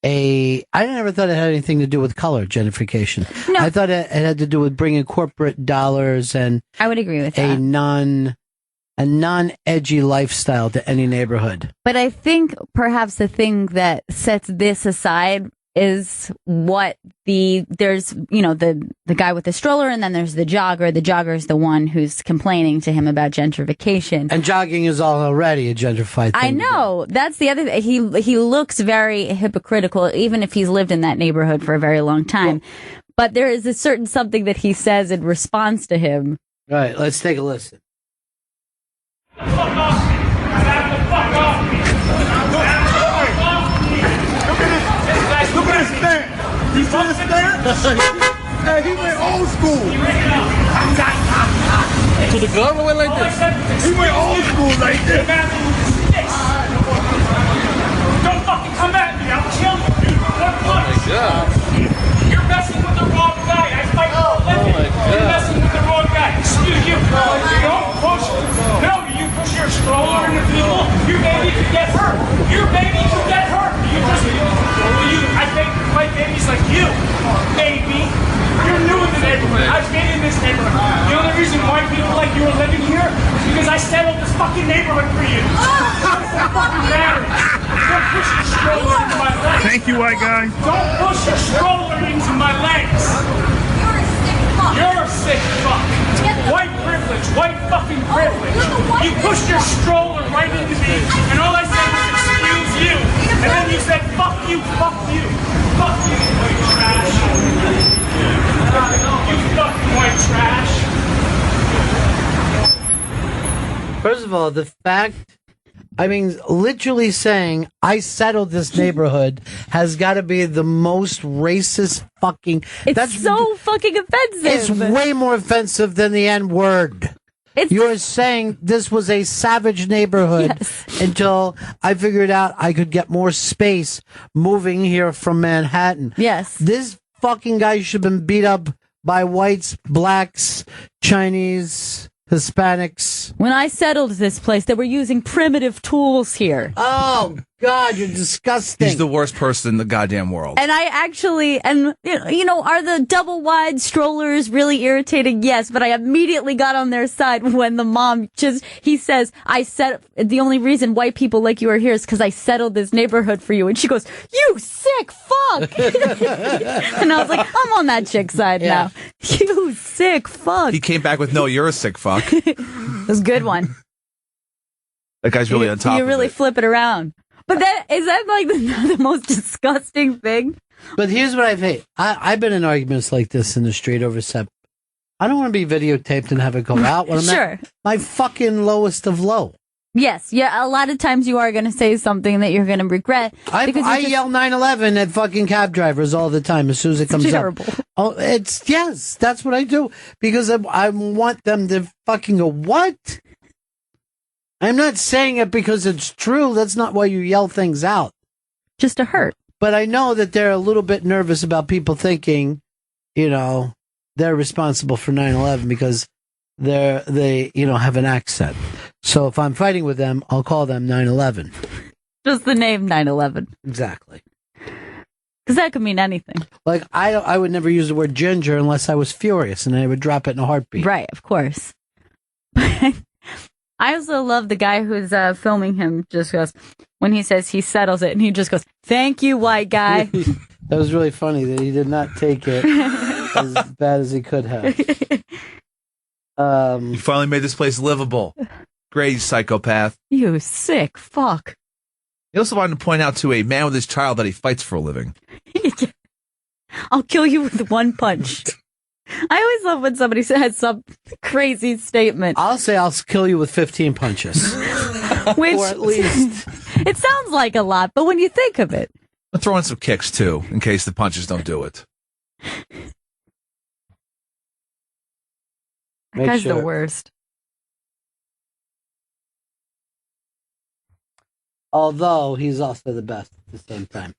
I never thought it had anything to do with color, gentrification. No. I thought it had to do with bringing corporate dollars and I would agree with a that. non-edgy lifestyle to any neighborhood. But I think perhaps the thing that sets this aside is what there's, you know, the guy with the stroller, and then there's the jogger. The jogger is the one who's complaining to him about gentrification. And jogging is already a gentrified thing. I know. That's the other thing. He looks very hypocritical, even if he's lived in that neighborhood for a very long time. But there is a certain something that he says in response to him. All right, let's take a listen. Look at this man. You see this man? Hey, he went old school. So the gun went like this? He went old school like this. Don't fucking come at me. I'll kill you, dude. One punch. Oh my God. You're messing with the wrong guy. I fight for a living. You're messing with the wrong guy. You don't push. No, you push your stroller into people. Your baby could get hurt. Your baby could get hurt. I think my baby's like you, baby. You're new in the neighborhood. I've been in this neighborhood. The only reason white people like you are living here is because I settled this fucking neighborhood for you. Fucking marriage. Don't push your stroller into my legs. Thank you, white guy. Don't push your stroller into my legs. You're a sick fuck. White privilege. White fucking privilege. You pushed your stroller right into me, and all I said was excuse you. And then you said fuck you, fuck you. Fuck you, white trash. You fucking white trash. First of all, the fact, I mean, literally saying, I settled this neighborhood has got to be the most racist fucking... It's so fucking offensive. It's way more offensive than the N-word. You're saying this was a savage neighborhood until I figured out I could get more space moving here from Manhattan. Yes. This fucking guy should have been beat up by whites, blacks, Chinese, Hispanics. When I settled this place, they were using primitive tools here. Oh, God, you're disgusting. He's the worst person in the goddamn world. And I actually, you know, are the double wide strollers really irritating? Yes, but I immediately got on their side when the mom he says, the only reason white people like you are here is because I settled this neighborhood for you. And she goes, you sick fuck. And I was like, I'm on that chick's side now. You sick fuck. He came back with, no, you're a sick fuck. It was a good one. That guy's really on top You really of it. flip it around. But is that like the most disgusting thing? But here's what I've hate. I've been in arguments like this in the street over I don't want to be videotaped and have it go out when I'm Sure. at my fucking lowest of low. Yes, yeah. A lot of times you are going to say something that you're going to regret. I yell 9/11 at fucking cab drivers all the time as soon as it comes terrible. up. Oh, that's what I do because I want them to fucking go, what? I'm not saying it because it's true. That's not why you yell things out. Just to hurt. But I know that they're a little bit nervous about people thinking, you know, they're responsible for 9/11 because they have an accent. So if I'm fighting with them, I'll call them 9/11. Just the name 9/11. Exactly. Because that could mean anything. Like I would never use the word ginger unless I was furious, and I would drop it in a heartbeat. Right, of course. I also love the guy who's filming him. Just goes when he says he settles it, and he just goes, "Thank you, white guy." That was really funny that he did not take it as bad as he could have. You finally made this place livable. Great, psychopath. You sick fuck. He also wanted to point out to a man with his child that he fights for a living. I'll kill you with one punch. I always love when somebody says some crazy statement. I'll say I'll kill you with 15 punches. Which, or at least. It sounds like a lot, but when you think of it. I'll throw in some kicks, too, in case the punches don't do it. That guy's the worst. Although he's also the best at the same time.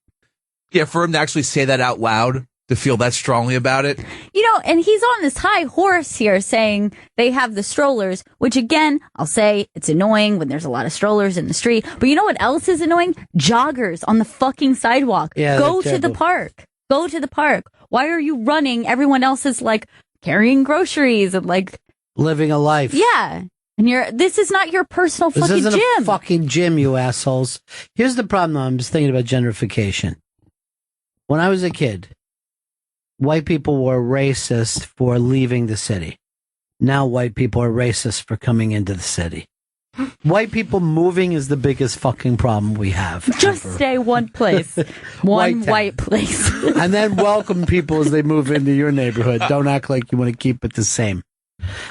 Yeah, for him to actually say that out loud, to feel that strongly about it. You know, and he's on this high horse here saying they have the strollers, which again, I'll say it's annoying when there's a lot of strollers in the street. But you know what else is annoying? Joggers on the fucking sidewalk. Yeah, Go to the park. Go to the park. Why are you running? Everyone else is like carrying groceries and like living a life. Yeah. And this is not your personal This fucking isn't gym. a fucking gym, you assholes. Here's the problem, though. I'm just thinking about gentrification. when I was a kid, white people were racist for leaving the city. Now white people are racist for coming into the city. White people moving is the biggest fucking problem we have. Just stay one place. One white place. And then welcome people as they move into your neighborhood. Don't act like you want to keep it the same.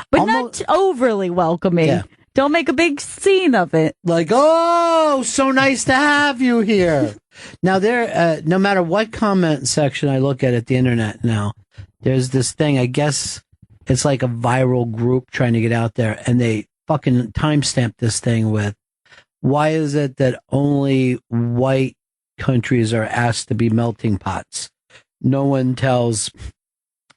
But not overly welcoming. Yeah. Don't make a big scene of it. Like, oh, so nice to have you here. Now, no matter what comment section I look at the internet now, there's this thing, I guess it's like a viral group trying to get out there, and they fucking timestamp this thing with, why is it that only white countries are asked to be melting pots? No one tells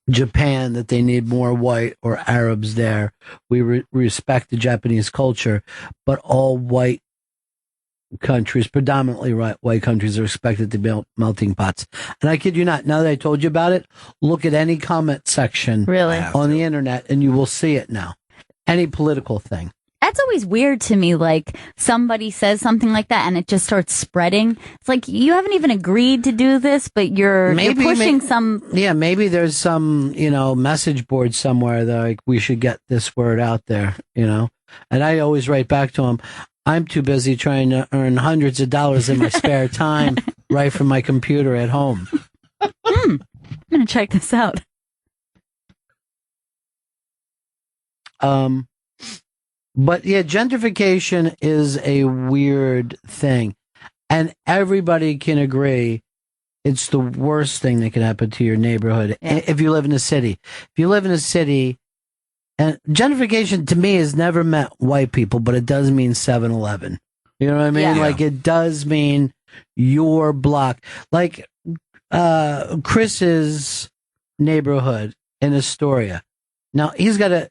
Japan that they need more white or Arabs there. We respect the Japanese culture, but all white countries, predominantly white countries, are expected to be melting pots. And I kid you not, now that I told you about it, look at any comment section on the internet and you will see it now. Any political thing. That's always weird to me. Like, somebody says something like that and it just starts spreading. It's like, you haven't even agreed to do this, but you're pushing some. Yeah, maybe there's some, message board somewhere that like we should get this word out there, And I always write back to them, I'm too busy trying to earn hundreds of dollars in my spare time right from my computer at home. I'm going to check this out. But yeah, gentrification is a weird thing, and everybody can agree it's the worst thing that can happen to your neighborhood if you live in a city. If you live in a city, and gentrification to me has never meant white people, but it does mean 7-Eleven. You know what I mean? Yeah. Like it does mean your block. Like Chris's neighborhood in Astoria. Now he's got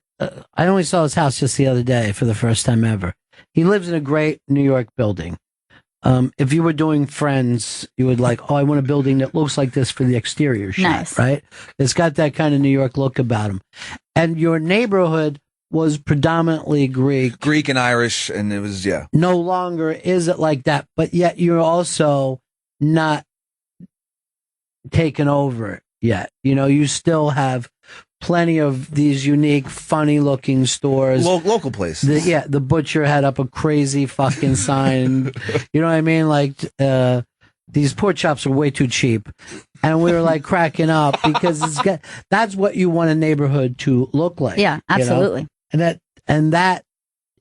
I only saw his house just the other day for the first time ever. He lives in a great New York building. If you were doing Friends, you would like, I want a building that looks like this for the exterior shot, right? It's got that kind of New York look about him. And your neighborhood was predominantly Greek and Irish, and it was, No longer is it like that, but yet you're also not taken over yet. You still have plenty of these unique, funny-looking stores. Local places. The butcher had up a crazy fucking sign. You know what I mean? Like, these pork chops are way too cheap. And we were like cracking up because that's what you want a neighborhood to look like. Yeah, absolutely. And that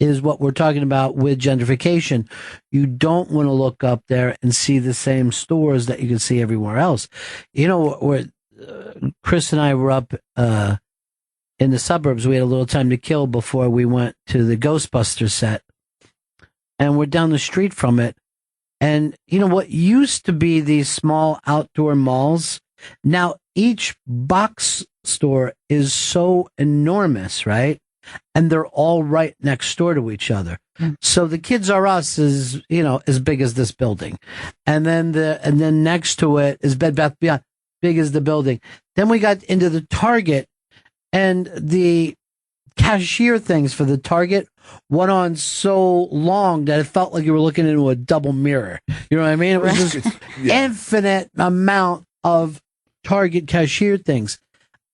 is what we're talking about with gentrification. You don't want to look up there and see the same stores that you can see everywhere else. Where Chris and I were up in the suburbs. We had a little time to kill before we went to the Ghostbusters set. And we're down the street from it. And what used to be these small outdoor malls, now each box store is so enormous, right? And they're all right next door to each other. So the Kids R Us is, as big as this building. And then next to it is Bed Bath Beyond, big as the building. Then we got into the Target, and the cashier things for the Target went on so long that it felt like you were looking into a double mirror. You know what I mean? It was just infinite amount of Target cashier things.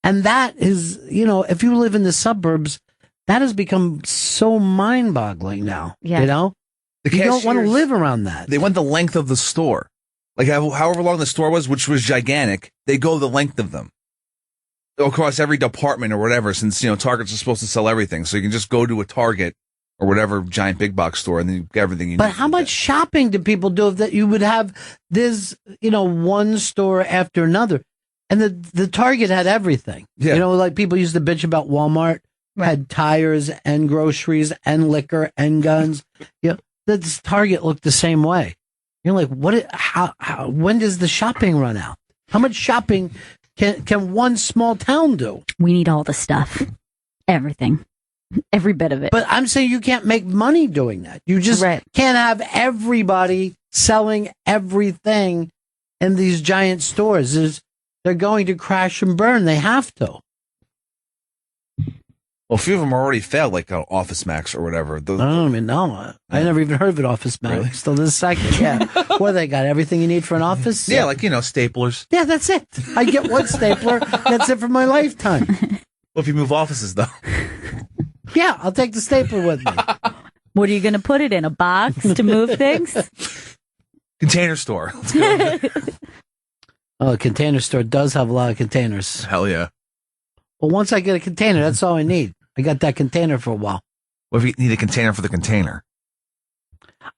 And that is, if you live in the suburbs, that has become so mind-boggling now. Yeah. You don't want to live around that. They went the length of the store. Like however long the store was, which was gigantic, they go the length of them. Across every department or whatever, since, Targets are supposed to sell everything. So you can just go to a Target or whatever giant big box store and then you get everything you need. But how much shopping do people do that you would have this, one store after another? And the Target had everything. Yeah. Like people used to bitch about Walmart, had tires and groceries and liquor and guns. This Target looked the same way. You're like, when does the shopping run out? How much shopping can one small town do? We need all the stuff. Everything. Every bit of it. But I'm saying you can't make money doing that. You just can't have everybody selling everything in these giant stores. They're going to crash and burn. They have to. Well, a few of them already failed, like Office Max or whatever. I don't even know. I never even heard of an Office Max. Really? Still this second, yeah. What, they got everything you need for an office? Yeah, like, staplers. Yeah, that's it. I get one stapler. That's it for my lifetime. Well, if you move offices, though. Yeah, I'll take the stapler with me. What are you going to put it in? A box to move things? Container store. Let's go. Oh, a container store does have a lot of containers. Hell yeah. Well, once I get a container, that's all I need. I got that container for a while. What if you need a container for the container?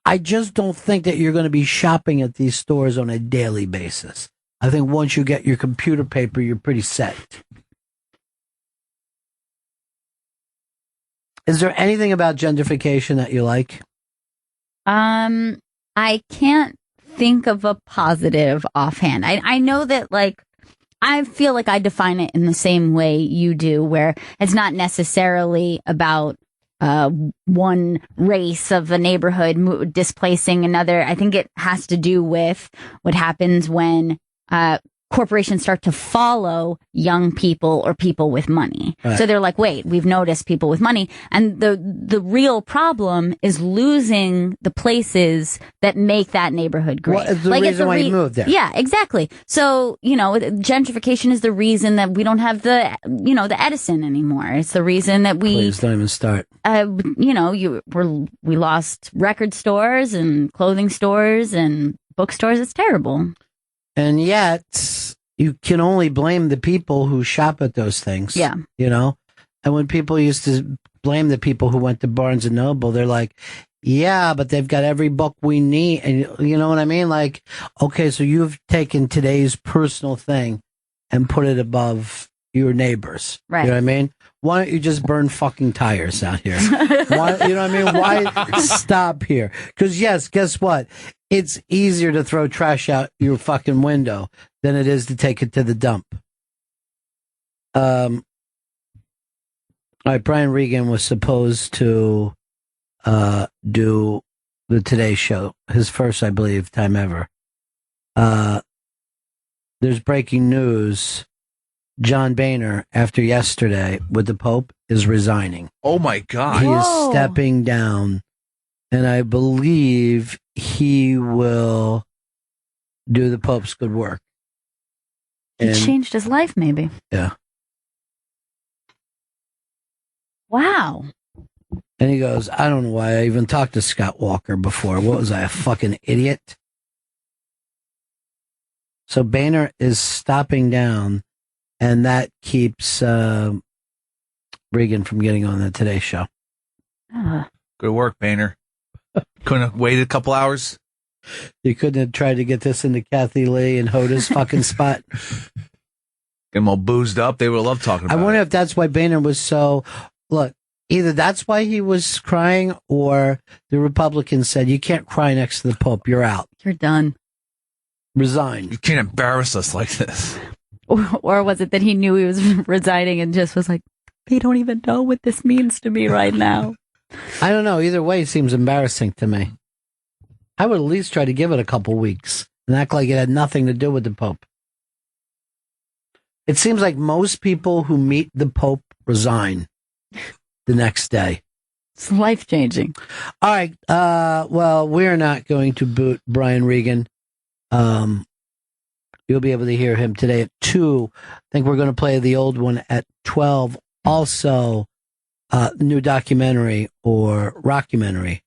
I just don't think that you're going to be shopping at these stores on a daily basis. I think once you get your computer paper, you're pretty set. Is there anything about gentrification that you like? I can't think of a positive offhand. I know that, like, I feel like I define it in the same way you do, where it's not necessarily about one race of a neighborhood displacing another. I think it has to do with what happens when corporations start to follow young people or people with money. Right. So they're like, wait, we've noticed people with money. And the real problem is losing the places that make that neighborhood great. Well, it's the reason why you moved there. Yeah, exactly. So, gentrification is the reason that we don't have the Edison anymore. It's the reason that we... Please don't even start. We lost record stores and clothing stores and bookstores. It's terrible. And yet, you can only blame the people who shop at those things. Yeah. And when people used to blame the people who went to Barnes and Noble, they're like, yeah, but they've got every book we need. And you know what I mean? Like, okay, so you've taken today's personal thing and put it above your neighbors. Right. You know what I mean? Why don't you just burn fucking tires out here? Why, you know what I mean? Why stop here? Because yes, guess what? It's easier to throw trash out your fucking window than it is to take it to the dump. All right, Brian Regan was supposed to do the Today Show, his first, I believe, time ever. There's breaking news. John Boehner, after yesterday with the Pope, is resigning. Oh, my God. He is stepping down, and I believe he will do the Pope's good work. He changed his life, maybe. Yeah. Wow. And he goes, I don't know why I even talked to Scott Walker before. What was I, a fucking idiot? So Boehner is stopping down, and that keeps Regan from getting on the Today Show. Good work, Boehner. Couldn't have waited a couple hours? You couldn't have tried to get this into Kathy Lee and Hoda's fucking spot? Get them all boozed up. They would love talking about I wonder if that's why Boehner was so... Look, either that's why he was crying, or the Republicans said, you can't cry next to the Pope. You're out. You're done. Resign. You can't embarrass us like this. Or was it that he knew he was resigning and just was like, they don't even know what this means to me right now? I don't know. Either way, it seems embarrassing to me. I would at least try to give it a couple weeks and act like it had nothing to do with the Pope. It seems like most people who meet the Pope resign the next day. It's life-changing. All right. Well, we're not going to boot Brian Regan. You'll be able to hear him today at 2. I think we're going to play the old one at 12. Also, new documentary or rockumentary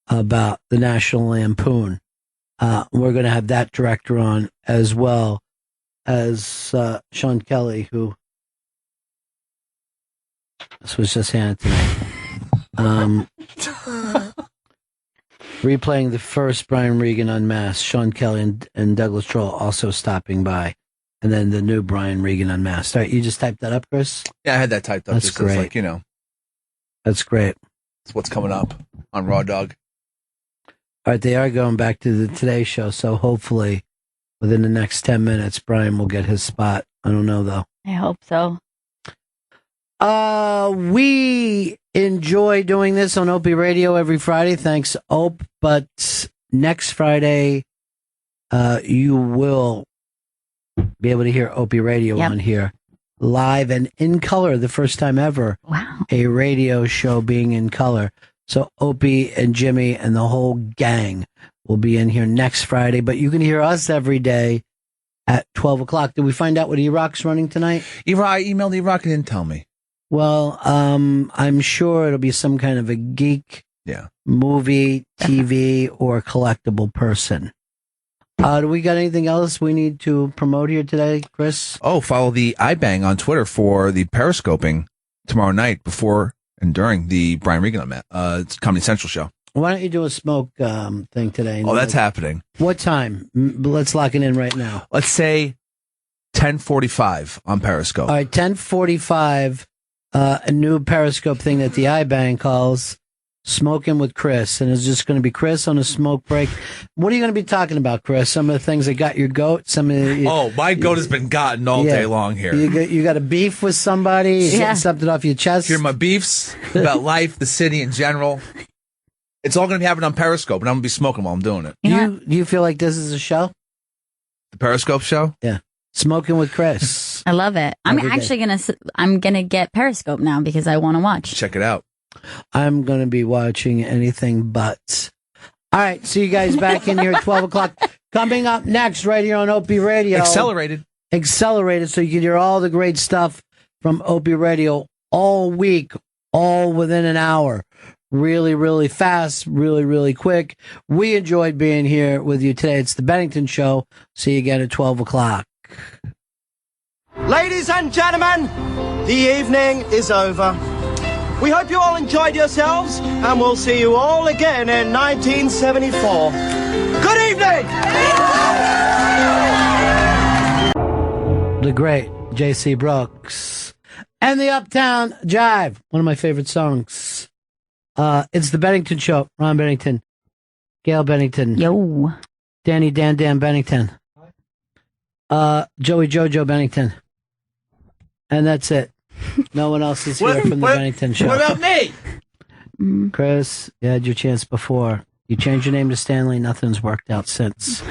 about the National Lampoon. We're going to have that director on, as well as Sean Kelly, who this was just handed to me. Replaying the first Brian Regan Unmasked, Sean Kelly and Douglas Troll also stopping by. And then the new Brian Regan Unmasked. All right, you just typed that up, Chris? Yeah, I had that typed up. That's just so it's great. like, That's great. It's what's coming up on Raw Dog. All right, they are going back to the Today Show, so hopefully within the next 10 minutes, Brian will get his spot. I don't know, though. I hope so. We enjoy doing this on Opie Radio every Friday. Thanks, Ope. But next Friday, you will be able to hear Opie Radio on here. live and in color, the first time ever. Wow. A radio show being in color. So Opie and Jimmy and the whole gang will be in here next Friday, but you can hear us every day at 12 o'clock. Did we find out what E-Rock's running tonight? I emailed E-Rock and didn't tell me. Well, I'm sure it'll be some kind of a geek movie, TV, or collectible person. Do we got anything else we need to promote here today, Chris? Oh, follow the iBang on Twitter for the Periscoping tomorrow night before and during the Brian Regan Comedy Central show. Why don't you do a smoke thing today? Oh, that's happening. What time? Let's lock it in right now. Let's say 10:45 on Periscope. All right, 10:45, a new Periscope thing that the iBang calls Smoking with Chris, and it's just going to be Chris on a smoke break. What are you going to be talking about, Chris? Some of the things that got your goat? My goat has been gotten all day long here. You got a beef with somebody? Getting something off your chest? Here are my beefs about life, the city in general. It's all going to be happening on Periscope, and I'm going to be smoking while I'm doing it. Do you feel like this is a show? The Periscope show? Yeah. Smoking with Chris. I love it. I'm Every day. actually I'm gonna get Periscope now because I want to watch. Check it out. I'm going to be watching anything but. All right, see you guys back in here at 12 o'clock. Coming up next, right here on Opie Radio. Accelerated, so you can hear all the great stuff from Opie Radio all week, all within an hour. Really, really fast, really, really quick. We enjoyed being here with you today. It's the Bennington Show. See you again at 12 o'clock. Ladies and gentlemen, the evening is over. We hope you all enjoyed yourselves, and we'll see you all again in 1974. Good evening! The great J.C. Brooks and the Uptown Jive, one of my favorite songs. It's the Bennington Show. Ron Bennington, Gail Bennington, Danny Dan Bennington, Joey Jojo Bennington, and that's it. No one else is here from the Bennington Show. What about me? Chris, you had your chance before. You changed your name to Stanley. Nothing's worked out since.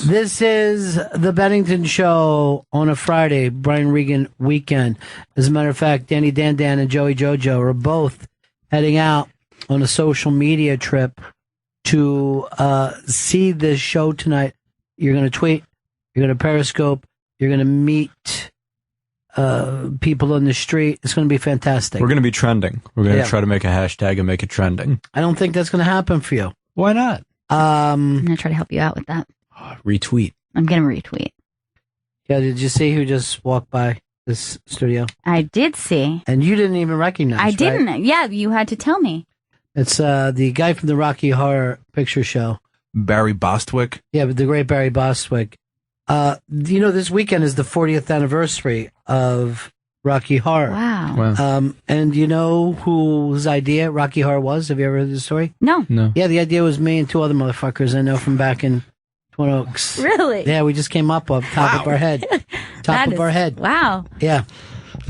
This is the Bennington Show on a Friday, Brian Regan weekend. As a matter of fact, Danny Dan and Joey Jojo are both heading out on a social media trip to see this show tonight. You're going to tweet, you're going to Periscope, you're going to meet people on the street. It's going to be fantastic. We're going to be trending. We're going to try to make a hashtag and make it trending. I don't think that's going to happen for you. Why not? I'm going to try to help you out with that. Retweet. I'm going to retweet. Yeah, did you see who just walked by this studio? I did see. And you didn't even recognize, I didn't. right? Yeah, you had to tell me. It's the guy from the Rocky Horror Picture Show. Barry Bostwick. Yeah, but the great Barry Bostwick. This weekend is the 40th anniversary of Rocky Horror. Wow. And you know whose idea Rocky Horror was? Have you ever heard the story? No. Yeah, the idea was me and two other motherfuckers I know from back in Twin Oaks. Really? Yeah, we just came up top of our head. Our head. Wow. Yeah.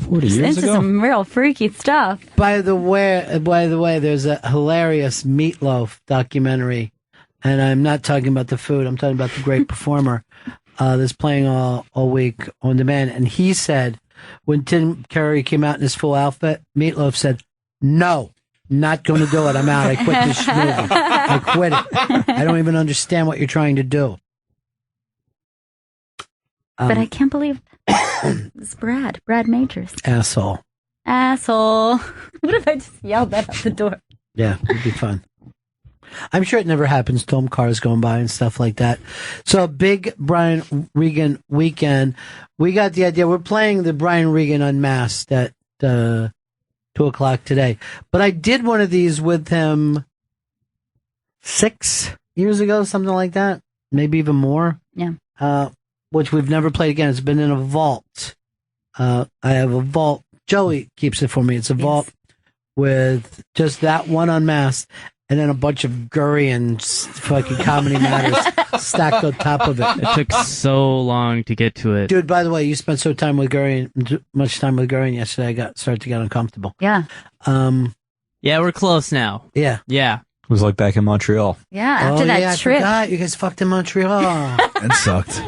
40 years Into ago? some real freaky stuff. By the way, there's a hilarious Meatloaf documentary, and I'm not talking about the food. I'm talking about the great performer that's playing all week on demand. And he said, when Tim Curry came out in his full outfit, Meatloaf said, "No, not going to do it. I'm out. I quit this movie. I quit it. I don't even understand what you're trying to do." But I can't believe it's Brad Majors. Asshole. What if I just yelled that out the door? Yeah, it'd be fun. I'm sure it never happens to him, cars going by and stuff like that. So, big Brian Regan weekend. We got the idea. We're playing the Brian Regan Unmasked at 2 o'clock today. But I did one of these with him 6 years ago, something like that. Maybe even more. Yeah. Which we've never played again. It's been in a vault. I have a vault. Joey keeps it for me. It's a vault with just that one unmasked and then a bunch of Gurian fucking comedy matters stacked on top of it. It took so long to get to it. Dude, by the way, you spent much time with Gurian yesterday. I started to get uncomfortable. Yeah. Yeah, we're close now. Yeah. Yeah. was like back in Montreal. Yeah, after that I trip. forgot. You guys fucked in Montreal. It sucked.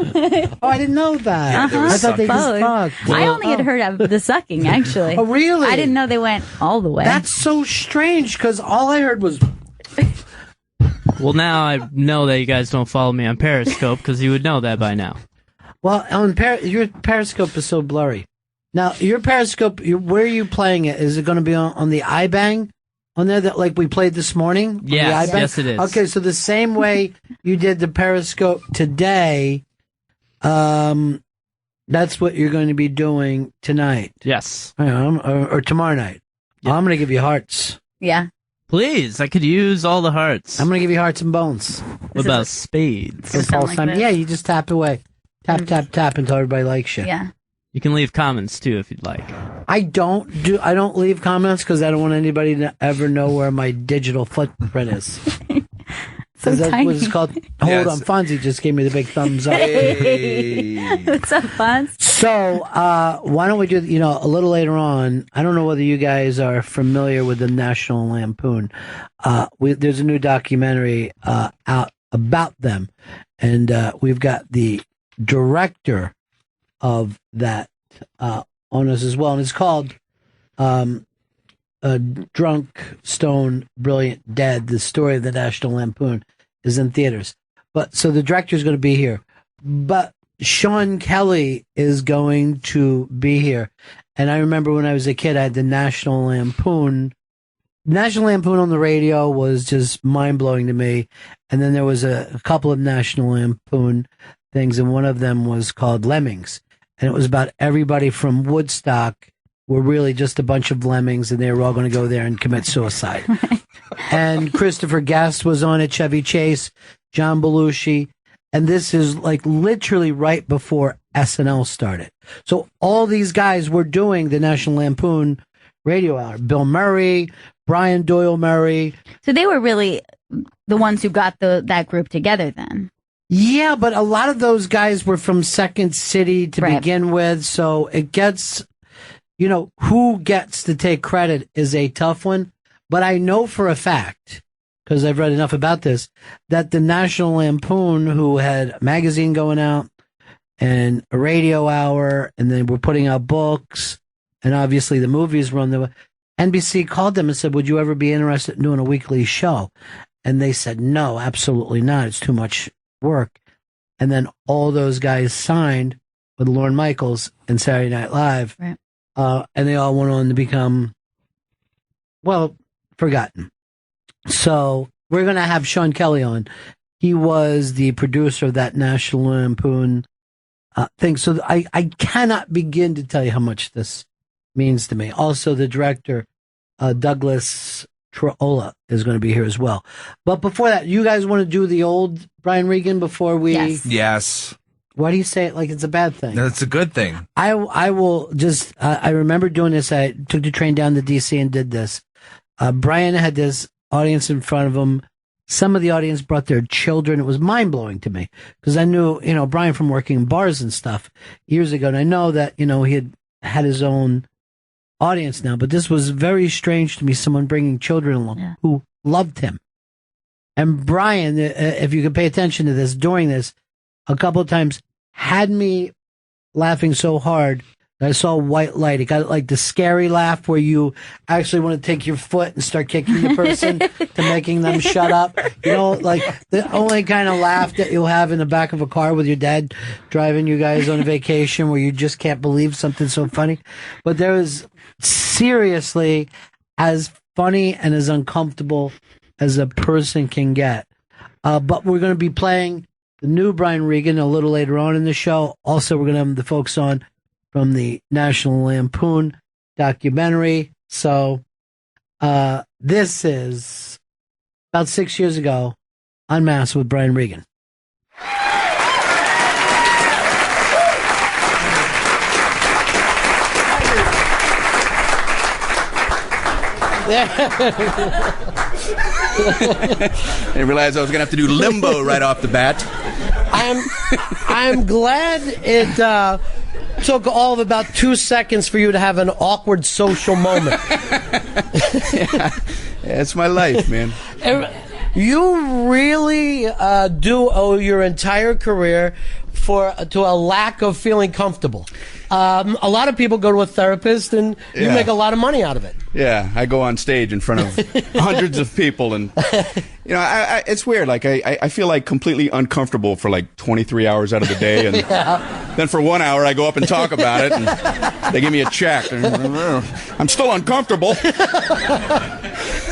Oh, I didn't know that. I thought they just fucked. I only had heard of the sucking, actually. Oh, really? I didn't know they went all the way. That's so strange, because all I heard was... Well, now I know that you guys don't follow me on Periscope, because you would know that by now. Well, on your Periscope is so blurry. Now, your Periscope, where are you playing it? Is it going to be on the iBang? On there, that like we played this morning? Yes, on the iBang? yes it is. Okay, so the same way you did the Periscope today, that's what you're going to be doing tonight. Yes. Or tomorrow night. Well, I'm going to give you hearts. Yeah. Please, I could use all the hearts. I'm going to give you hearts and bones. What about spades? For Paul Simon. Yeah, you just tap away. Tap, tap until everybody likes you. Yeah. You can leave comments too if you'd like. I don't leave comments because I don't want anybody to ever know where my digital footprint is. So that's tiny. what it's called. Hold on, Fonzie just gave me the big thumbs up. What's up, Fonz? So, why don't we do, a little later on, I don't know whether you guys are familiar with the National Lampoon. There's a new documentary out about them, and we've got the director of that on us as well, and it's called Drunk, Stone, Brilliant, Dead. The Story of the National Lampoon is in theaters. But so the director is going to be here, but Sean Kelly is going to be here. And I remember when I was a kid, I had the National Lampoon. National Lampoon on the radio was just mind blowing to me. And then there was a couple of National Lampoon things, and one of them was called Lemmings. And it was about everybody from Woodstock were really just a bunch of lemmings, and they were all going to go there and commit suicide. And Christopher Guest was on it, Chevy Chase, John Belushi. And this is like literally right before SNL started. So all these guys were doing the National Lampoon radio hour. Bill Murray, Brian Doyle Murray. So they were really the ones who got that group together then. Yeah, but a lot of those guys were from Second City to begin with. So it gets, who gets to take credit is a tough one. But I know for a fact, because I've read enough about this, that the National Lampoon, who had a magazine going out and a radio hour, and they were putting out books, and obviously the movies were on the NBC called them and said, would you ever be interested in doing a weekly show? And they said, no, absolutely not. It's too much work. And then all those guys signed with Lorne Michaels and Saturday Night Live. Right. And they all went on to become, forgotten. So we're going to have Sean Kelly on. He was the producer of that National Lampoon thing. So I cannot begin to tell you how much this means to me. Also, the director, Douglas Trolla, is going to be here as well. But before that, you guys want to do the old Brian Regan before we... Yes. Why do you say it like it's a bad thing? No, it's a good thing. I will just... I remember doing this. I took the train down to D.C. and did this. Brian had this audience in front of him. Some of the audience brought their children. It was mind-blowing to me because I knew, Brian from working in bars and stuff years ago. And I know that, he had his own audience now, but this was very strange to me, someone bringing children along who loved him. And Brian, if you could pay attention to this, during this, a couple of times had me laughing so hard that I saw white light. It got like the scary laugh where you actually want to take your foot and start kicking the person to making them shut up. Like the only kind of laugh that you'll have in the back of a car with your dad driving you guys on a vacation where you just can't believe something so funny. But there was seriously as funny and as uncomfortable as a person can get. But we're going to be playing the new Brian Regan a little later on in the show. Also, we're going to have the folks on from the National Lampoon documentary. So this is about 6 years ago, Unmasked with Brian Regan. I didn't realize I was going to have to do limbo right off the bat. I'm glad it took all of about 2 seconds for you to have an awkward social moment. Yeah, it's my life, man. You really do owe your entire career to a lack of feeling comfortable. A lot of people go to a therapist, and you make a lot of money out of it. Yeah, I go on stage in front of hundreds of people, and it's weird. Like I feel like completely uncomfortable for like 23 hours out of the day, and then for 1 hour I go up and talk about it, and they give me a check. And I'm still uncomfortable.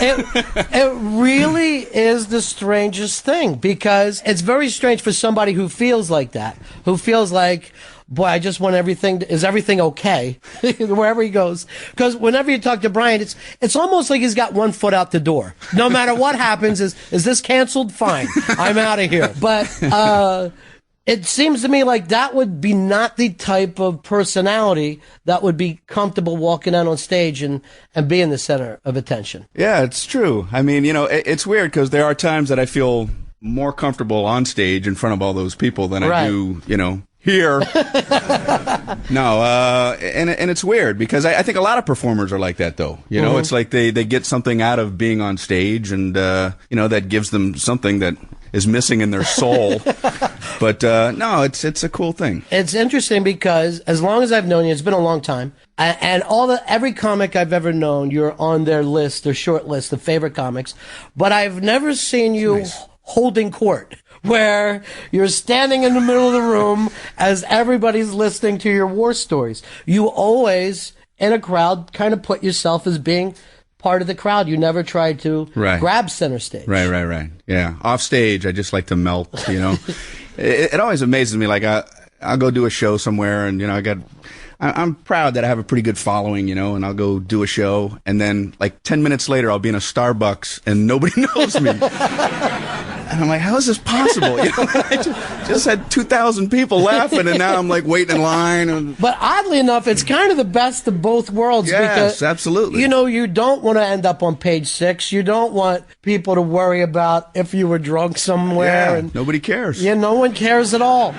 It really is the strangest thing, because it's very strange for somebody who feels like that, who feels like, boy, I just want everything. Is everything okay? Wherever he goes. Because whenever you talk to Brian, it's almost like he's got one foot out the door. No matter what happens, is this canceled? Fine. I'm out of here. But it seems to me like that would be not the type of personality that would be comfortable walking out on stage and being the center of attention. Yeah, it's true. I mean, it's weird because there are times that I feel more comfortable on stage in front of all those people than I do, here. No, and it's weird because I think a lot of performers are like that, though. It's like they get something out of being on stage, and that gives them something that is missing in their soul. But no, it's a cool thing. It's interesting because as long as I've known you, it's been a long time, and every comic I've ever known, you're on their list, their short list of favorite comics. But I've never seen you holding court, where you're standing in the middle of the room as everybody's listening to your war stories. You always, in a crowd, kind of put yourself as being part of the crowd. You never try to grab center stage. Right. Yeah. Off stage, I just like to melt, It always amazes me. Like, I'll go do a show somewhere, and, I'm proud that I have a pretty good following, and I'll go do a show, and then, like, 10 minutes later, I'll be in a Starbucks, and nobody knows me. And I'm like, how is this possible? I just had 2,000 people laughing, and now I'm like waiting in line. But oddly enough, it's kind of the best of both worlds. Yes, because, absolutely. You don't want to end up on page 6. You don't want people to worry about if you were drunk somewhere. Yeah, and nobody cares. Yeah, no one cares at all.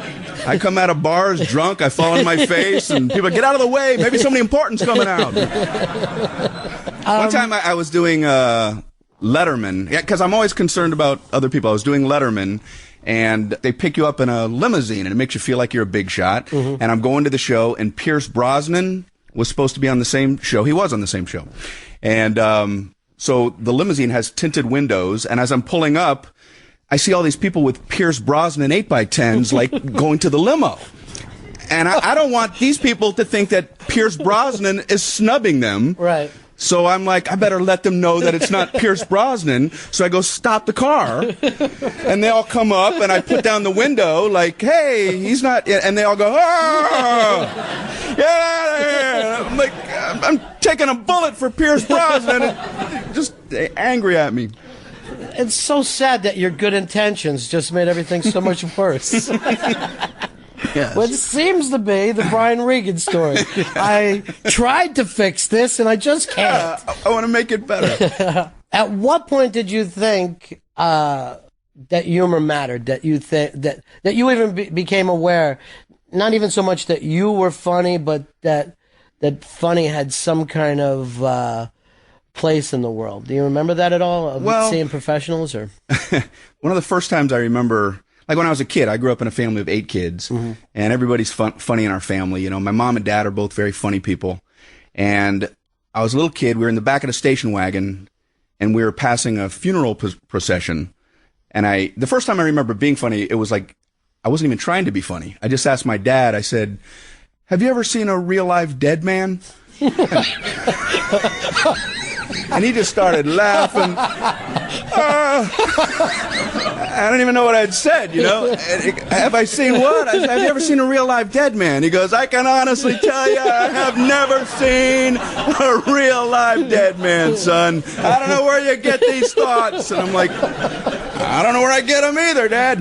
I come out of bars drunk, I fall on my face, and people get out of the way. Maybe somebody important's coming out. One time I was doing Letterman, because I'm always concerned about other people. I was doing Letterman, and they pick you up in a limousine, and it makes you feel like you're a big shot. Mm-hmm. And I'm going to the show, and Pierce Brosnan was supposed to be on the same show. He was on the same show. And so the limousine has tinted windows, and as I'm pulling up, I see all these people with Pierce Brosnan 8x10s, like, going to the limo. And I don't want these people to think that Pierce Brosnan is snubbing them. Right. So I'm like, I better let them know that it's not Pierce Brosnan. So I go stop the car, and they all come up, and I put down the window like, hey, he's not, and they all go, oh, get out of here. I'm like, I'm taking a bullet for Pierce Brosnan, and just angry at me. It's so sad that your good intentions just made everything so much worse. Yes. What seems to be the Brian Regan story. I tried to fix this, and I just can't. I want to make it better. At what point did you think that humor mattered? That you that you even became aware, not even so much that you were funny, but that funny had some kind of place in the world. Do you remember that at all? Seeing professionals, or one of the first times I remember. Like when I was a kid, I grew up in a family of 8 kids, and everybody's funny in our family. My mom and dad are both very funny people. And I was a little kid. We were in the back of the station wagon, and we were passing a funeral procession. And the first time I remember being funny, it was like I wasn't even trying to be funny. I just asked my dad, I said, have you ever seen a real live dead man? And he just started laughing. I don't even know what I'd said, Have I seen what? I said, have you ever seen a real live dead man? He goes, I can honestly tell you, I have never seen a real live dead man, son. I don't know where you get these thoughts. And I'm like, I don't know where I get them either, Dad.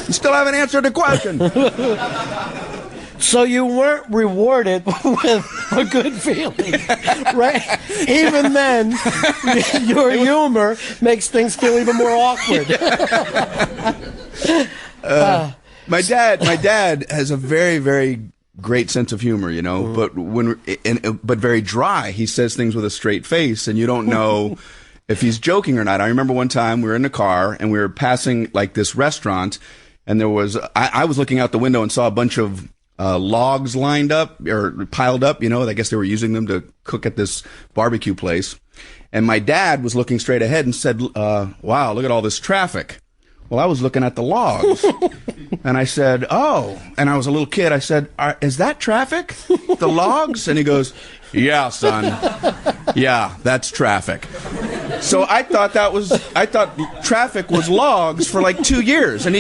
You still haven't answered the question. So you weren't rewarded with a good feeling, right? Even then, your humor makes things feel even more awkward. My dad has a very, very great sense of humor, but very dry. He says things with a straight face, and you don't know if he's joking or not. I remember one time we were in the car and we were passing like this restaurant, and there was I was looking out the window and saw a bunch of logs lined up or piled up. I guess they were using them to cook at this barbecue place. And my dad was looking straight ahead and said, "Wow, look at all this traffic." Well, I was looking at the logs, and I said, "Oh," and I was a little kid. I said, "Is that traffic? The logs?" And he goes, "Yeah, son. Yeah, that's traffic." So I thought traffic was logs for like 2 years. And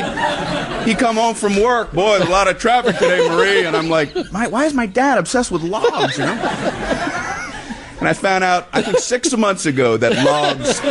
he come home from work, "Boy, there's a lot of traffic today, Marie." And I'm like, why is my dad obsessed with logs, And I found out, I think 6 months ago, that logs,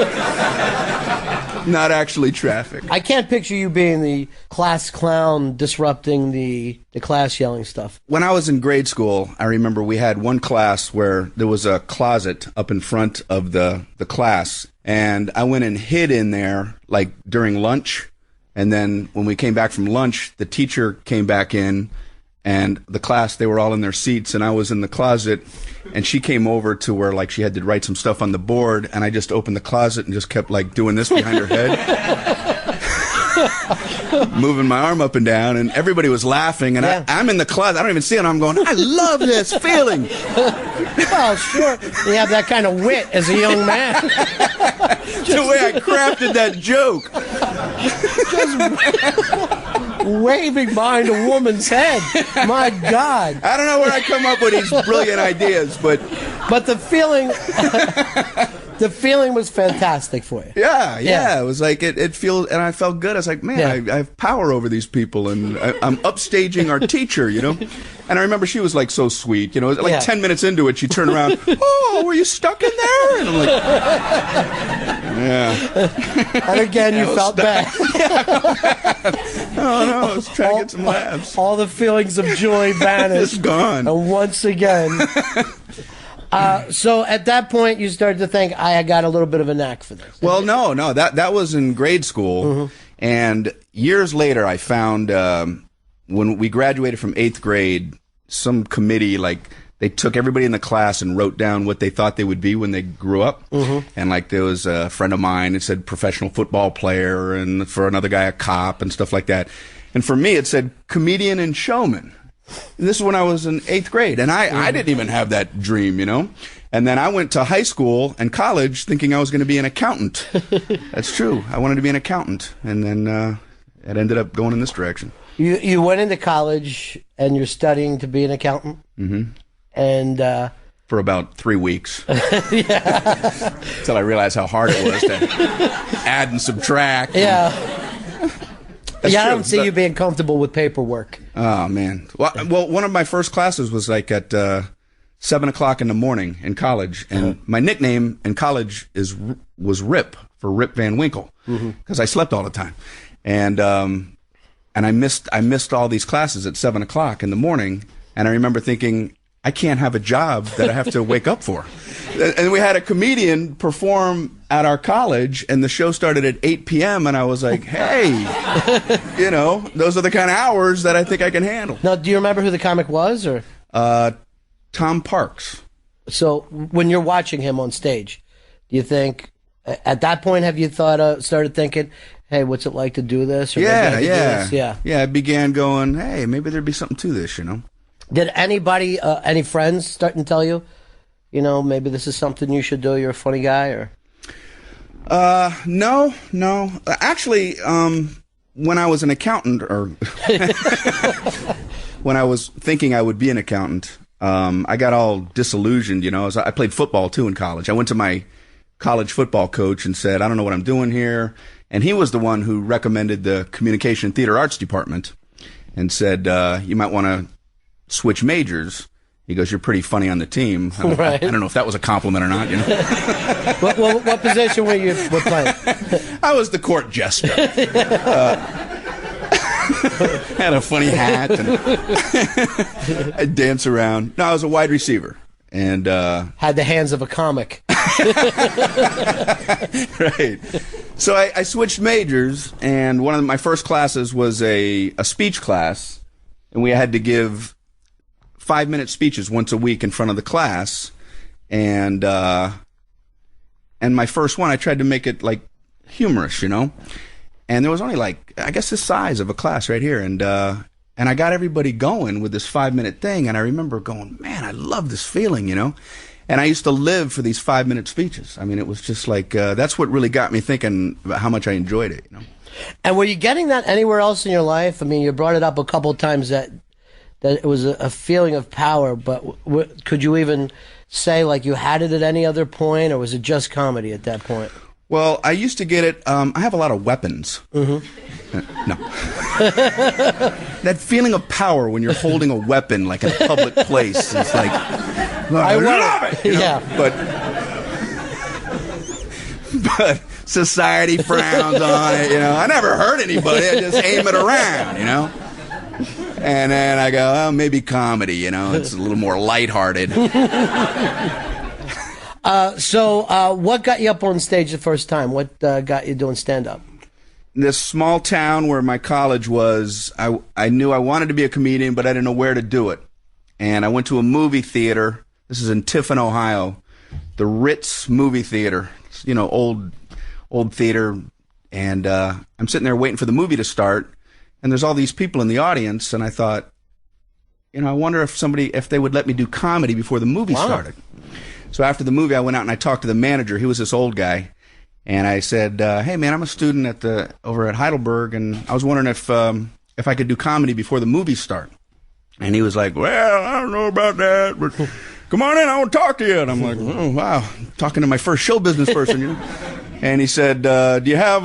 not actually traffic. I can't picture you being the class clown disrupting the class yelling stuff. When I was in grade school, I remember we had one class where there was a closet up in front of the class, and I went and hid in there like during lunch, and then when we came back from lunch, the teacher came back in, and the class, they were all in their seats, and I was in the closet, and she came over to where like she had to write some stuff on the board, and I just opened the closet and just kept like doing this behind her head. Moving my arm up and down, and everybody was laughing, and I'm in the closet. I don't even see it. And I'm going, I love this feeling. Well, sure. You have that kind of wit as a young man. The way I crafted that joke. Just waving behind a woman's head. My God. I don't know where I come up with these brilliant ideas, but the feeling... The feeling was fantastic for you. Yeah. It was like, it feels, and I felt good. I was like, man, I have power over these people, and I'm upstaging our teacher, And I remember she was like so sweet, like 10 minutes into it, she turned around, "Oh, were you stuck in there?" And I'm like, yeah. And again, you felt bad. Oh, no, I was trying to get some laughs. All the feelings of joy vanished. It's gone. And once again... So at that point, you started to think, I got a little bit of a knack for this. Well, no, that was in grade school, and years later, I found when we graduated from 8th grade, some committee they took everybody in the class and wrote down what they thought they would be when they grew up, and like there was a friend of mine that said professional football player, and for another guy a cop and stuff like that, and for me it said comedian and showman. And this is when I was in 8th grade, and I didn't even have that dream, And then I went to high school and college thinking I was going to be an accountant. That's true. I wanted to be an accountant, and then it ended up going in this direction. You went into college, and you're studying to be an accountant? Mm-hmm. And... for about 3 weeks. Until I realized how hard it was to add and subtract. Yeah. That's I true. don't see you being comfortable with paperwork. Oh, man. Well, one of my first classes was like at 7 o'clock in the morning in college, and my nickname in college was Rip, for Rip Van Winkle, because I slept all the time. And I missed all these classes at 7 o'clock in the morning, and I remember thinking, I can't have a job that I have to wake up for. And we had a comedian perform at our college, and the show started at 8 p.m., and I was like, hey, those are the kind of hours that I think I can handle. Now, do you remember who the comic was? Or Tom Parks. So when you're watching him on stage, do you think, at that point, have you started thinking, hey, what's it like to do this? Or Yeah, I began going, hey, maybe there'd be something to this, Did anybody, any friends start to tell you, maybe this is something you should do, you're a funny guy, or? No. Actually, when I was an accountant, or when I was thinking I would be an accountant, I got all disillusioned, I played football too in college. I went to my college football coach and said, I don't know what I'm doing here. And he was the one who recommended the communication and theater arts department and said, you might want to switch majors. He goes, you're pretty funny on the team. I don't know if that was a compliment or not. What position were you playing? I was the court jester. Had a funny hat. And I'd dance around. No, I was a wide receiver. And had the hands of a comic. Right. So I switched majors, and one of my first classes was a speech class, and we had to give 5-minute speeches once a week in front of the class, and And my first one, I tried to make it like humorous, you know. And there was only like, I guess, the size of a class right here, and I got everybody going with this 5-minute thing. And I remember going, man, I love this feeling, you know. And I used to live for these 5-minute speeches. I mean, it was just like, that's what really got me thinking about how much I enjoyed it, you know. And were you getting that anywhere else in your life? I mean, you brought it up a couple of times that it was a feeling of power, but could you even say like you had it at any other point, or was it just comedy at that point? Well, I used to get it, I have a lot of weapons. Mm-hmm. No. That feeling of power when you're holding a weapon like in a public place. It's like, I love it! You know? Yeah. But society frowns on it, you know. I never hurt anybody, I just aim it around, you know. And then I go, oh, maybe comedy, you know. It's a little more lighthearted. So what got you up on stage the first time? What got you doing stand-up? This small town where my college was, I knew I wanted to be a comedian, but I didn't know where to do it. And I went to a movie theater. This is in Tiffin, Ohio. The Ritz movie theater. It's, you know, old theater. And I'm sitting there waiting for the movie to start. And there's all these people in the audience. And I thought, you know, I wonder if they would let me do comedy before the movie started. So after the movie, I went out and I talked to the manager. He was this old guy. And I said, hey, man, I'm a student over at Heidelberg, and I was wondering if I could do comedy before the movies start. And he was like, well, I don't know about that, but come on in, I want to talk to you. And I'm like, oh, wow, I'm talking to my first show business person, you know. And he said, do you have,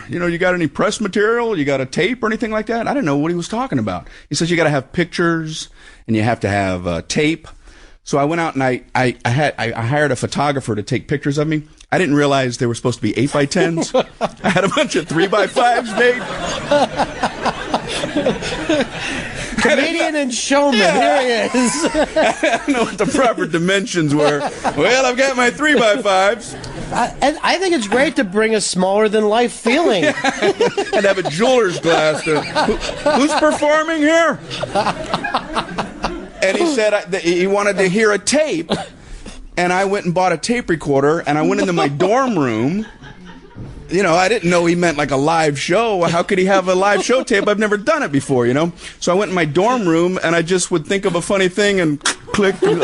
you got any press material? You got a tape or anything like that? I didn't know what he was talking about. He says you got to have pictures, and you have to have tape. So I went out and I hired a photographer to take pictures of me. I didn't realize they were supposed to be 8x10s. I had a bunch of 3x5s made. Comedian and showman, here he is. I don't know what the proper dimensions were. Well, I've got my 3x5s. And I think it's great to bring a smaller than life feeling. And have a jeweler's glass. Who's performing here? And he said he wanted to hear a tape. And I went and bought a tape recorder, and I went into my dorm room. You know, I didn't know he meant like a live show. How could he have a live show tape? I've never done it before, you know. So I went in my dorm room, and I just would think of a funny thing and click and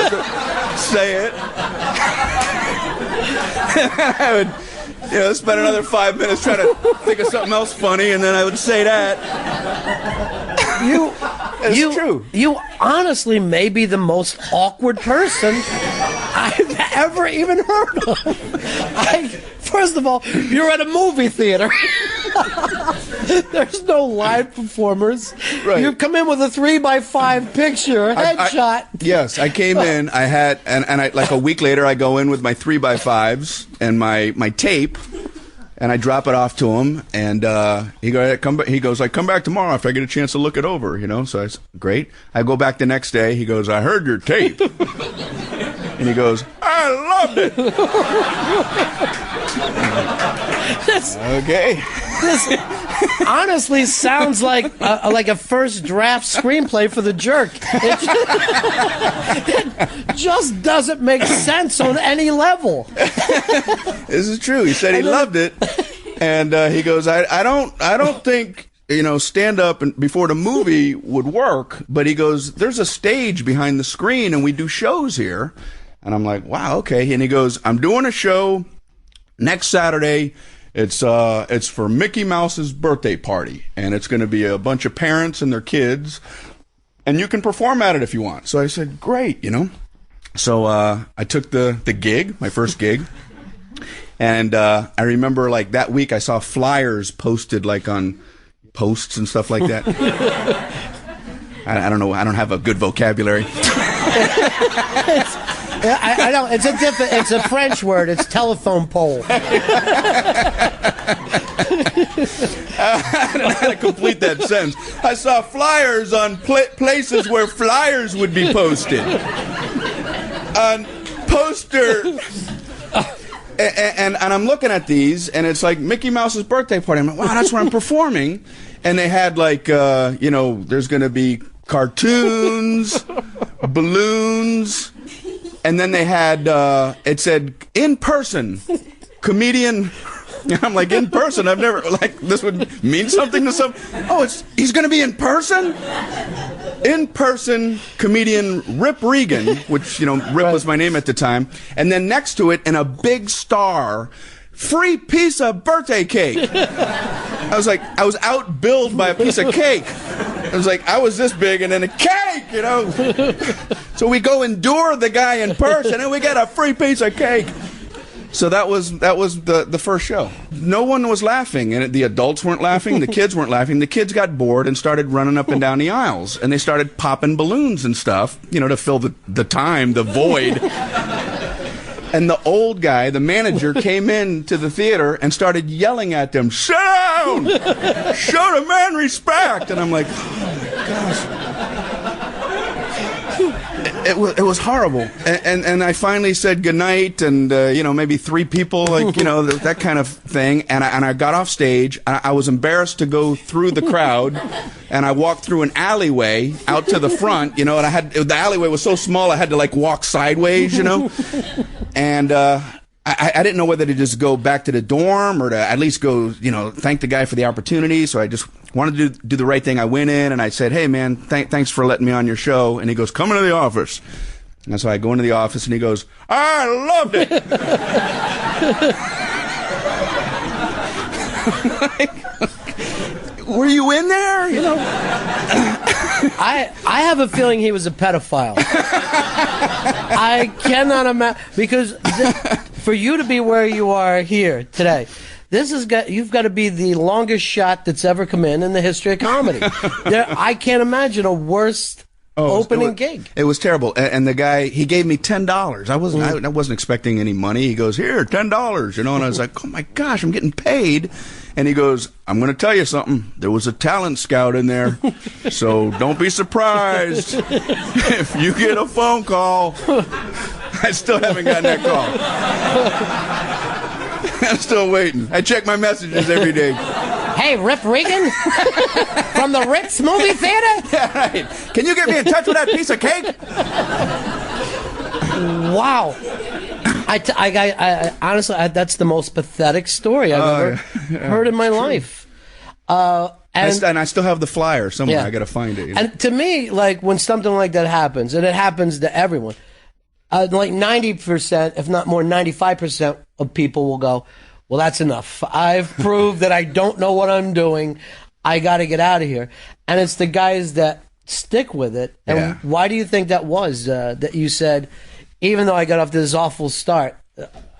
say it. And I would, spend another 5 minutes trying to think of something else funny, and then I would say that. It's true. You honestly may be the most awkward person I've ever even heard of. First of all, you're at a movie theater. There's no live performers. Right. You come in with a 3x5 picture, headshot. Yes, I came in. I had, and I, like a week later, I go in with my 3x5s and my tape. And I drop it off to him, and he goes, come back tomorrow after I get a chance to look it over, you know. So I said, great. I go back the next day. He goes, I heard your tape. And he goes, I loved it. Okay. This honestly sounds like a first draft screenplay for The Jerk. It just doesn't make sense on any level. This is true. He said he loved it, and he goes, I don't think stand up and before the movie would work, but he goes, there's a stage behind the screen, and we do shows here. And I'm like, wow, okay. And he goes, I'm doing a show next Saturday. It's for Mickey Mouse's birthday party, and it's going to be a bunch of parents and their kids, and you can perform at it if you want. So I said, great, you know. So I took the gig, my first gig, and I remember like that week I saw flyers posted like on posts and stuff like that. I don't know. I don't have a good vocabulary. I don't. It's a French word. It's telephone pole. I don't know how to complete that sentence. I saw flyers on places where flyers would be posted. On poster. And I'm looking at these, and it's like Mickey Mouse's birthday party. I'm like, wow, that's where I'm performing. And they had like, there's going to be cartoons, balloons. And then they had, it said, in person, comedian. I'm like, in person, I've never, like, this would mean something to some. Oh, he's going to be in person? In person comedian Rip Regan, which, Rip was my name at the time. And then next to it, in a big star, free piece of birthday cake. I was outbilled by a piece of cake. I was like, I was this big and then a cake, So we go endure the guy in person and we get a free piece of cake. So that was the first show. No one was laughing, and the adults weren't laughing, the kids weren't laughing. The kids got bored and started running up and down the aisles, and they started popping balloons and stuff, to fill the time, the void. And the old guy, the manager, came into the theater and started yelling at them, "Sit down! Show the man respect!" And I'm like, oh my gosh. It was horrible, and I finally said goodnight, and maybe 3 people, that kind of thing, and I got off stage. I was embarrassed to go through the crowd, and I walked through an alleyway out to the front, and the alleyway was so small I had to walk sideways, and I didn't know whether to just go back to the dorm or to at least go, thank the guy for the opportunity. So I just wanted to do the right thing. I went in and I said, "Hey, man, thanks for letting me on your show." And he goes, "Come into the office." And so I go into the office and he goes, "I loved it." Were you in there? I have a feeling he was a pedophile. I cannot imagine, because for you to be where you are here today, you've got to be the longest shot that's ever come in the history of comedy. I can't imagine a worse opening gig. It was terrible. And the guy, he gave me $10. I wasn't expecting any money. He goes, "Here, $10, and I was like, oh my gosh, I'm getting paid. And he goes, "I'm going to tell you something. There was a talent scout in there, so don't be surprised if you get a phone call." I still haven't gotten that call. I'm still waiting. I check my messages every day. "Hey, Rip Regan from the Ritz movie theater?" Yeah, right. "Can you get me in touch with that piece of cake?" Wow. I honestly, that's the most pathetic story I've ever heard in my life. And I still have the flyer somewhere. Yeah. I got to find it. And to me, when something like that happens, and it happens to everyone, 90%, if not more, 95% of people will go, "Well, that's enough. I've proved that I don't know what I'm doing. I got to get out of here." And it's the guys that stick with it. And why do you think that was, that you said, even though I got off to this awful start,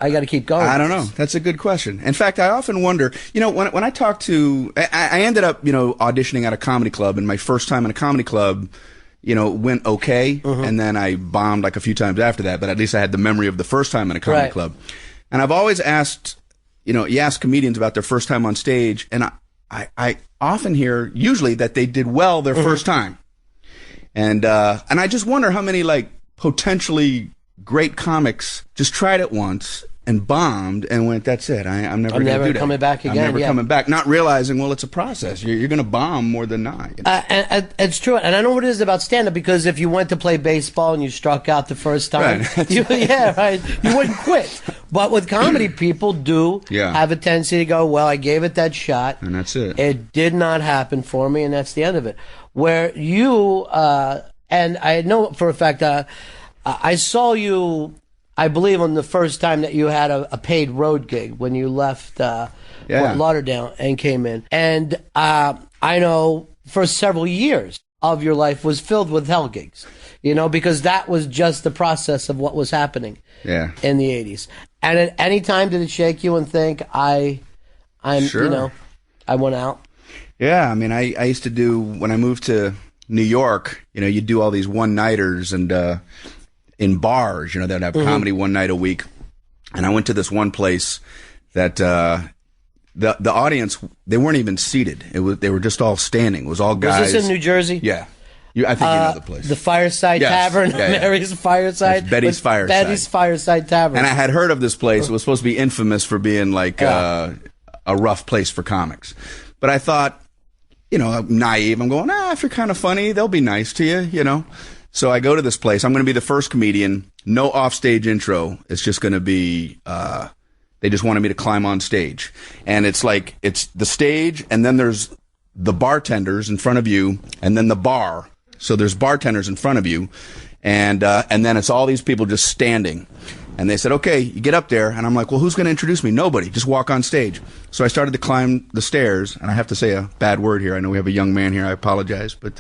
I got to keep going? I don't know. That's a good question. In fact, I often wonder, when I talk to, I ended up, auditioning at a comedy club, and my first time in a comedy club, went okay, and then I bombed a few times after that, but at least I had the memory of the first time in a comedy club. And I've always asked, you ask comedians about their first time on stage, and I often hear, usually, that they did well their first time. And I just wonder how many, potentially great comics just tried it once and bombed and went, "That's it. I'm never going to do that. Coming back again. I'm never coming back." Not realizing, well, it's a process. You're going to bomb more than not. And it's true. And I know what it is about stand-up, because if you went to play baseball and you struck out the first time, you wouldn't quit. But with comedy, people do have a tendency to go, "Well, I gave it that shot. And that's it. It did not happen for me, and that's the end of it." Where you, and I know for a fact, I saw you, I believe, on the first time that you had a paid road gig when you left Fort Lauderdale and came in. And I know for several years of your life was filled with hell gigs, because that was just the process of what was happening in the 80s. And at any time did it shake you and think, I went out? Yeah, I mean, I used to do, when I moved to New York, you do all these one-nighters and in bars, they'd have comedy one night a week. And I went to this one place that the audience, they weren't even seated. They were just all standing. It was all guys. Was this in New Jersey? Yeah. I think you know the place. The Fireside Tavern, Mary's Fireside. It's Betty's Fireside. Betty's Fireside Tavern. And I had heard of this place. It was supposed to be infamous for being a rough place for comics. But I thought, naive. I'm going, if you're kind of funny, they'll be nice to you, So I go to this place. I'm going to be the first comedian. No offstage intro. It's just going to be They just wanted me to climb on stage. And it's like, it's the stage, and then there's the bartenders in front of you, and then the bar. So there's bartenders in front of you, and then it's all these people just standing. And they said, okay, you get up there. And I'm like, well, who's going to introduce me? Nobody. Just walk on stage. So I started to climb the stairs. And I have to say a bad word here. I know we have a young man here. I apologize. But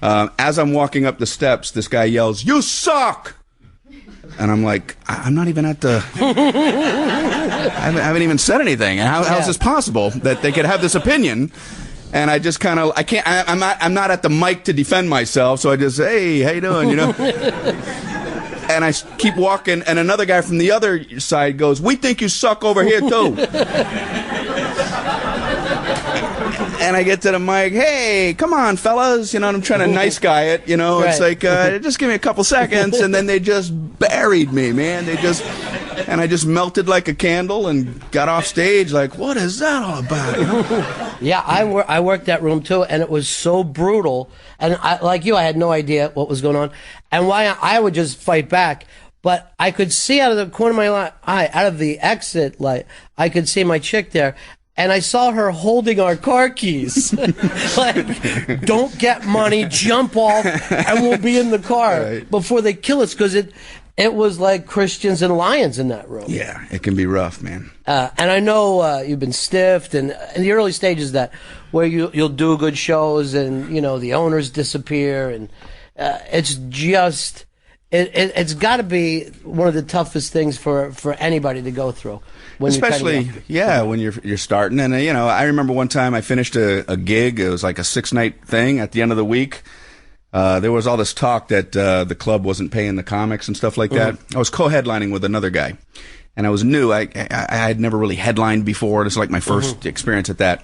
as I'm walking up the steps, this guy yells, "You suck!" And I'm like, I'm not even at the... I haven't even said anything. How is this possible that they could have this opinion? And I just kind of... I'm not at the mic to defend myself. So I just say, hey, how you doing? You know? And I keep walking, and another guy from the other side goes, "We think you suck over here, too." And I get to the mic, "Hey, come on, fellas." You know, and I'm trying to nice guy it, you know. Right. It's like, just give me a couple seconds. And then they just buried me, man. And I just melted like a candle and got off stage like, what is that all about? You know? Yeah, I worked that room, too, and it was so brutal. And like you, I had no idea what was going on. And why I would just fight back. But I could see out of the corner of my eye, out of the exit light, I could see my chick there. And I saw her holding our car keys. Like, don't get money, jump off, and we'll be in the car before they kill us. Because it was like Christians and lions in that room. Yeah, it can be rough, man. And I know you've been stiffed, and in the early stages where you'll do good shows, and you know the owners disappear, and it's just it's got to be one of the toughest things for anybody to go through. Especially, when you're starting. And you know, I remember one time I finished a gig. It was like a 6-night thing. At the end of the week, there was all this talk that the club wasn't paying the comics and stuff like that. I was co-headlining with another guy, and I was new. I had never really headlined before. This is like my first experience at that.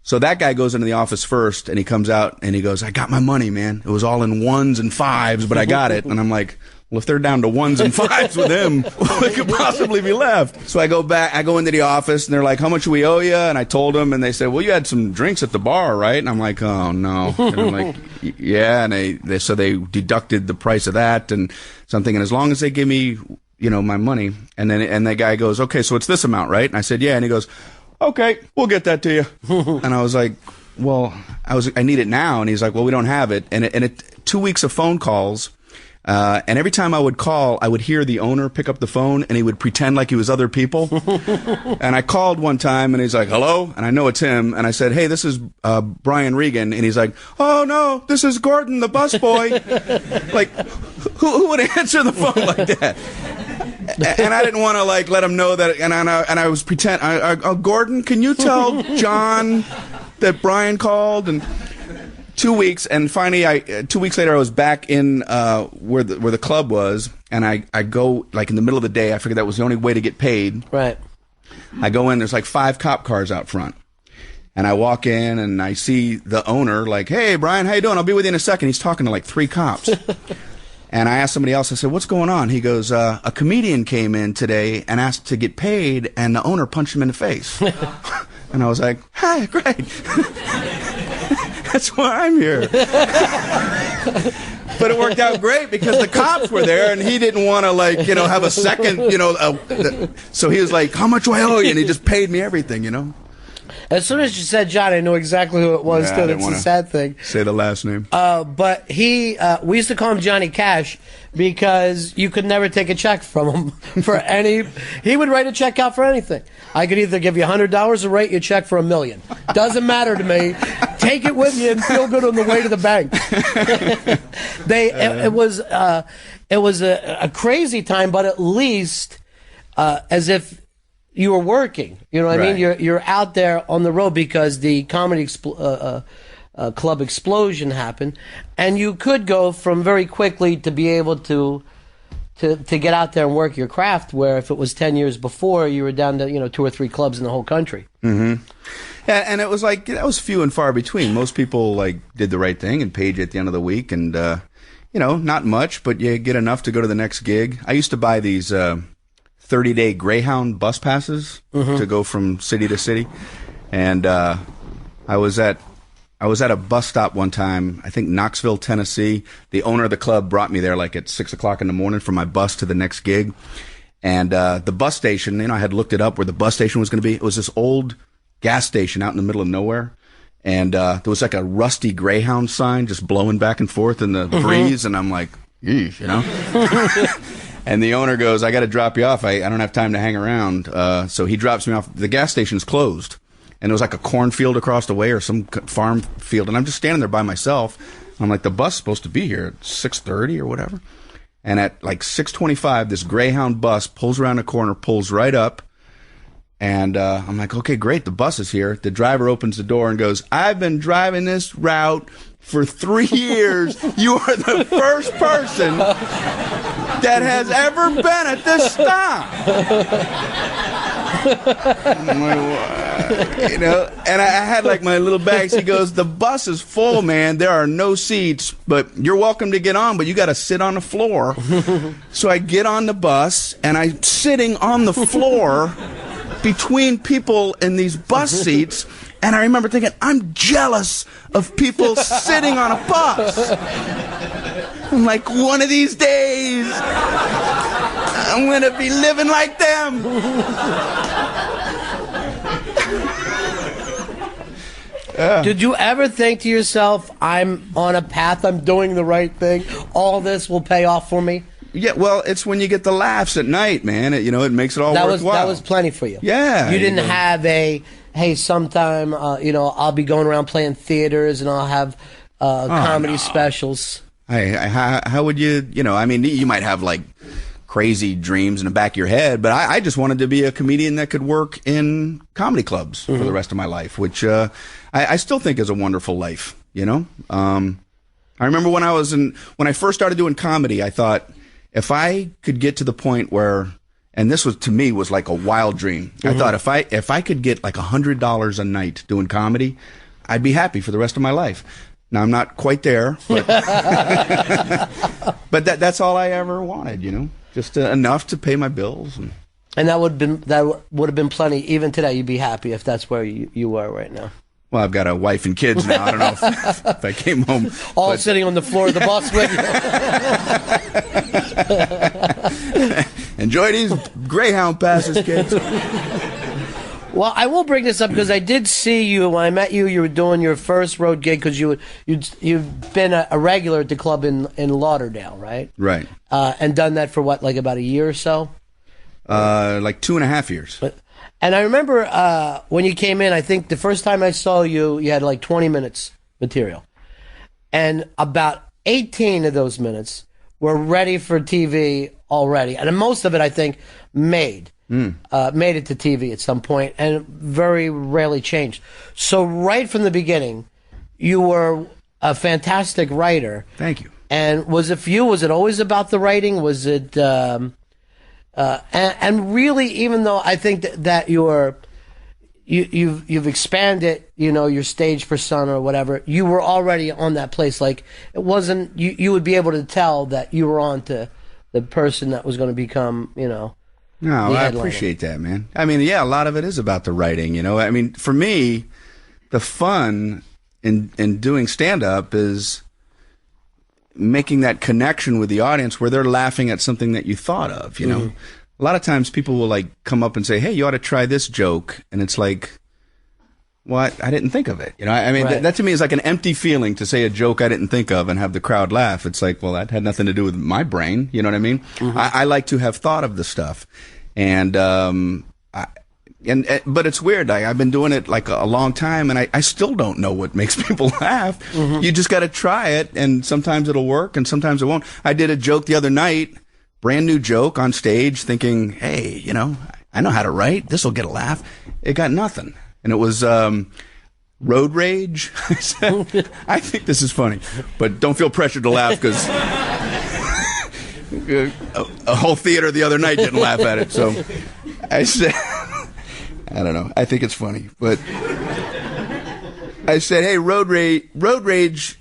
So that guy goes into the office first, and he comes out, and he goes, "I got my money, man. It was all in 1s and 5s, but I got it." And I'm like, well, if they're down to 1s and 5s with him, what could possibly be left? So I go back, I go into the office, and they're like, "How much do we owe you?" And I told them, and they said, "Well, you had some drinks at the bar, right?" And I'm like, "Oh, no." And I'm like, "Yeah." And they deducted the price of that, and so I'm thinking, as long as they give me, you know, my money. And then the guy goes, "Okay, so it's this amount, right?" And I said, "Yeah." And he goes, "Okay, we'll get that to you." And I was like, well, I need it now. And he's like, "Well, we don't have it." And it 2 weeks of phone calls. And every time I would call, I would hear the owner pick up the phone, and he would pretend like he was other people. And I called one time, and he's like, "Hello?" And I know it's him. And I said, "Hey, this is Brian Regan." And he's like, "Oh, no, this is Gordon, the busboy." Like, who would answer the phone like that? And I didn't want to like let him know that. And I was Gordon, can you tell John that Brian called? And 2 weeks, and finally, 2 weeks later, I was back in where the club was, and I go like in the middle of the day. I figured that was the only way to get paid. Right. I go in. There's like 5 cop cars out front, and I walk in, and I see the owner like, "Hey, Brian, how you doing? I'll be with you in a second." He's talking to like 3 cops. And I asked somebody else, I said, "What's going on?" He goes, "A comedian came in today and asked to get paid, and the owner punched him in the face." And I was like, "Hi, great." That's why I'm here. But it worked out great because the cops were there, and he didn't want to, like, you know, have a second, you know. So he was like, "How much do I owe you?" And he just paid me everything, you know. As soon as you said John, I knew exactly who it was, too. That's the sad thing. Say the last name. But we used to call him Johnny Cash because you could never take a check from him for any. He would write a check out for anything. I could either give you $100 or write you a check for $1 million. Doesn't matter to me. Take it with you and feel good on the way to the bank. It was a crazy time, but at least as if you were working. You know what I mean? You're out there on the road because the comedy club explosion happened, and you could go from very quickly to be able to get out there and work your craft, where if it was 10 years before, you were down to 2 or 3 clubs in the whole country. Mm-hmm. Yeah, and it was like, that was few and far between. Most people like did the right thing and paid you at the end of the week, and not much, but you get enough to go to the next gig. I used to buy these 30-day Greyhound bus passes to go from city to city, and I was at a bus stop one time, I think Knoxville, Tennessee. The owner of the club brought me there like at 6 o'clock in the morning for my bus to the next gig. And the bus station, I had looked it up where the bus station was going to be. It was this old gas station out in the middle of nowhere. And there was like a rusty Greyhound sign just blowing back and forth in the breeze. And I'm like, yeesh, And the owner goes, I got to drop you off. I don't have time to hang around. So he drops me off. The gas station's closed. And it was like a cornfield across the way or some farm field. And I'm just standing there by myself. I'm like, the bus is supposed to be here at 6:30 or whatever. And at like 6:25, this Greyhound bus pulls around the corner, pulls right up. And I'm like, okay, great, the bus is here. The driver opens the door and goes, I've been driving this route for 3 years. You are the first person that has ever been at this stop. I'm like, and I had like my little bags. He goes, the bus is full, man. There are no seats, but you're welcome to get on, but you got to sit on the floor. So I get on the bus, and I'm sitting on the floor between people in these bus seats, and I remember thinking, I'm jealous of people sitting on a bus. I'm like, one of these days, I'm going to be living like them. Did you ever think to yourself, I'm on a path, I'm doing the right thing, all this will pay off for me? Yeah, well, it's when you get the laughs at night, man. It makes it all worthwhile. That was plenty for you. Yeah. You didn't have hey, sometime, I'll be going around playing theaters and I'll have comedy specials. How would you, you might have like crazy dreams in the back of your head, but I just wanted to be a comedian that could work in comedy clubs for the rest of my life, which I still think is a wonderful life, I remember when I first started doing comedy, I thought, if I could get to the point where, and this was to me was like a wild dream. I thought if I could get like $100 a night doing comedy, I'd be happy for the rest of my life. Now I'm not quite there, but, but that's all I ever wanted, just enough to pay my bills. And that would have been plenty. Even today, you'd be happy if that's where you were right now. Well, I've got a wife and kids now. I don't know if I came home. All sitting on the floor of the bus with you. Enjoy these Greyhound passes, kids. Well, I will bring this up because I did see you when I met you. You were doing your first road gig because you've been a regular at the club in Lauderdale, right? Right. And done that for what, like about a year or so? Like 2.5 years. And I remember when you came in, I think the first time I saw you, you had like 20 minutes material. And about 18 of those minutes were ready for TV already. And most of it, I think, made it to TV at some point and very rarely changed. So right from the beginning, you were a fantastic writer. Thank you. And was it always about the writing? Was it... and really, even though I think that you've expanded, your stage persona or whatever, you were already on that place. Like it wasn't you would be able to tell that you were on to the person that was going to become, No, I appreciate that, man. I mean, yeah, a lot of it is about the writing. I mean, for me, the fun in doing stand-up is making that connection with the audience where they're laughing at something that you thought of, A lot of times people will like come up and say, hey, you ought to try this joke. And it's like, what? I didn't think of it. I mean, Right. that to me is like an empty feeling to say a joke I didn't think of and have the crowd laugh. It's like, well, that had nothing to do with my brain. You know what I mean? I like to have thought of the stuff. And, but it's weird. I've been doing it like a long time, and I still don't know what makes people laugh. You just got to try it, and sometimes it'll work, and sometimes it won't. I did a joke the other night, brand new joke on stage, thinking, hey, I know how to write. This will get a laugh. It got nothing, and it was road rage. I said, I think this is funny, but don't feel pressured to laugh because a whole theater the other night didn't laugh at it. So I said. I don't know. I think it's funny, but I said, "Hey, road rage, road rage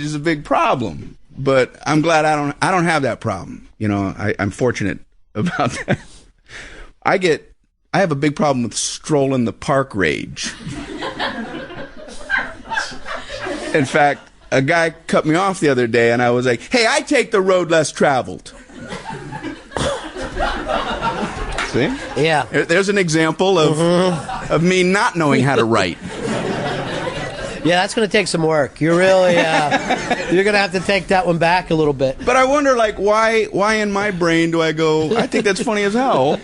is a big problem." But I'm glad I don't have that problem. I'm fortunate about that. I have a big problem with strolling the park rage. In fact, a guy cut me off the other day, and I was like, "Hey, I take the road less traveled." See? Yeah. There's an example of me not knowing how to write. Yeah, that's going to take some work. You're really, you're going to have to take that one back a little bit. But I wonder, like, why in my brain do I go, I think that's funny as hell,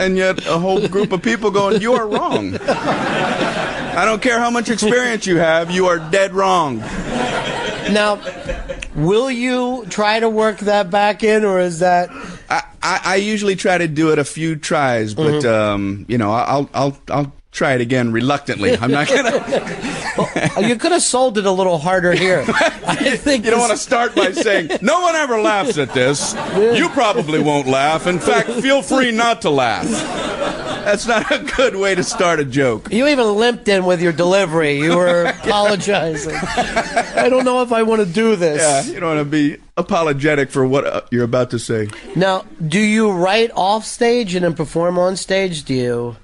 and yet a whole group of people going, you are wrong. I don't care how much experience you have, you are dead wrong. Now, will you try to work that back in, or is that... I usually try to do it a few tries, but, you know, I'll try it again reluctantly. I'm not going to... Well, you could have sold it a little harder here. I think you don't want to start by saying, no one ever laughs at this. You probably won't laugh. In fact, feel free not to laugh. That's not a good way to start a joke. You even limped in with your delivery. You were apologizing. I don't know if I want to do this. Yeah, you don't want to be apologetic for what you're about to say. Now, do you write off stage and then perform on stage? Do you...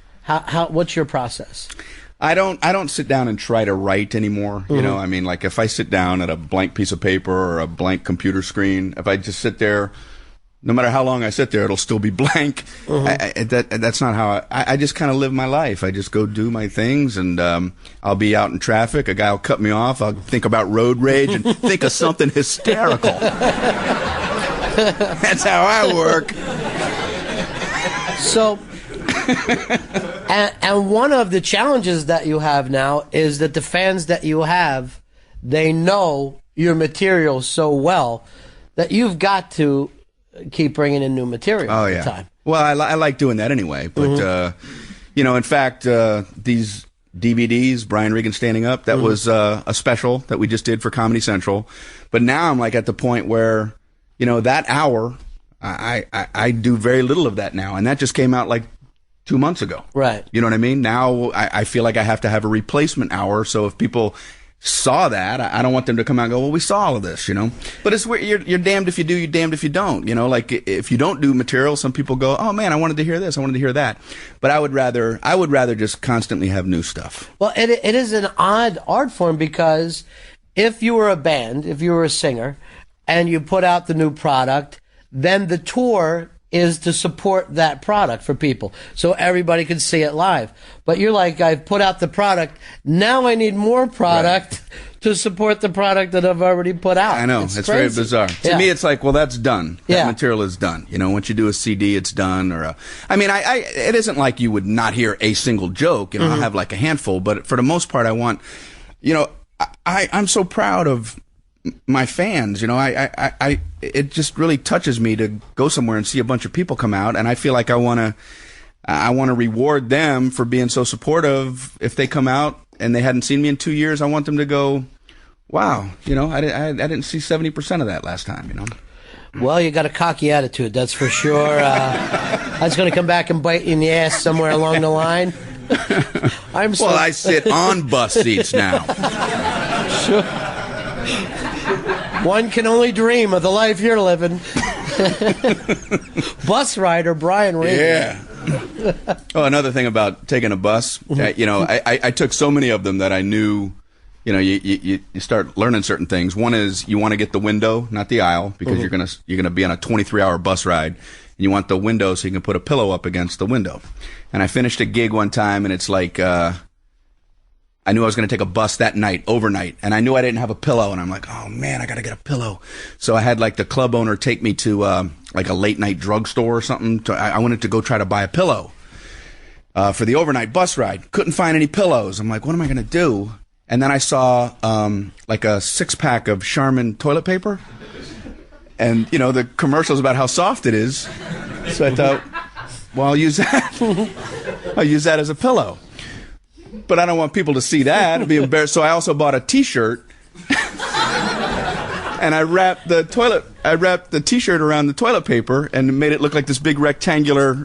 what's your process? I don't sit down and try to write anymore. You know, I mean, like if I sit down at a blank piece of paper or a blank computer screen, if I just sit there, no matter how long I sit there, it'll still be blank. That's not how I just kind of live my life. I just go do my things, and I'll be out in traffic. A guy will cut me off. I'll think about road rage and think of something hysterical. That's how I work. So... and one of the challenges that you have now is that the fans that you have, they know your material so well that you've got to keep bringing in new material all the time. Well, I like doing that anyway. But, you know, in fact, these DVDs, Brian Regan Standing Up, that was a special that we just did for Comedy Central. But now I'm like at the point where, you know, that hour, I do very little of that now. And that just came out like 2 months ago. Right. You know what I mean? Now I feel like I have to have a replacement hour. So if people saw that, I don't want them to come out and go, well, we saw all of this, you know? But it's where you're damned if you do, you're damned if you don't. You know, like if you don't do material, some people go, oh man, I wanted to hear this, I wanted to hear that. But I would rather just constantly have new stuff. Well, it is an odd art form because if you were a band, if you were a singer, and you put out the new product, then the tour is to support that product for people so everybody can see it live. But you're like, I've put out the product, now I need more product to support the product that I've already put out. I know, it's very bizarre. To me, it's like, well, that's done. That material is done. You know, once you do a CD, it's done. Or I mean, it isn't like you would not hear a single joke. You know, I'll have like a handful, but for the most part, I want, you know, I'm so proud of my fans, you know, it just really touches me to go somewhere and see a bunch of people come out, and I feel like I want to reward them for being so supportive. If they come out and they hadn't seen me in 2 years, I want them to go, wow, you know, I didn't see 70% of that last time, you know. Well, you got a cocky attitude, that's for sure. That's going to come back and bite you in the ass somewhere along the line. I sit on bus seats now. Sure. One can only dream of the life you're living. Bus rider Brian Regan. Yeah. Oh, another thing about taking a bus, you know, I took so many of them that I knew, you know, you start learning certain things. One is you want to get the window, not the aisle, because you're gonna be on a 23-hour bus ride, and you want the window so you can put a pillow up against the window. And I finished a gig one time, and it's like, I knew I was going to take a bus that night, overnight, and I knew I didn't have a pillow, and I'm like, oh man, I got to get a pillow. So I had like the club owner take me to like a late night drugstore or something. I wanted to go try to buy a pillow for the overnight bus ride. Couldn't find any pillows. I'm like, what am I going to do? And then I saw like a 6-pack of Charmin toilet paper, and you know the commercials about how soft it is. So I thought, well, I'll use that. I'll use that as a pillow. But I don't want people to see that. It'd be embarrassed. So I also bought a T-shirt, and I wrapped the T-shirt around the toilet paper and made it look like this big rectangular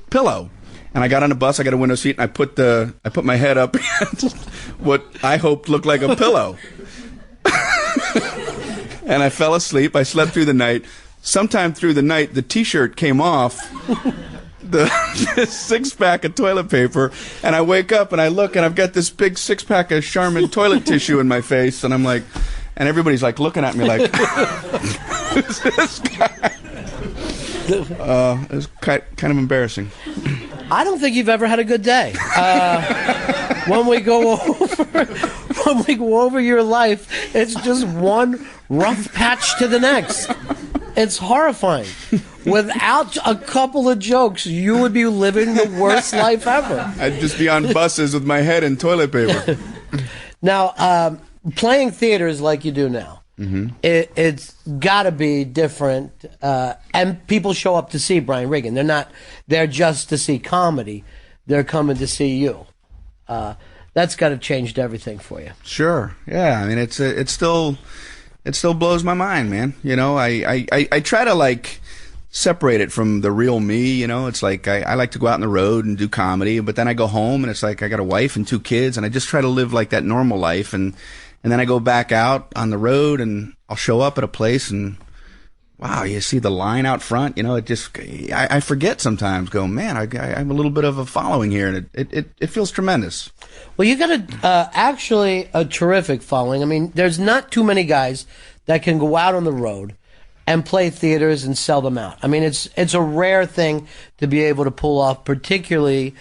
pillow. And I got on a bus. I got a window seat, and I put my head up against what I hoped looked like a pillow. And I fell asleep. I slept through the night. Sometime through the night, the T-shirt came off the 6-pack of toilet paper, and I wake up and I look, and I've got this big 6-pack of Charmin toilet tissue in my face, and I'm like, and everybody's like looking at me like, who's this guy? It was kind of embarrassing. I don't think you've ever had a good day. When we go over your life, it's just one rough patch to the next. It's horrifying. Without a couple of jokes, you would be living the worst life ever. I'd just be on buses with my head in toilet paper. Now, playing theaters like you do now, it's got to be different. And people show up to see Brian Regan. They're not there just to see comedy. They're coming to see you. That's got to have changed everything for you. Sure. Yeah. I mean, it still blows my mind, man. You know, I try to like separate it from the real me. You know, it's like I like to go out on the road and do comedy, but then I go home and it's like I got a wife and 2 kids, and I just try to live like that normal life. And then I go back out on the road and I'll show up at a place and wow, you see the line out front. You know, it just I forget sometimes. Go, man, I have a little bit of a following here, and it feels tremendous. Well, you got actually a terrific following. I mean, there's not too many guys that can go out on the road and play theaters and sell them out. I mean, it's a rare thing to be able to pull off, particularly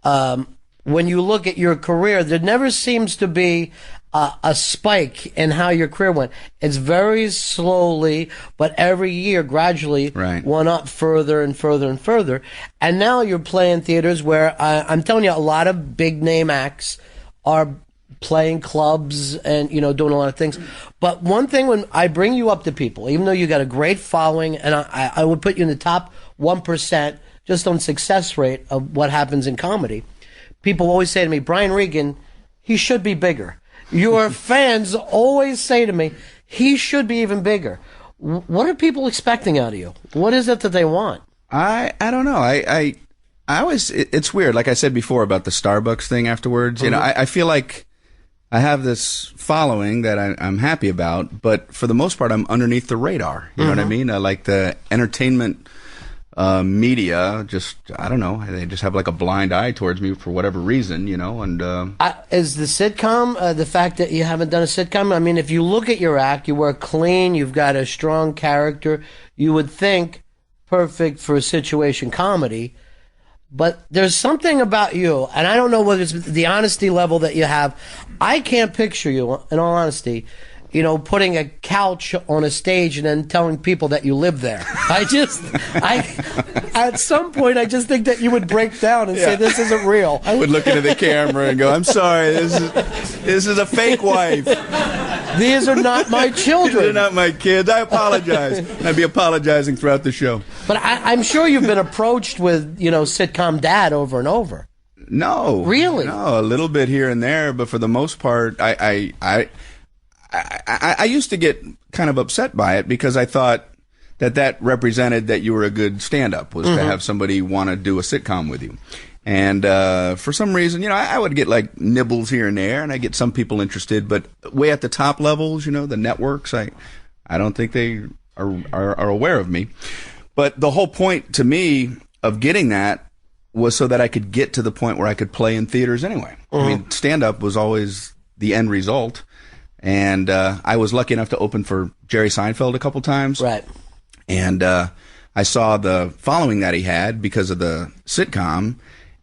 when you look at your career. There never seems to be a spike in how your career went. It's very slowly, but every year gradually went up further and further and further. And now you're playing theaters where I'm telling you, a lot of big name acts are playing clubs and, you know, doing a lot of things. But one thing, when I bring you up to people, even though you got a great following, and I would put you in the top 1% just on success rate of what happens in comedy, people always say to me, Brian Regan, he should be bigger. Your fans always say to me, he should be even bigger. What are people expecting out of you? What is it that they want? I don't know. I always, it's weird. Like I said before about the Starbucks thing afterwards, you know, I feel like I have this following that I'm happy about, but for the most part, I'm underneath the radar. You know what I mean? Like the entertainment media, just, I don't know, they just have like a blind eye towards me for whatever reason, you know. And is the sitcom, the fact that you haven't done a sitcom, I mean, if you look at your act, you work clean, you've got a strong character, you would think perfect for a situation comedy. But there's something about you, and I don't know whether it's the honesty level that you have. I can't picture you, in all honesty, you know, putting a couch on a stage and then telling people that you live there. At some point, I just think that you would break down and say, this isn't real. I would look into the camera and go, I'm sorry, this is a fake wife. These are not my children. They're not my kids. I apologize. And I'd be apologizing throughout the show. But I'm sure you've been approached with, you know, sitcom dad over and over. No. Really? No, a little bit here and there, but for the most part, I used to get kind of upset by it because I thought that represented that you were a good stand-up, was to have somebody want to do a sitcom with you. And for some reason, you know, I would get like nibbles here and there, and I get some people interested, but way at the top levels, you know, the networks, I don't think they are aware of me. But the whole point to me of getting that was so that I could get to the point where I could play in theaters anyway. I mean, stand-up was always the end result. And I was lucky enough to open for Jerry Seinfeld a couple times. Right. And I saw the following that he had because of the sitcom,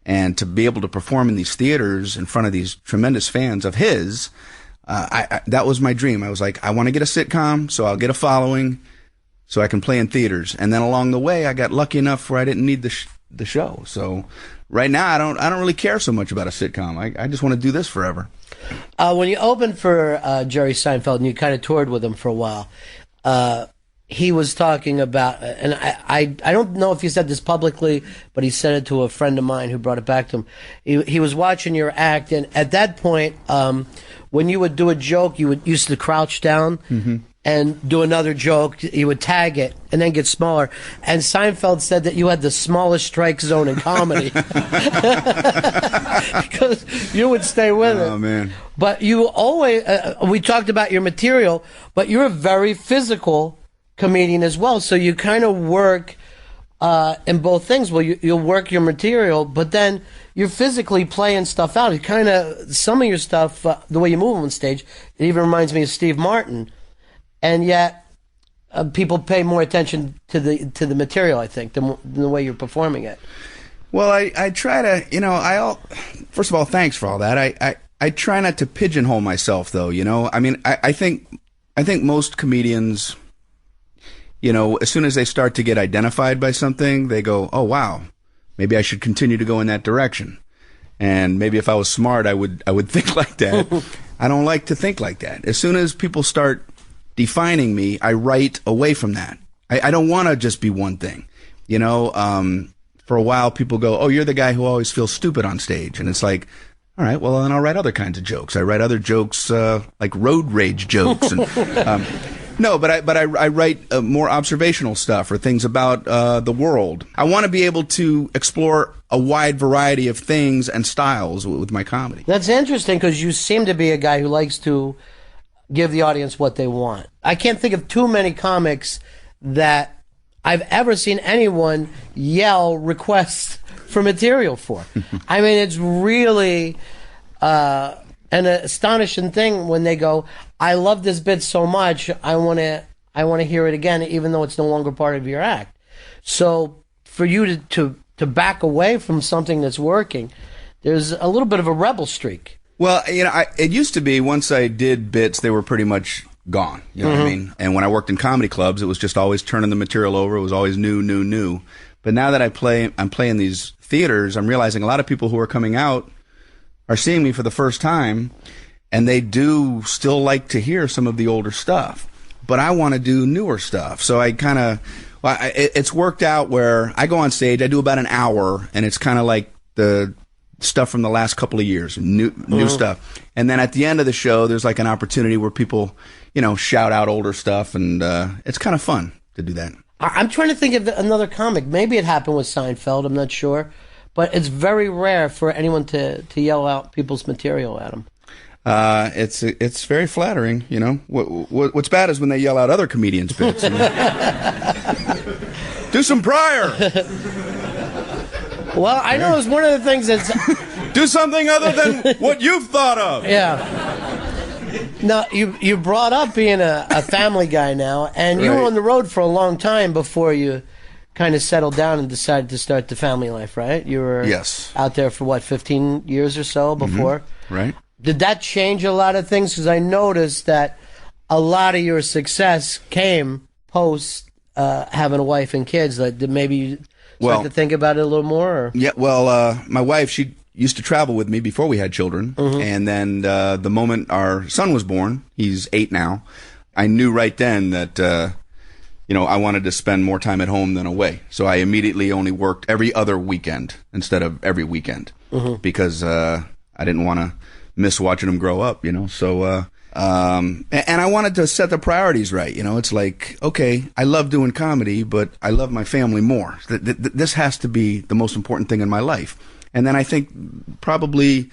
and to be able to perform in these theaters in front of these tremendous fans of his, that was my dream. I was like, I want to get a sitcom, so I'll get a following, so I can play in theaters. And then along the way, I got lucky enough where I didn't need the show. So right now, I don't really care so much about a sitcom. I just want to do this forever. When you opened for Jerry Seinfeld and you kind of toured with him for a while, he was talking about, and I don't know if he said this publicly, but he said it to a friend of mine who brought it back to him. He was watching your act, and at that point, when you would do a joke, you would used to crouch down and do another joke. You would tag it and then get smaller. And Seinfeld said that you had the smallest strike zone in comedy because you would stay with it. Oh, man. But you always, we talked about your material, but you're a very physical comedian as well. So you kind of work in both things. Well, you'll work your material, but then you're physically playing stuff out. It kind of, some of your stuff, the way you move on stage, it even reminds me of Steve Martin and yet people pay more attention to the material, I think, than the way you're performing it. Well, I try to, first of all, thanks for all that. I try not to pigeonhole myself, though, I mean, I think most comedians, as soon as they start to get identified by something, they go, oh, wow, maybe I should continue to go in that direction. And maybe if I was smart, I would think like that. I don't like to think like that. As soon as people start defining me, I write away from that. I don't want to just be one thing. For a while, people go, oh, you're the guy who always feels stupid on stage. And it's like, all right, well, then I'll write other kinds of jokes. I write other jokes, like road rage jokes. And, no, but I write more observational stuff or things about the world. I want to be able to explore a wide variety of things and styles with my comedy. That's interesting because you seem to be a guy who likes to give the audience what they want. I can't think of too many comics that I've ever seen anyone yell requests for material for. I mean, it's really an astonishing thing when they go, I love this bit so much, I want to hear it again, even though it's no longer part of your act. So for you to back away from something that's working, there's a little bit of a rebel streak. Well, it used to be once I did bits, they were pretty much gone. You know what I mean? And when I worked in comedy clubs, it was just always turning the material over. It was always new. But now that I'm playing these theaters, I'm realizing a lot of people who are coming out are seeing me for the first time, and they do still like to hear some of the older stuff. But I want to do newer stuff. So I kind of, it's worked out where I go on stage, I do about an hour, and it's kind of like the stuff from the last couple of years, new stuff. And then at the end of the show, there's like an opportunity where people, shout out older stuff, and it's kind of fun to do that. I'm trying to think of another comic. Maybe it happened with Seinfeld, I'm not sure. But it's very rare for anyone to yell out people's material at them. It's very flattering, What's bad is when they yell out other comedians' bits. Do some Pryor! Well, I know it's one of the things that's... Do something other than what you've thought of! Yeah. Now, you brought up being a family guy now, and you were on the road for a long time before you kind of settled down and decided to start the family life, right? You were out there for, 15 years or so before? Right. Did that change a lot of things? Because I noticed that a lot of your success came post having a wife and kids. Like, did maybe you start to think about it a little more? Or? Yeah, well, my wife, she used to travel with me before we had children. And then the moment our son was born, he's 8 now, I knew right then that, I wanted to spend more time at home than away. So I immediately only worked every other weekend instead of every weekend because I didn't want to miss watching him grow up, So, and I wanted to set the priorities right. It's like, okay, I love doing comedy, but I love my family more. This has to be the most important thing in my life. And then I think probably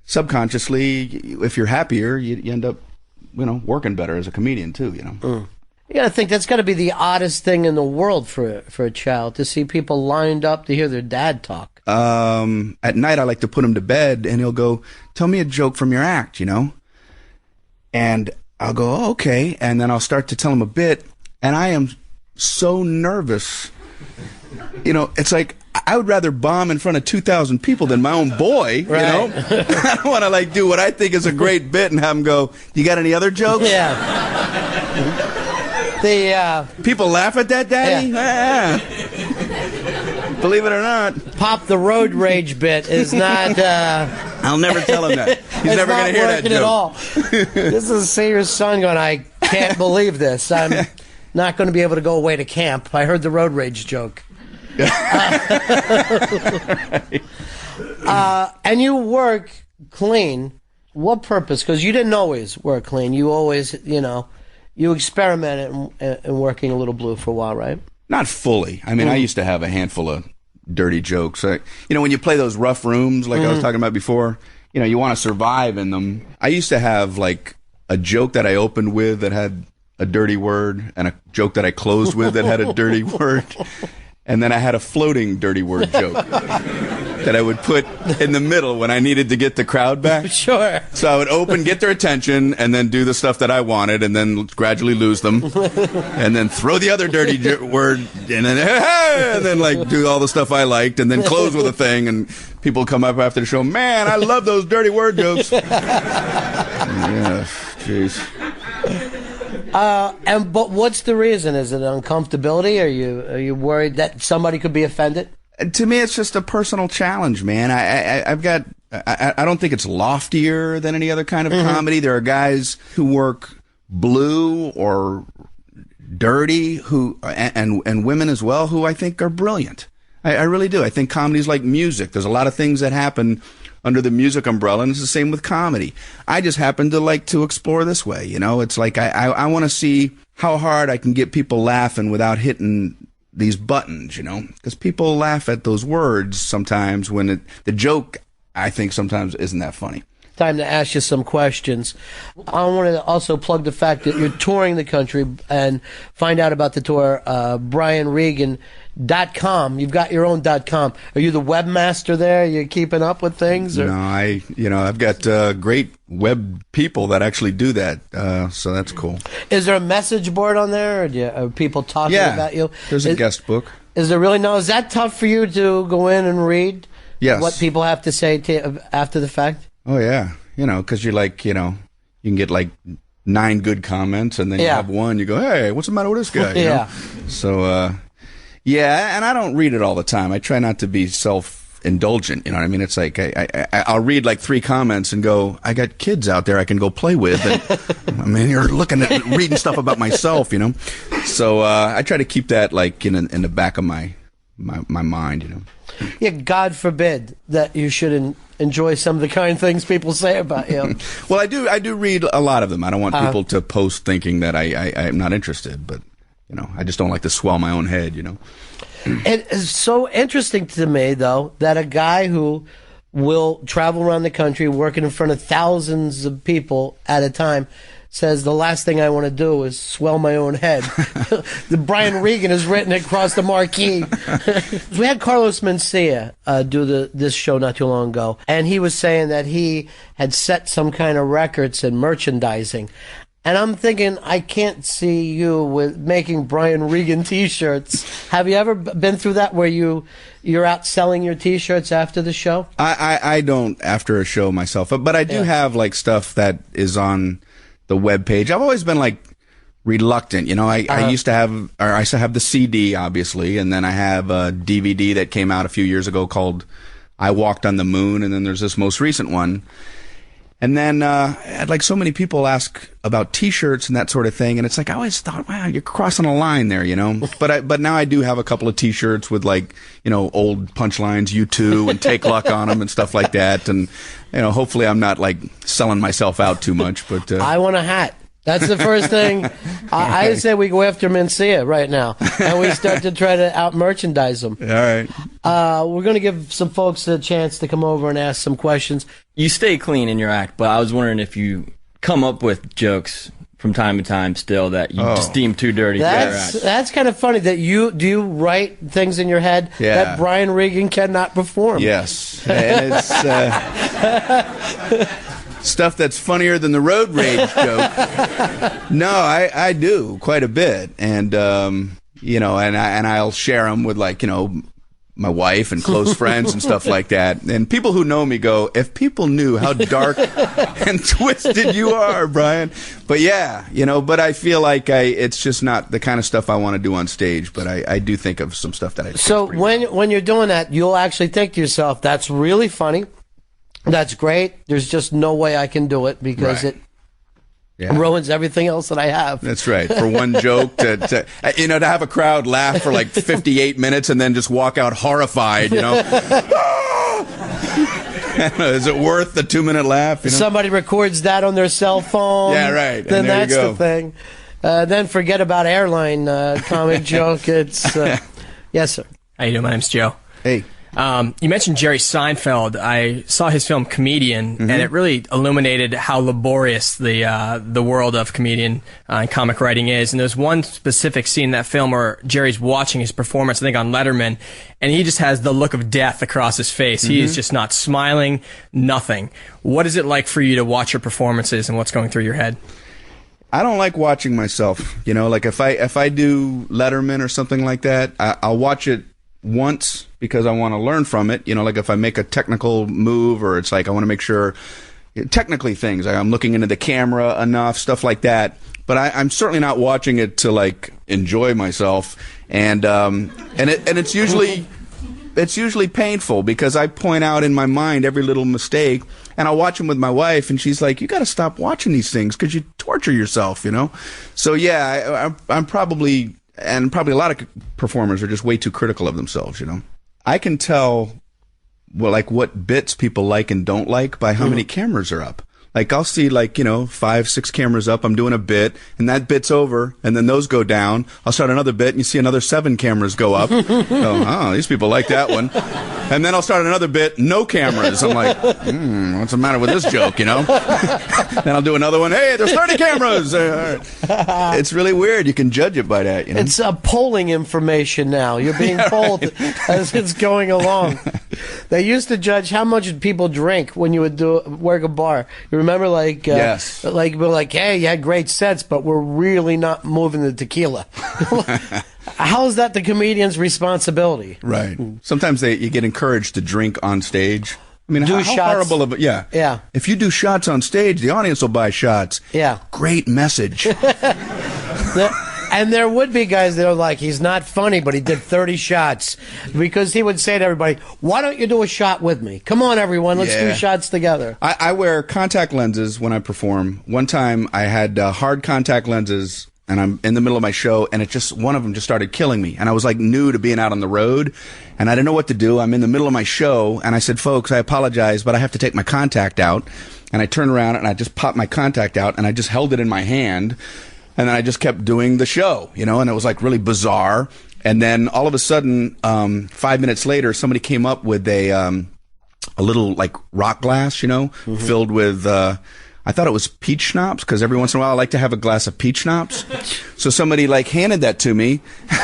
subconsciously, if you're happier, you end up, working better as a comedian too, You gotta think that's gotta be the oddest thing in the world for a child, to see people lined up to hear their dad talk. At night I like to put him to bed and he'll go, tell me a joke from your act, And I'll go, oh, okay. And then I'll start to tell him a bit, and I am so nervous. It's like, I would rather bomb in front of 2,000 people than my own boy, I don't want to do what I think is a great bit and have him go, you got any other jokes? Yeah. People laugh at that, Daddy? Yeah. Believe it or not. Pop the road rage bit is not... I'll never tell him that. He's never going to hear that joke. At all. This is say your son going, I can't believe this. I'm not going to be able to go away to camp. I heard the road rage joke. And you work clean. What purpose? Because you didn't always work clean. You always, you experimented in working a little blue for a while, right? Not fully. I mean, I used to have a handful of dirty jokes. When you play those rough rooms, like I was talking about before, you want to survive in them. I used to have, a joke that I opened with that had a dirty word, and a joke that I closed with that had a dirty word. And then I had a floating dirty word joke. that I would put in the middle when I needed to get the crowd back. Sure. So I would open, get their attention, and then do the stuff that I wanted, and then gradually lose them, and then throw the other dirty word, and then hey, and then like do all the stuff I liked, and then close with a thing, and people come up after the show. Man, I love those dirty word jokes. Yeah, jeez. But what's the reason? Is it uncomfortability? Are you worried that somebody could be offended? To me, it's just a personal challenge, man. I don't think it's loftier than any other kind of comedy. There are guys who work blue or dirty and women as well who I think are brilliant. I really do. I think comedy's like music. There's a lot of things that happen under the music umbrella, and it's the same with comedy. I just happen to like to explore this way. You know, it's like I want to see how hard I can get people laughing without hitting these buttons, you know, because people laugh at those words sometimes when the joke, I think, sometimes isn't that funny. Time to ask you some questions. I want to also plug the fact that you're touring the country and find out about the tour, BrianRegan.com. You've got your own .com. Are you the webmaster there? Are you keeping up with things? Or? No, I've got great web people that actually do that, so that's cool. Is there a message board on there, or are people talking about you? There's a guest book. Is there really? Now, is that tough for you to go in and read what people have to say after the fact? Oh, yeah. You know, because you're like, you know, you can get like 9 good comments, and then you have one, you go, hey, what's the matter with this guy? You know? So, and I don't read it all the time. I try not to be self-indulgent, you know what I mean? It's like, I'll read like 3 comments and go, I got kids out there I can go play with, and I mean, you're looking at reading stuff about myself, you know? So, I try to keep that like in the back of my mind, you know? Yeah, God forbid that you shouldn't enjoy some of the kind things people say about you. Well, I do read a lot of them. I don't want people to post thinking that I'm not interested, but, you know, I just don't like to swell my own head, you know. It is so interesting to me, though, that a guy who will travel around the country working in front of thousands of people at a time says the last thing I want to do is swell my own head. The Brian Regan is written across the marquee. We had Carlos Mencia do this show not too long ago, and he was saying that he had set some kind of records in merchandising. And I'm thinking, I can't see you with making Brian Regan T-shirts. Have you ever been through that where you're out selling your T-shirts after the show? I don't after a show myself, but I do have like stuff that is on the web page. I've always been like reluctant, you know. I used to have the CD, obviously, and then I have a DVD that came out a few years ago called I Walked on the Moon, and then there's this most recent one. And then I had like so many people ask about T-shirts and that sort of thing, and it's like I always thought, wow, you're crossing a line there, you know. But now I do have a couple of T-shirts with like, you know, old punchlines, U2 and Take Luck on them and stuff like that, and you know, hopefully I'm not like selling myself out too much. But I want a hat. That's the first thing. I say we go after Mencia right now, and we start to try to out-merchandise them. All right. We're going to give some folks a chance to come over and ask some questions. You stay clean in your act, but I was wondering if you come up with jokes from time to time still that you just deem too dirty for your act. That's kind of funny that you write things in your head that Brian Regan cannot perform. Yes. And it's stuff that's funnier than the road rage joke. No, I do quite a bit, and you know, and I'll share them with like, you know, my wife and close friends and stuff like that. And people who know me go, if people knew how dark and twisted you are, Brian. But yeah, you know, but I feel like it's just not the kind of stuff I want to do on stage, but I do think of some stuff that I. So when you're doing that, you'll actually think to yourself, that's really funny. That's great. There's just no way I can do it because it ruins everything else that I have. That's right. For one joke to have a crowd laugh for like 58 minutes and then just walk out horrified, you know. Is it worth the 2-minute laugh? You know? Somebody records that on their cell phone. Yeah, right. Then that's the thing. Then forget about airline comic joke. It's yes, sir. How you doing? My name's Joe. Hey. You mentioned Jerry Seinfeld. I saw his film Comedian, Mm-hmm. and it really illuminated how laborious the world of comedian and comic writing is. And there's one specific scene in that film where Jerry's watching his performance, I think on Letterman, and he just has the look of death across his face. He is Mm-hmm. just not smiling, nothing. What is it like for you to watch your performances, and what's going through your head? I don't like watching myself. You know, like if I do Letterman or something like that, I'll watch it once because I want to learn from it. You know, like if I make a technical move, or it's like I want to make sure technically things, I'm looking into the camera enough, stuff like that. But I'm certainly not watching it to like enjoy myself, and it's usually painful because I point out in my mind every little mistake, and I'll watch them with my wife, and she's like, "You got to stop watching these things because you torture yourself," you know. So yeah, I'm probably a lot of performers are just way too critical of themselves, you know. I can tell, well, like what bits people like and don't like by how many cameras are up. Like I'll see 5, 6 cameras up. I'm doing a bit, and that bit's over, and then those go down. I'll start another bit, and you see another 7 cameras go up. These people like that one. And then I'll start another bit, no cameras. I'm like, what's the matter with this joke, you know? Then I'll do another one. Hey, there's 30 cameras. It's really weird. You can judge it by that, you know? It's polling information now. You're being polled as it's going along. They used to judge how much people drink when you would work a bar. You remember, yes. we're like, hey, you had great sets, but we're really not moving the tequila. How is that the comedian's responsibility? Right. Sometimes you get encouraged to drink on stage. I mean, how horrible of it? Yeah. Yeah. If you do shots on stage, the audience will buy shots. Yeah. Great message. And there would be guys that are like, he's not funny, but he did 30 shots. Because he would say to everybody, why don't you do a shot with me? Come on, everyone, let's do shots together. I wear contact lenses when I perform. One time I had hard contact lenses, and I'm in the middle of my show, and one of them just started killing me. And I was like new to being out on the road, and I didn't know what to do. I'm in the middle of my show, and I said, folks, I apologize, but I have to take my contact out. And I turned around, and I just popped my contact out, and I just held it in my hand. And then I just kept doing the show, you know, and it was like really bizarre. And then all of a sudden, 5 minutes later, somebody came up with a little like rock glass, you know, filled with, I thought it was peach schnapps, because every once in a while I like to have a glass of peach schnapps. So somebody like handed that to me,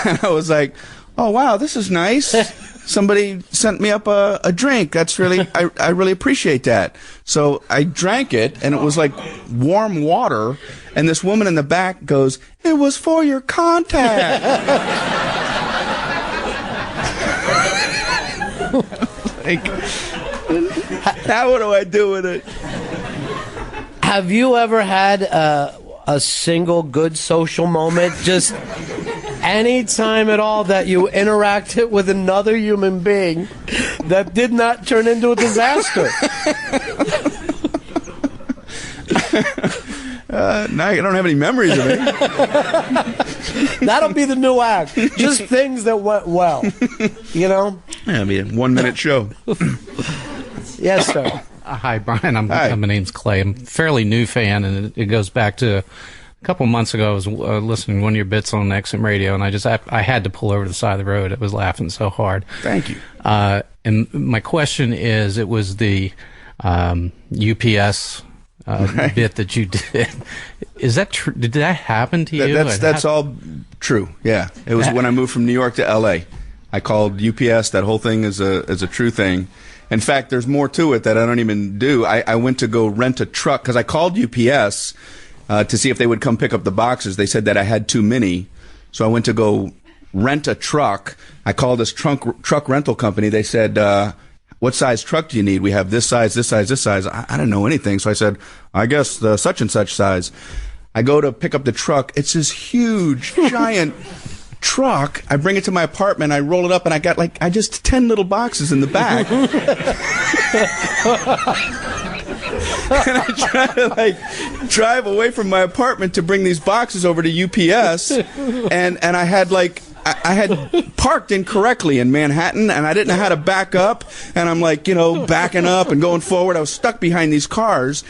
and I was like, oh wow, this is nice. Somebody sent me up a drink. That's really, I really appreciate that. So I drank it, and it was like warm water. And this woman in the back goes, it was for your contact. Like, now what do I do with it? Have you ever had a single good social moment? Just any time at all that you interacted with another human being that did not turn into a disaster? Now I don't have any memories of it. That'll be the new act. Just things that went well. You know? Yeah, it'll be a 1 minute show. Yes, sir. Hi, Brian. My name's Clay. I'm a fairly new fan, and it goes back to a couple months ago. I was listening to one of your bits on XM Radio, and I had to pull over to the side of the road. I was laughing so hard. Thank you. And my question is, it was the UPS bit that you did. Is that true? Did that happen to you? That's all true. Yeah, it was when I moved from New York to L.A. I called UPS. That whole thing is a true thing. In fact, there's more to it that I don't even do. I went to go rent a truck because I called UPS to see if they would come pick up the boxes. They said that I had too many, so I went to go rent a truck. I called this truck rental company. They said, what size truck do you need? We have this size, this size, this size. I didn't know anything, so I said, I guess the such and such size. I go to pick up the truck. It's this huge, giant truck. I bring it to my apartment. I roll it up, and I got just 10 little boxes in the back. And I try to drive away from my apartment to bring these boxes over to UPS, and I had I had parked incorrectly in Manhattan, and I didn't know how to back up, and I'm backing up and going forward. I was stuck behind these cars,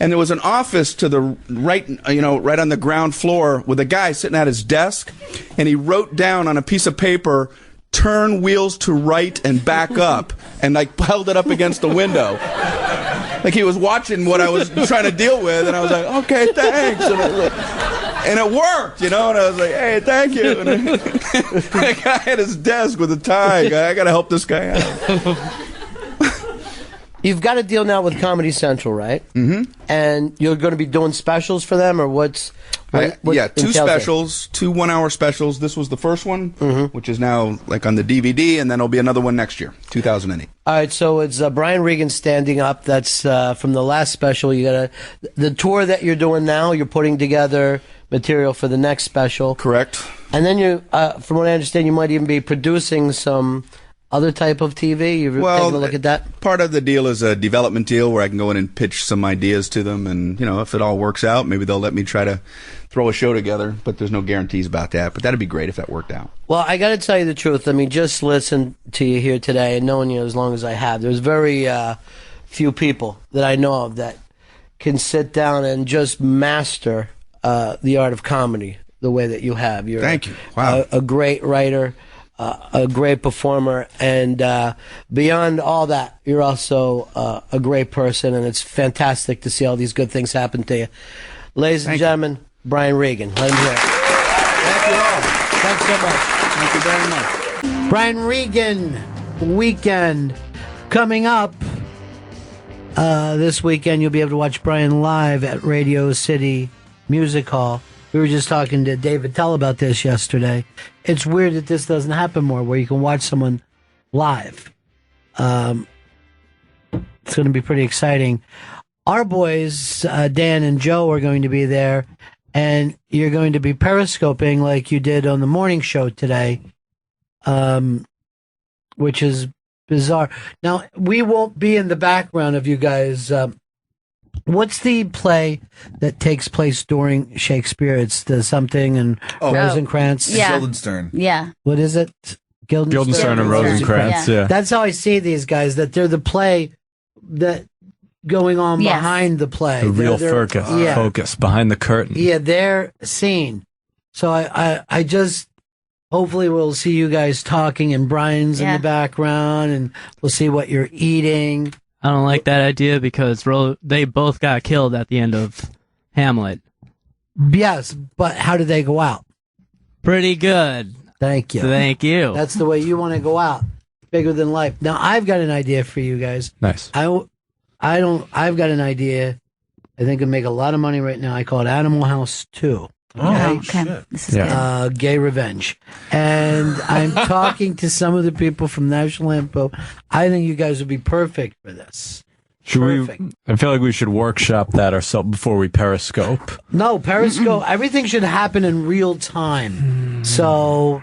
and there was an office to the right, right on the ground floor with a guy sitting at his desk, and he wrote down on a piece of paper turn wheels to right and back up, and like held it up against the window. Like he was watching what I was trying to deal with, and I was like, okay, thanks. And it worked, you know, and I was like, hey, thank you. And the guy at his desk with a tie, I got to help this guy out. You've got a deal now with Comedy Central, right? Mm-hmm. And you're going to be doing specials for them, or what's... Yeah, 2 specials, 2 one-hour specials. This was the first one, which is now like on the DVD, and then there'll be another one next year, 2008. All right, so it's Brian Regan standing up. That's from the last special. You got the tour that you're doing now. You're putting together material for the next special. Correct. And then you, from what I understand, you might even be producing some other type of TV. You're taking a look at that. Part of the deal is a development deal where I can go in and pitch some ideas to them, and you know, if it all works out, maybe they'll let me try to throw a show together. But there's no guarantees about that. But that'd be great if that worked out. Well, I got to tell you the truth. I mean, just listen to you here today, and knowing you as long as I have, there's very few people that I know of that can sit down and just master the art of comedy the way that you have. You're Thank you. Wow. A great writer. A great performer, and beyond all that, you're also a great person, and it's fantastic to see all these good things happen to you. Ladies and gentlemen, Brian Regan. Let him hear it. Thank you all. Thanks so much. Thank you very much. Brian Regan weekend coming up. This weekend, you'll be able to watch Brian live at Radio City Music Hall. We were just talking to David Tell about this yesterday. It's weird that this doesn't happen more, where you can watch someone live. It's going to be pretty exciting. Our boys, Dan and Joe, are going to be there, and you're going to be periscoping like you did on the morning show today, which is bizarre. Now, we won't be in the background of you guys. What's the play that takes place during Shakespeare? It's the something and Rosencrantz. Yeah. Guildenstern. Yeah. What is it? Guildenstern and Rosencrantz. Yeah. That's how I see these guys. That they're the play that going on behind the play. The real They're- focus behind the curtain. Yeah, they're seen. So I just hopefully we'll see you guys talking, and Brian's in the background, and we'll see what you're eating. I don't like that idea because they both got killed at the end of Hamlet. Yes, but how did they go out? Pretty good. Thank you. Thank you. That's the way you want to go out. Bigger than life. Now, I've got an idea for you guys. Nice. I've got an idea. I think it'll make a lot of money right now. I call it Animal House 2. Okay. This is good. Gay revenge. And I'm talking to some of the people from National Lampoon. I think you guys would be perfect for this. Should I feel like we should workshop that ourselves before we Periscope. No, Periscope. Everything should happen in real time. So,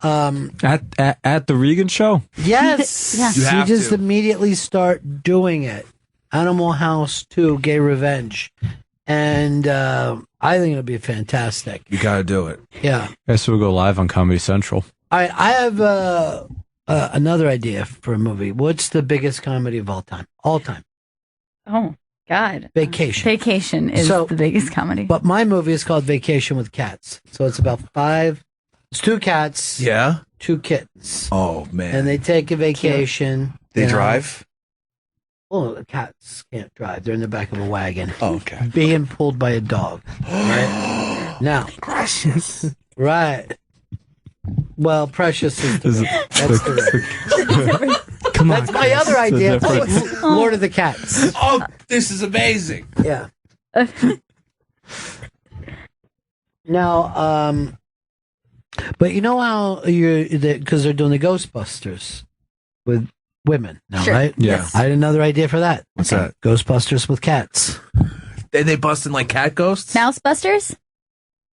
at the Regan show. yes, You you just have to. immediately start doing it. Animal House 2, Gay Revenge, and I think it'll be fantastic. You got to do it. Yeah. I guess we'll go live on Comedy Central. All right, I have another idea for a movie. What's the biggest comedy of all time? All time. Oh, God. Vacation. Vacation is the biggest comedy. But my movie is called Vacation with Cats. So it's about it's 2 cats. Yeah. 2 kittens. Oh, man. And they take a vacation. They you know. drive? Well, the cats can't drive. They're in the back of a wagon. Oh, okay. Being pulled by a dog. Right? Now. Precious. Right. Well, Precious is Come on. That's my other idea. Lord of the Cats. Oh, this is amazing. Yeah. Now, but you know how because they're doing the Ghostbusters with women now, Sure. right? Yeah. Yes. I had another idea for that. What's that? Ghostbusters with cats. They busting like cat ghosts? Mousebusters?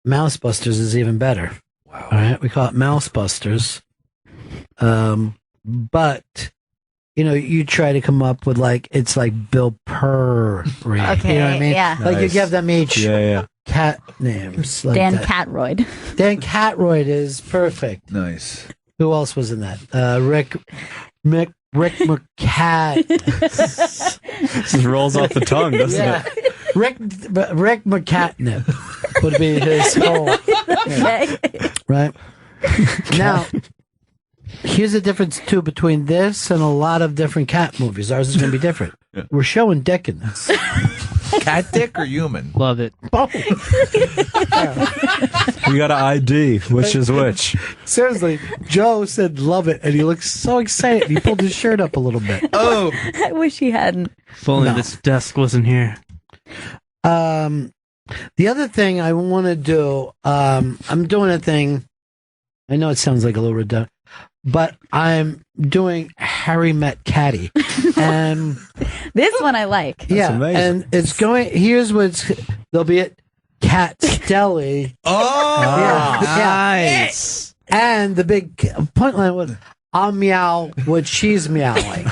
Mousebusters is even better. Wow. All right, we call it Mousebusters. But you try to come up with it's like Bill Purr. Okay, You know what I mean? yeah. Like you give them each Yeah. cat names. Like Dan that. Catroyd. Dan Catroyd is perfect. Nice. Who else was in that? Rick McCat. Just rolls off the tongue, doesn't it? Rick McCatnip would be his whole. Okay. Right. Now, here's the difference too between this and a lot of different cat movies. Ours is going to be different. We're showing dick in this. Cat dick or human? Love it. Both. We got an ID. Which is which? Seriously, Joe said love it, and he looks so excited. He pulled his shirt up a little bit. Oh, I wish he hadn't. If only this desk wasn't here. The other thing I want to do, I'm doing a thing. I know it sounds like a little redundant, but I'm doing Harry Met Catty, and This one I like. and it's going. Here's what's there'll be at Cat Stelly. nice. And the big point line was, "I'll meow what she's meowing."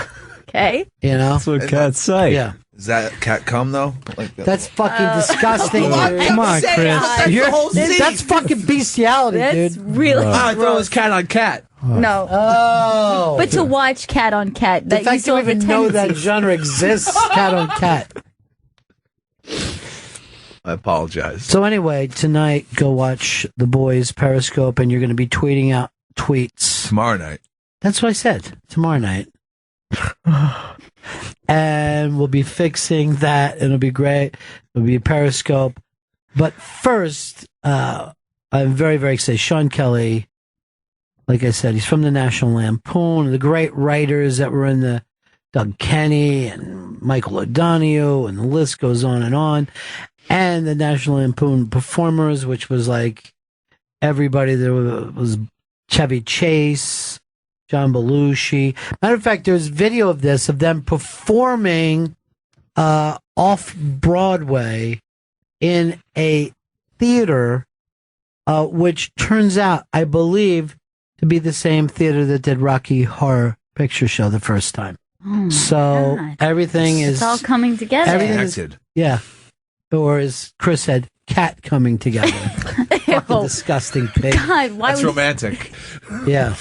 Okay. You know, That's what cats say. yeah. Is that cat cum though? Like That's fucking disgusting. Come on, dude. come on, Chris. That's the You're- whole scene. that's fucking bestiality, That's dude. really I thought it was gross. cat on cat. No. Oh, But to watch cat on cat, the that fact you still you have even a know that tendency. genre exists, cat on cat. I apologize. So anyway, tonight go watch the boys Periscope, and you're going to be tweeting out tweets Tomorrow night. That's what I said. Tomorrow night. And we'll be fixing that, and it'll be great. It'll be a Periscope. But first, I'm very, very excited. Sean Kelly, like I said, he's from the National Lampoon. The great writers that were in the Doug Kenny and Michael O'Donoghue, and the list goes on. And the National Lampoon performers, which was like everybody. There was Chevy Chase, John Belushi. Matter of fact, there's video of this, of them performing off Broadway in a theater, which turns out, I believe, to be the same theater that did Rocky Horror Picture Show the first time. Oh my So God. everything It's is all coming together. everything is, yeah. Or as Chris said, cat coming together. Fucking disgusting pig. God, why That's would... romantic. Yeah.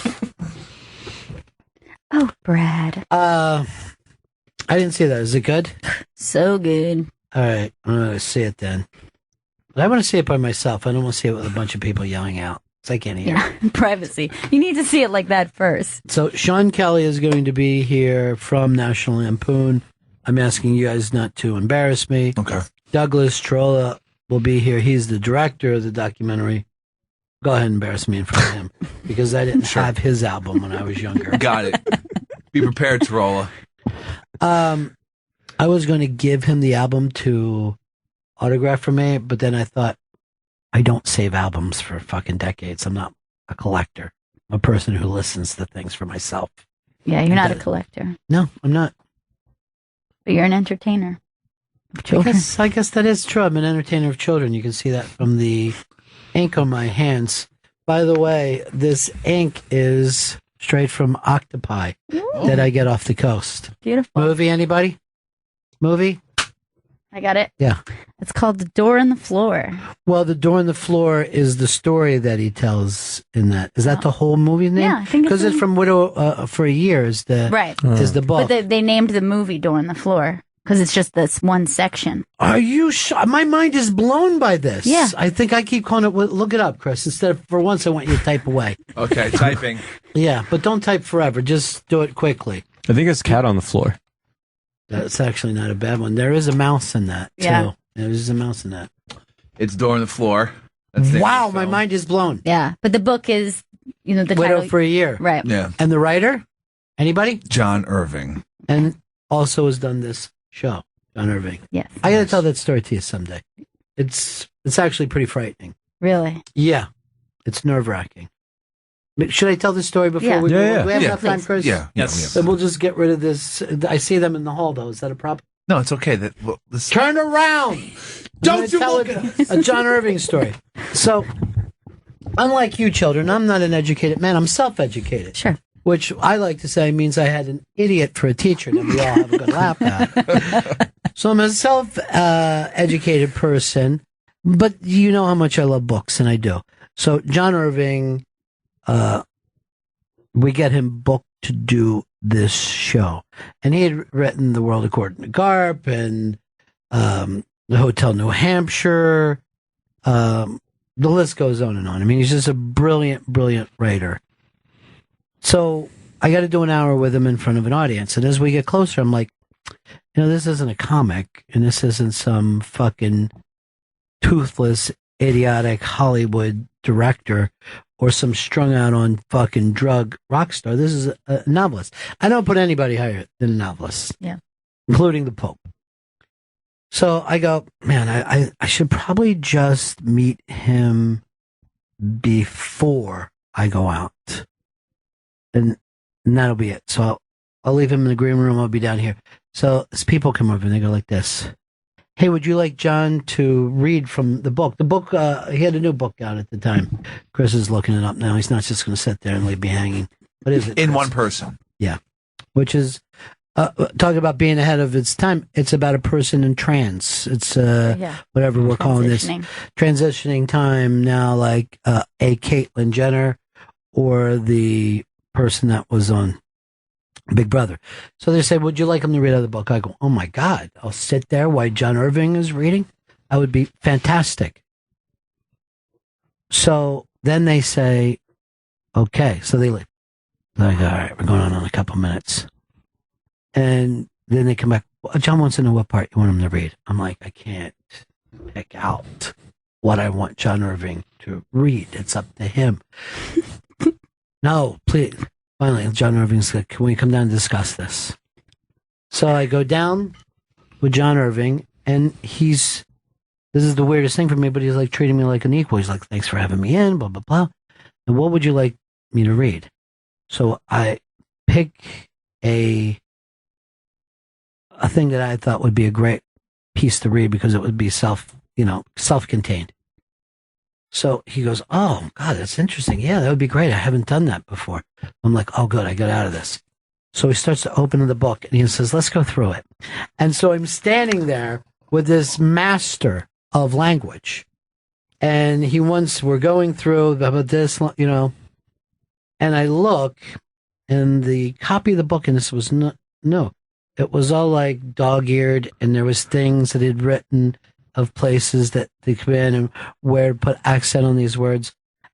Oh, Brad. I didn't see that. Is it good? So good. All right. I'm going to see it then. But I want to see it by myself. I don't want to see it with a bunch of people yelling out. So I can't hear. Yeah, privacy. You need to see it like that first. So Sean Kelly is going to be here from National Lampoon. I'm asking you guys not to embarrass me. Okay. Douglas Trolla will be here. He's the director of the documentary. Go ahead and embarrass me in front of him, because I didn't have his album when I was younger. Got it. Be prepared, Trolla. I was going to give him the album to autograph for me, but then I thought, I don't save albums for fucking decades. I'm not a collector. I'm a person who listens to things for myself. Yeah, you're not a collector, No, I'm not. but you're an entertainer. I guess that is true. I'm an entertainer of children. You can see that from the ink on my hands. By the way, this ink is straight from octopi that I get off the coast. Beautiful. Movie, anybody? Movie? I got it. Yeah. It's called The Door in the Floor. Well, The Door on the Floor is the story that he tells in that. Is that the whole movie name? Yeah, I think it's because it's from Widow for a Year is the Right. is the book. But they named the movie Door in the Floor because it's just this one section. Are you sure? My mind is blown by this. Yeah. I think I keep calling it. Look it up, Chris. Instead of, for once, I want you to type away. Okay, typing. Yeah, but don't type forever. Just do it quickly. I think it's cat on the floor. That's actually not a bad one. There is a mouse in that, too. Yeah. There's a mouse in that. It's Door on the Floor. That's the Wow, my mind is blown. Yeah, but the book is, the Widow title. for a Year. Right. Yeah. And the writer? Anybody? John Irving. And also has done this show, John Irving. Yes. I got to tell that story to you someday. It's actually pretty frightening. Really? Yeah. It's nerve-wracking. Should I tell this story before Yeah. we Yeah, yeah. Do we have Yeah, enough time, please. Chris? Yeah. Yes. Then we'll just get rid of this. I see them in the hall, though. Is that a problem? No, it's okay. Turn around! Don't you tell look a John Irving story. So, unlike you children, I'm not an educated man. I'm self-educated. Sure. Which I like to say means I had an idiot for a teacher that we all have a good laugh at. So I'm a self-educated person, but you know how much I love books, and I do. So John Irving, we get him booked to do this show. And he had written The World According to Garp and The Hotel New Hampshire. The list goes on and on. I mean, he's just a brilliant, brilliant writer. So I got to do an hour with him in front of an audience. And as we get closer, I'm like, this isn't a comic, and this isn't some fucking toothless, idiotic Hollywood director or some strung out on fucking drug rock star. This is a novelist. I don't put anybody higher than a novelist. Yeah. Including the Pope. So I go, man, I should probably just meet him before I go out. And that'll be it. So I'll leave him in the green room. I'll be down here. So as people come over and they go like this. Hey, would you like John to read from the book? The book, he had a new book out at the time. Chris is looking it up now. He's not just going to sit there and leave me hanging. What is it? In Chris? one person. Yeah. Which is, talking about being ahead of its time. It's about a person in trance. It's, whatever we're calling this. Transitioning time now, like a Caitlyn Jenner or the person that was on Big Brother. So they say, would you like him to read out of the book? I go, oh my God, I'll sit there while John Irving is reading. That would be fantastic. So then they say, okay. So they leave. I go, all right, we're going on in a couple minutes. And then they come back. Well, John wants to know what part you want him to read. I'm like, I can't pick out what I want John Irving to read. It's up to him. No, please. Finally, John Irving's like, can we come down and discuss this? So I go down with John Irving, and this is the weirdest thing for me, but he's like treating me like an equal. He's like, thanks for having me in, blah, blah, blah. And what would you like me to read? So I pick a thing that I thought would be a great piece to read because it would be self-contained. So he goes, oh, God, that's interesting. Yeah, that would be great. I haven't done that before. I'm like, oh, good. I got out of this. So he starts to open the book and he says, let's go through it. And so I'm standing there with this master of language. And we're going through about this, and I look and the copy of the book, and this was no, it was all like dog-eared, and there was things that he'd written of places that they come in and where to put accent on these words.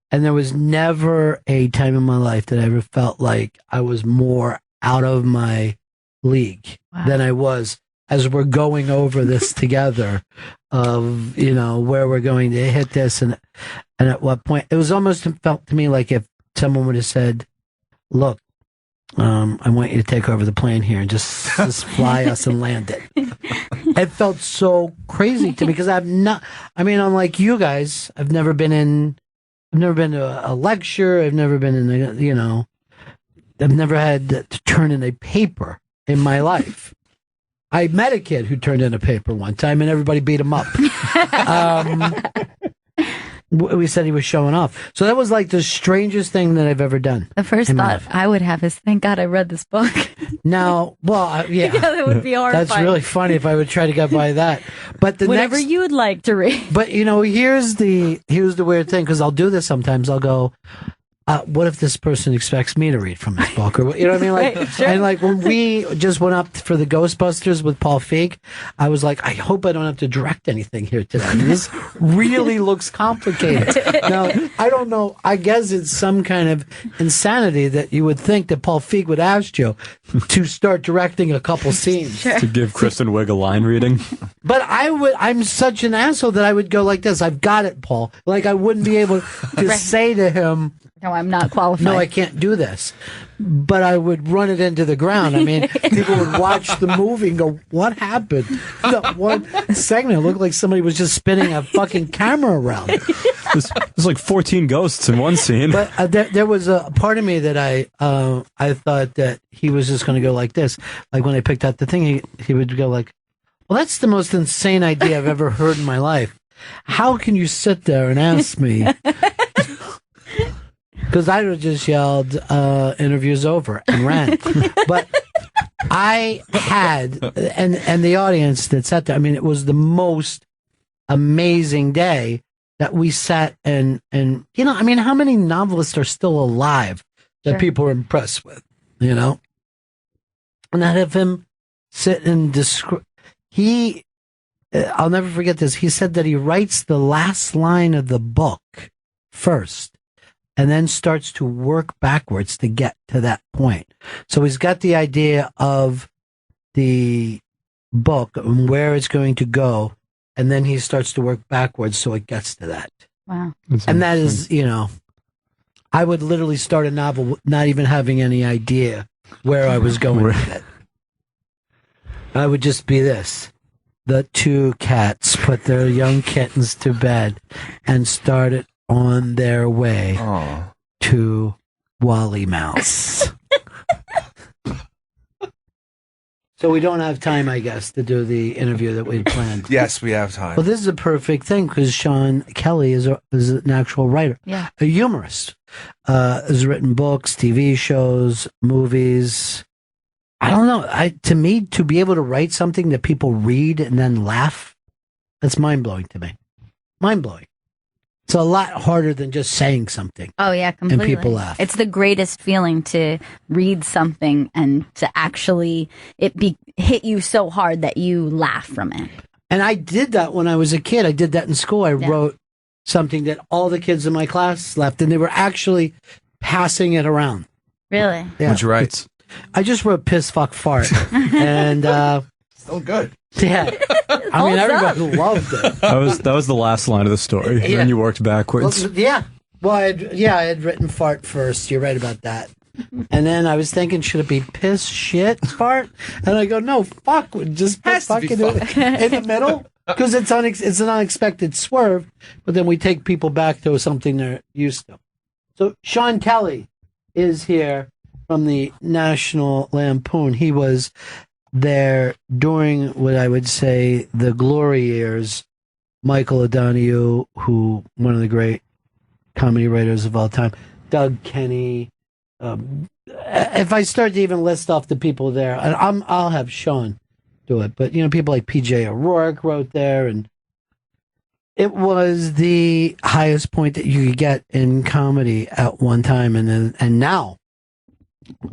And there was never a time in my life that I ever felt like I was more out of my league than I was as we're going over this together of, where we're going to hit this and at what point. It was almost felt to me like if someone would have said, look, I want you to take over the plane here and just fly us and land it. It felt so crazy to me because unlike you guys, I've never been to a lecture. I've never been in I've never had to turn in a paper in my life. I met a kid who turned in a paper one time and everybody beat him up. We said he was showing off. So that was like the strangest thing that I've ever done. The first thought I would have is, thank God I read this book. Now, well, yeah. That would be horrifying. That's really funny if I would try to get by that. But whatever you would like to read. But, here's the weird thing, because I'll do this sometimes. I'll go, what if this person expects me to read from his book? Or, you know what I mean? Like, right, sure. And like when we just went up for the Ghostbusters with Paul Feig, I was like, I hope I don't have to direct anything here today. This really looks complicated. Now, I don't know. I guess it's some kind of insanity that you would think that Paul Feig would ask you to start directing a couple scenes. Sure. To give Kristen Wiig a line reading. But I'm such an asshole that I would go like this. I've got it, Paul. Like I wouldn't be able to say to him, no, I'm not qualified. No, I can't do this. But I would run it into the ground. I mean, people would watch the movie and go, what happened? That one segment, it looked like somebody was just spinning a fucking camera around. There's like 14 ghosts in one scene. But there was a part of me that I thought that he was just going to go like this. Like when I picked out the thing, he would go like, well, that's the most insane idea I've ever heard in my life. How can you sit there and ask me? Because I would have just yelled, interview's over, and ran. But I had, and the audience that sat there, I mean, it was the most amazing day that we sat and I mean, how many novelists are still alive that people are impressed with, And I'd have him sit and describe. I'll never forget this. He said that he writes the last line of the book first. and then starts to work backwards to get to that point. So he's got the idea of the book and where it's going to go, and then he starts to work backwards so it gets to that. Wow. And that is, I would literally start a novel not even having any idea where I was going with it. I would just be this. The two cats put their young kittens to bed and started on their way to Wally Mouse. So we don't have time, I guess, to do the interview that we'd planned. Yes, we have time. Well, this is a perfect thing because Sean Kelly is an actual writer, a humorist. Has written books, TV shows, movies. I don't know. To me, to be able to write something that people read and then laugh, that's mind-blowing to me. Mind-blowing. It's a lot harder than just saying something. Oh, yeah, completely. And people laugh. It's the greatest feeling to read something and to actually hit you so hard that you laugh from it. And I did that when I was a kid. I did that in school. I wrote something that all the kids in my class laughed, and they were actually passing it around. Really? Yeah. What'd you write? I just wrote piss, fuck, fart. And, still good. Yeah. I mean, everybody loved it. That was the last line of the story. Yeah. Then you worked backwards. Well, yeah. Well, I had written fart first. You're right about that. And then I was thinking, should it be piss, shit, fart? And I go, no, fuck. Just put fuck in the middle. Because it's an unexpected swerve. But then we take people back to something they're used to. So Sean Kelly is here from the National Lampoon. He was there during what I would say the glory years. Michael O'Donoghue, one of the great comedy writers of all time, Doug Kenny. If I start to even list off the people there, I'll have Sean do it. But people like PJ O'Rourke wrote there, and it was the highest point that you could get in comedy at one time, and now,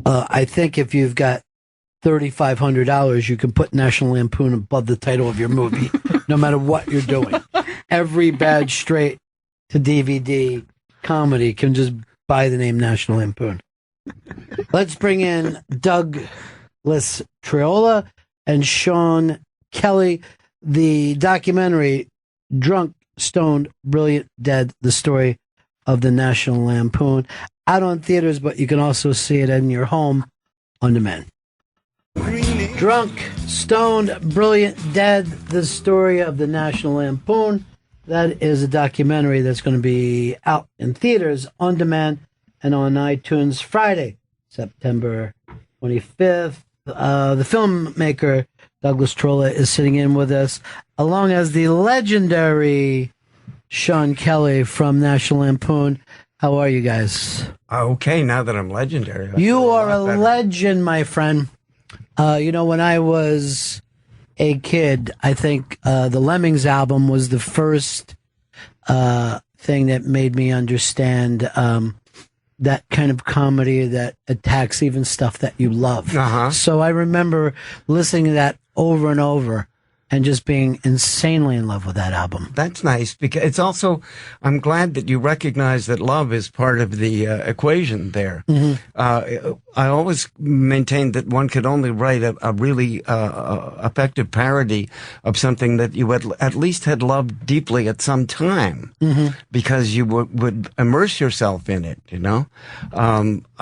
I think if you've got $3,500, you can put National Lampoon above the title of your movie, no matter what you're doing. Every bad straight to DVD comedy can just buy the name National Lampoon. Let's bring in Douglas Triola and Sean Kelly. The documentary, Drunk, Stoned, Brilliant, Dead, the story of the National Lampoon. Out on theaters, but you can also see it in your home on demand. Drunk, Stoned, Brilliant, Dead, the story of the National Lampoon. That is a documentary that's going to be out in theaters on demand and on iTunes Friday, September 25th. The filmmaker, Douglas Trolla, is sitting in with us, along as the legendary Sean Kelly from National Lampoon. How are you guys? Okay, now that I'm legendary. You are a legend, my friend. When I was a kid, I think the Lemmings album was the first thing that made me understand that kind of comedy that attacks even stuff that you love. Uh-huh. So I remember listening to that over and over and just being insanely in love with that album. That's nice, because it's also, I'm glad that you recognize that love is part of the equation there. Mm-hmm. I always maintained that one could only write a really effective parody of something that you at least had loved deeply at some time, Mm-hmm. because you would immerse yourself in it,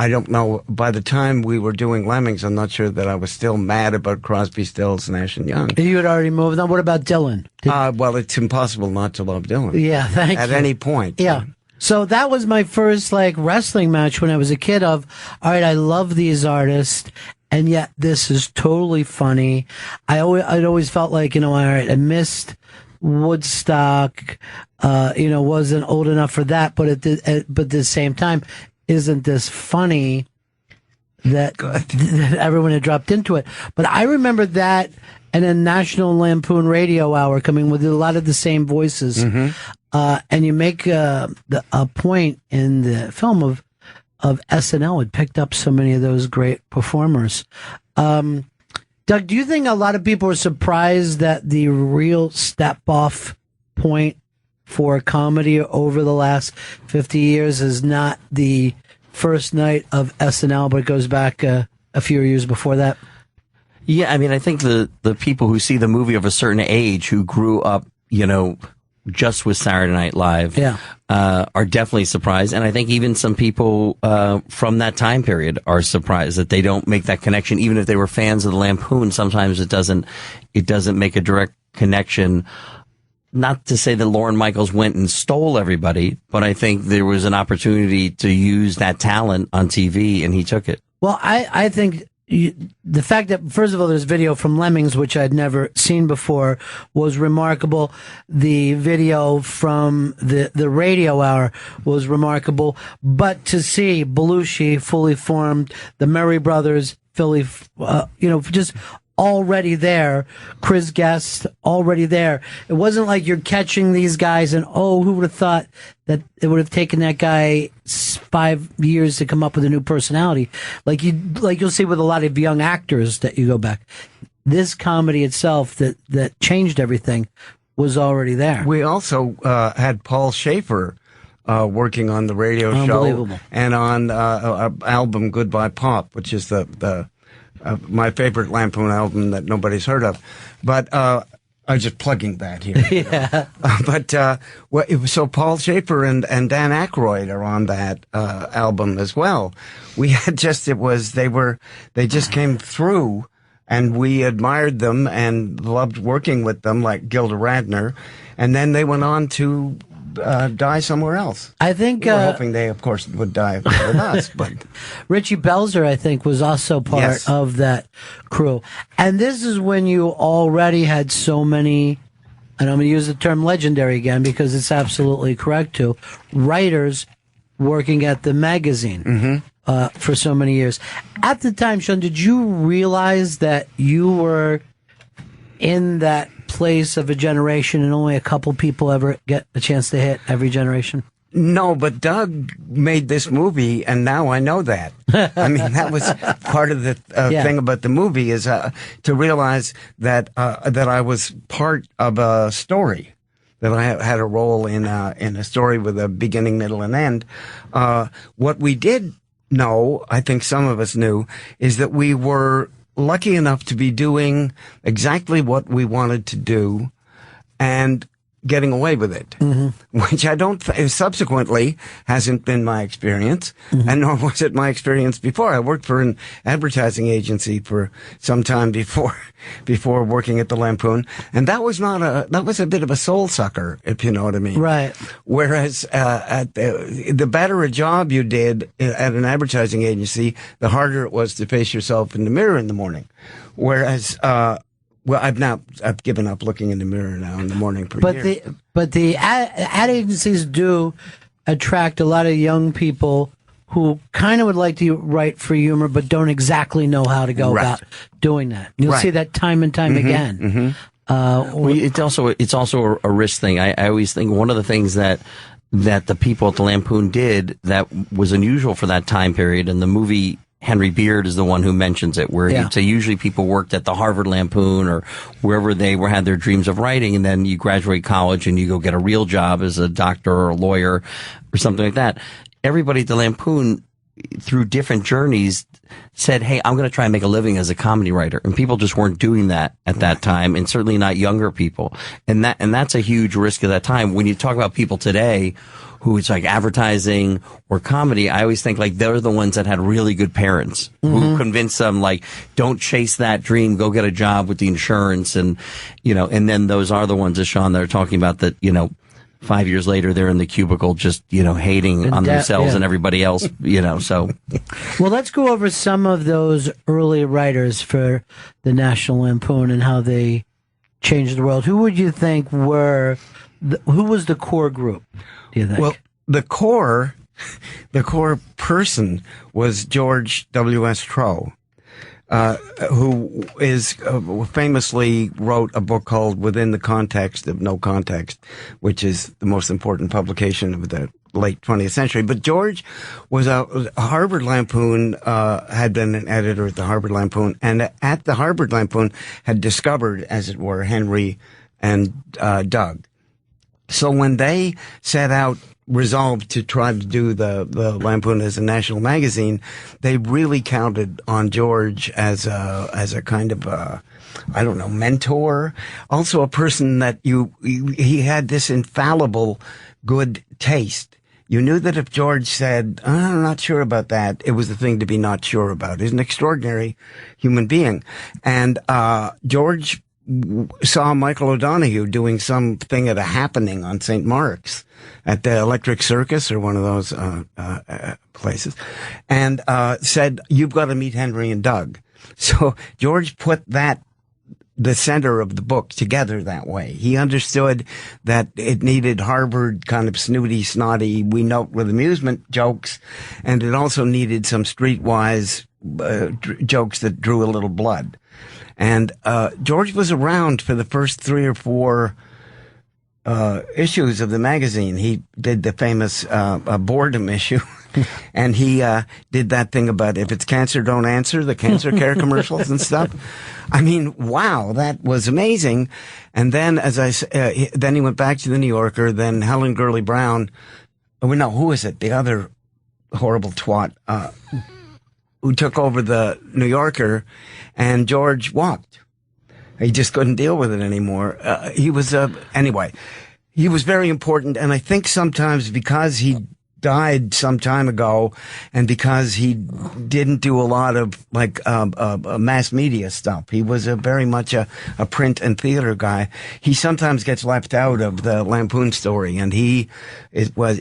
I don't know, by the time we were doing Lemmings, I'm not sure that I was still mad about Crosby, Stills, Nash and Young. You had already moved on. What about Dylan? Well, it's impossible not to love Dylan. Yeah, thank you. At any point. Yeah. So that was my first wrestling match when I was a kid of, all right, I love these artists, and yet this is totally funny. I'd always felt like, all right, I missed Woodstock, wasn't old enough for that, but at the same time, isn't this funny that everyone had dropped into it? But I remember that, and then National Lampoon Radio Hour coming with a lot of the same voices. Mm-hmm. And you make a point in the film of SNL. It picked up so many of those great performers. Doug, do you think a lot of people are surprised that the real step-off point for comedy over the last 50 years is not the first night of SNL, but it goes back a few years before that. Yeah, I mean, I think the people who see the movie of a certain age who grew up, just with Saturday Night Live, are definitely surprised. And I think even some people from that time period are surprised that they don't make that connection. Even if they were fans of the Lampoon, sometimes it doesn't make a direct connection. Not to say that Lorne Michaels went and stole everybody, but I think there was an opportunity to use that talent on TV, and he took it. Well, I think the fact that, first of all, there's video from Lemmings, which I'd never seen before, was remarkable. The video from the radio hour was remarkable. But to see Belushi fully formed, the Murray brothers, Philly, just already there, Chris Guest already there. It wasn't like you're catching these guys and, who would have thought that it would have taken that guy 5 years to come up with a new personality? Like you'll see with a lot of young actors that you go back. This comedy itself that changed everything was already there. We also had Paul Schaefer working on the radio show and on album Goodbye Pop, which is the my favorite Lampoon album that nobody's heard of. But I'm just plugging that here. Yeah. So Paul Schaefer and Dan Aykroyd are on that album as well. We had they just came through, and we admired them and loved working with them, like Gilda Radner. And then they went on to die somewhere else. I think we were hoping they, of course, would die with us. But Richie Belzer, I think, was also part of that crew. And this is when you already had so many, and I'm going to use the term legendary again because it's absolutely correct too, writers working at the magazine for so many years. At the time, Sean, did you realize that you were in that place of a generation and only a couple people ever get a chance to hit every generation? No, but Doug made this movie, and now I know that. I mean, that was part of the thing about the movie, is to realize that I was part of a story, that I had a role in a story with a beginning, middle, and end. What we did know, I think some of us knew, is that we were lucky enough to be doing exactly what we wanted to do and getting away with it, which I don't subsequently hasn't been my experience, and nor was it my experience before. I worked for an advertising agency for some time before working at the Lampoon, and that was a bit of a soul sucker, if you know what I mean. Right. Whereas the better a job you did at an advertising agency, the harder it was to face yourself in the mirror in the morning. Whereas I've given up looking in the mirror now in the morning per year. But the ad agencies do attract a lot of young people who kind of would like to write for humor, but don't exactly know how to go about doing that. You'll see that time and time again. It's also a risk thing. I always think one of the things that the people at the Lampoon did that was unusual for that time period, and the movie Henry Beard is the one who mentions it, where he'd say usually people worked at the Harvard Lampoon or wherever they had their dreams of writing, and then you graduate college and you go get a real job as a doctor or a lawyer or something like that. Everybody at the Lampoon, through different journeys, said, hey, I'm going to try and make a living as a comedy writer. And people just weren't doing that at that time, and certainly not younger people. And that's a huge risk at that time. When you talk about people today who it's like advertising or comedy, I always think like they're the ones that had really good parents who convinced them like, don't chase that dream, go get a job with the insurance. And, and then those are the ones, as Sean, that are talking about that, 5 years later, they're in the cubicle just, hating on themselves and everybody else, so. Well, let's go over some of those early writers for the National Lampoon and how they changed the world. Who would you think who was the core group, do you think? Well, the core person was George W.S. Trow, who is famously wrote a book called Within the Context of No Context, which is the most important publication of the late 20th century. But George was a Harvard Lampoon, had been an editor at the Harvard Lampoon, and at the Harvard Lampoon had discovered, as it were, Henry and Doug. So when they set out, resolved to try to do the Lampoon as a national magazine, they really counted on George as a kind of I don't know, mentor, also a person that he had this infallible good taste. You knew that if George said, I'm not sure about that, it was the thing to be not sure about. He's an extraordinary human being. And George saw Michael O'Donoghue doing something at a happening on St. Mark's at the Electric Circus or one of those places, and said, you've got to meet Henry and Doug. So George put the center of the book together that way. He understood that it needed Harvard kind of snooty, snotty, we note with amusement jokes, and it also needed some streetwise jokes that drew a little blood. And George was around for the first 3 or 4 issues of the magazine. He did the famous boredom issue. And he did that thing about if it's cancer, don't answer, the cancer care commercials and stuff. I mean, wow, that was amazing. And then, then he went back to the New Yorker. Then Helen Gurley Brown. Oh, no, who is it? The other horrible twat who took over the New Yorker, and George walked. He just couldn't deal with it anymore. He was anyway. He was very important, and I think sometimes because he died some time ago, and because he didn't do a lot of mass media stuff. He was very much a print and theater guy. He sometimes gets left out of the Lampoon story, and he was.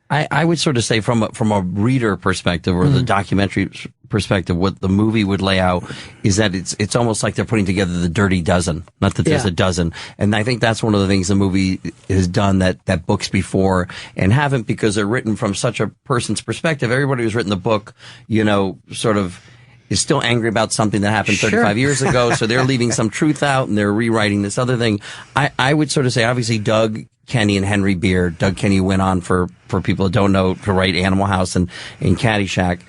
I would sort of say from a reader perspective or the documentary perspective, what the movie would lay out is that it's almost like they're putting together the Dirty Dozen. Not that there's a dozen. And I think that's one of the things the movie has done that books before and haven't, because they're written from such a person's perspective. Everybody who's written the book, sort of is still angry about something that happened 35 years ago. So they're leaving some truth out and they're rewriting this other thing. I would sort of say, obviously, Doug Kenny and Henry Beard. Doug Kenny went on for people that don't know to write Animal House and Caddyshack.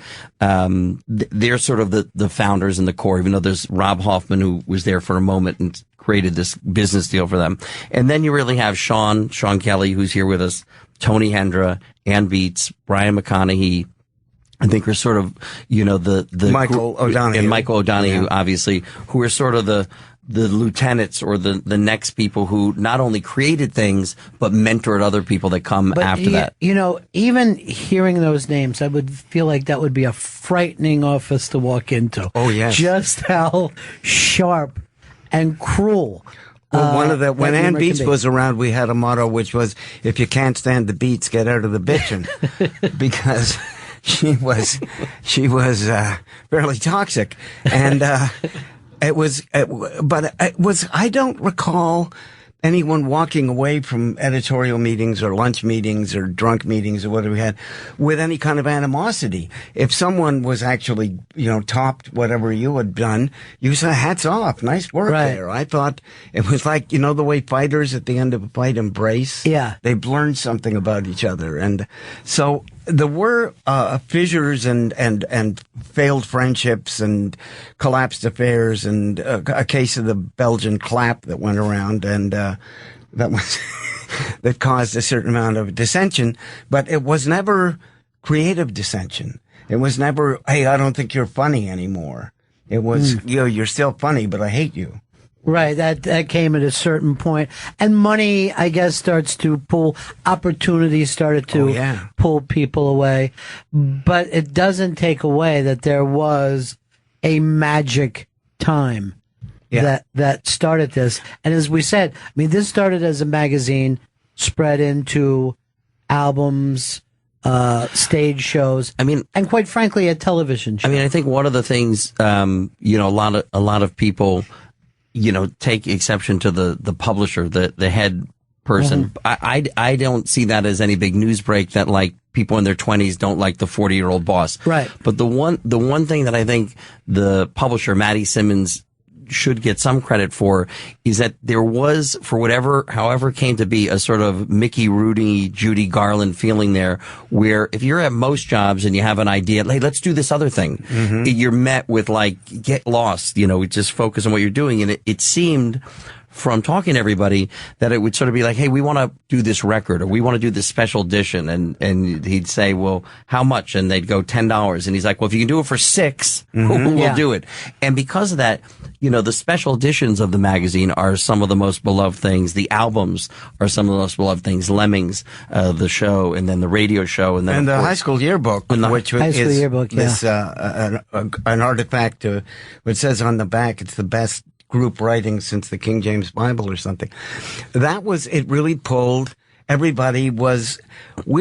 They're sort of the founders and the core, even though there's Rob Hoffman who was there for a moment and created this business deal for them. And then you really have Sean Kelly, who's here with us, Tony Hendra, Ann Beats, Brian McConaughey. I think are sort of, the Michael O'Donoghue. And Michael O'Donoghue, obviously, who are sort of the lieutenants or the next people who not only created things, but mentored other people that come after that. Even hearing those names, I would feel like that would be a frightening office to walk into. Oh, yes. Just how sharp and cruel. Well, when Ann Beats was around, we had a motto, which was, if you can't stand the beats, get out of the bitchin'. Because she was fairly toxic. And, I don't recall anyone walking away from editorial meetings or lunch meetings or drunk meetings or whatever we had with any kind of animosity. If someone was actually, topped whatever you had done, you said, hats off, nice work there. I thought it was like, the way fighters at the end of a fight embrace. Yeah. They've learned something about each other. And so there were fissures and failed friendships and collapsed affairs and a case of the Belgian clap that went around, and that was that caused a certain amount of dissension. But it was never creative dissension. It was never, hey, I don't think you're funny anymore. It was, you're still funny, but I hate you. Right, that came at a certain point. And money, I guess, starts to pull, opportunities started to pull people away. But it doesn't take away that there was a magic time that started this. And as we said, this started as a magazine, spread into albums, stage shows. And quite frankly, a television show. I think one of the things, a lot of people, take exception to the publisher, the head person. I don't see that as any big news break that people in their 20s don't like the 40-year-old boss. Right. But the one thing that I think the publisher, Maddie Simmons, should get some credit for is that there was, for however came to be, a sort of Mickey Rooney, Judy Garland feeling there, where if you're at most jobs and you have an idea, hey, let's do this other thing, you're met with get lost, just focus on what you're doing. And it seemed from talking to everybody that it would sort of be like, hey, we want to do this record or we want to do this special edition. And he'd say, well, how much? And they'd go $10. And he's like, well, if you can do it for $6, we'll do it. And because of that, you know, the special editions of the magazine are some of the most beloved things. The albums are some of the most beloved things. Lemmings, the show, and then the radio show. And then the high school yearbook, which high school yearbook, this, an artifact, which says on the back, it's the best group writing since the King James Bible or something. It really pulled, we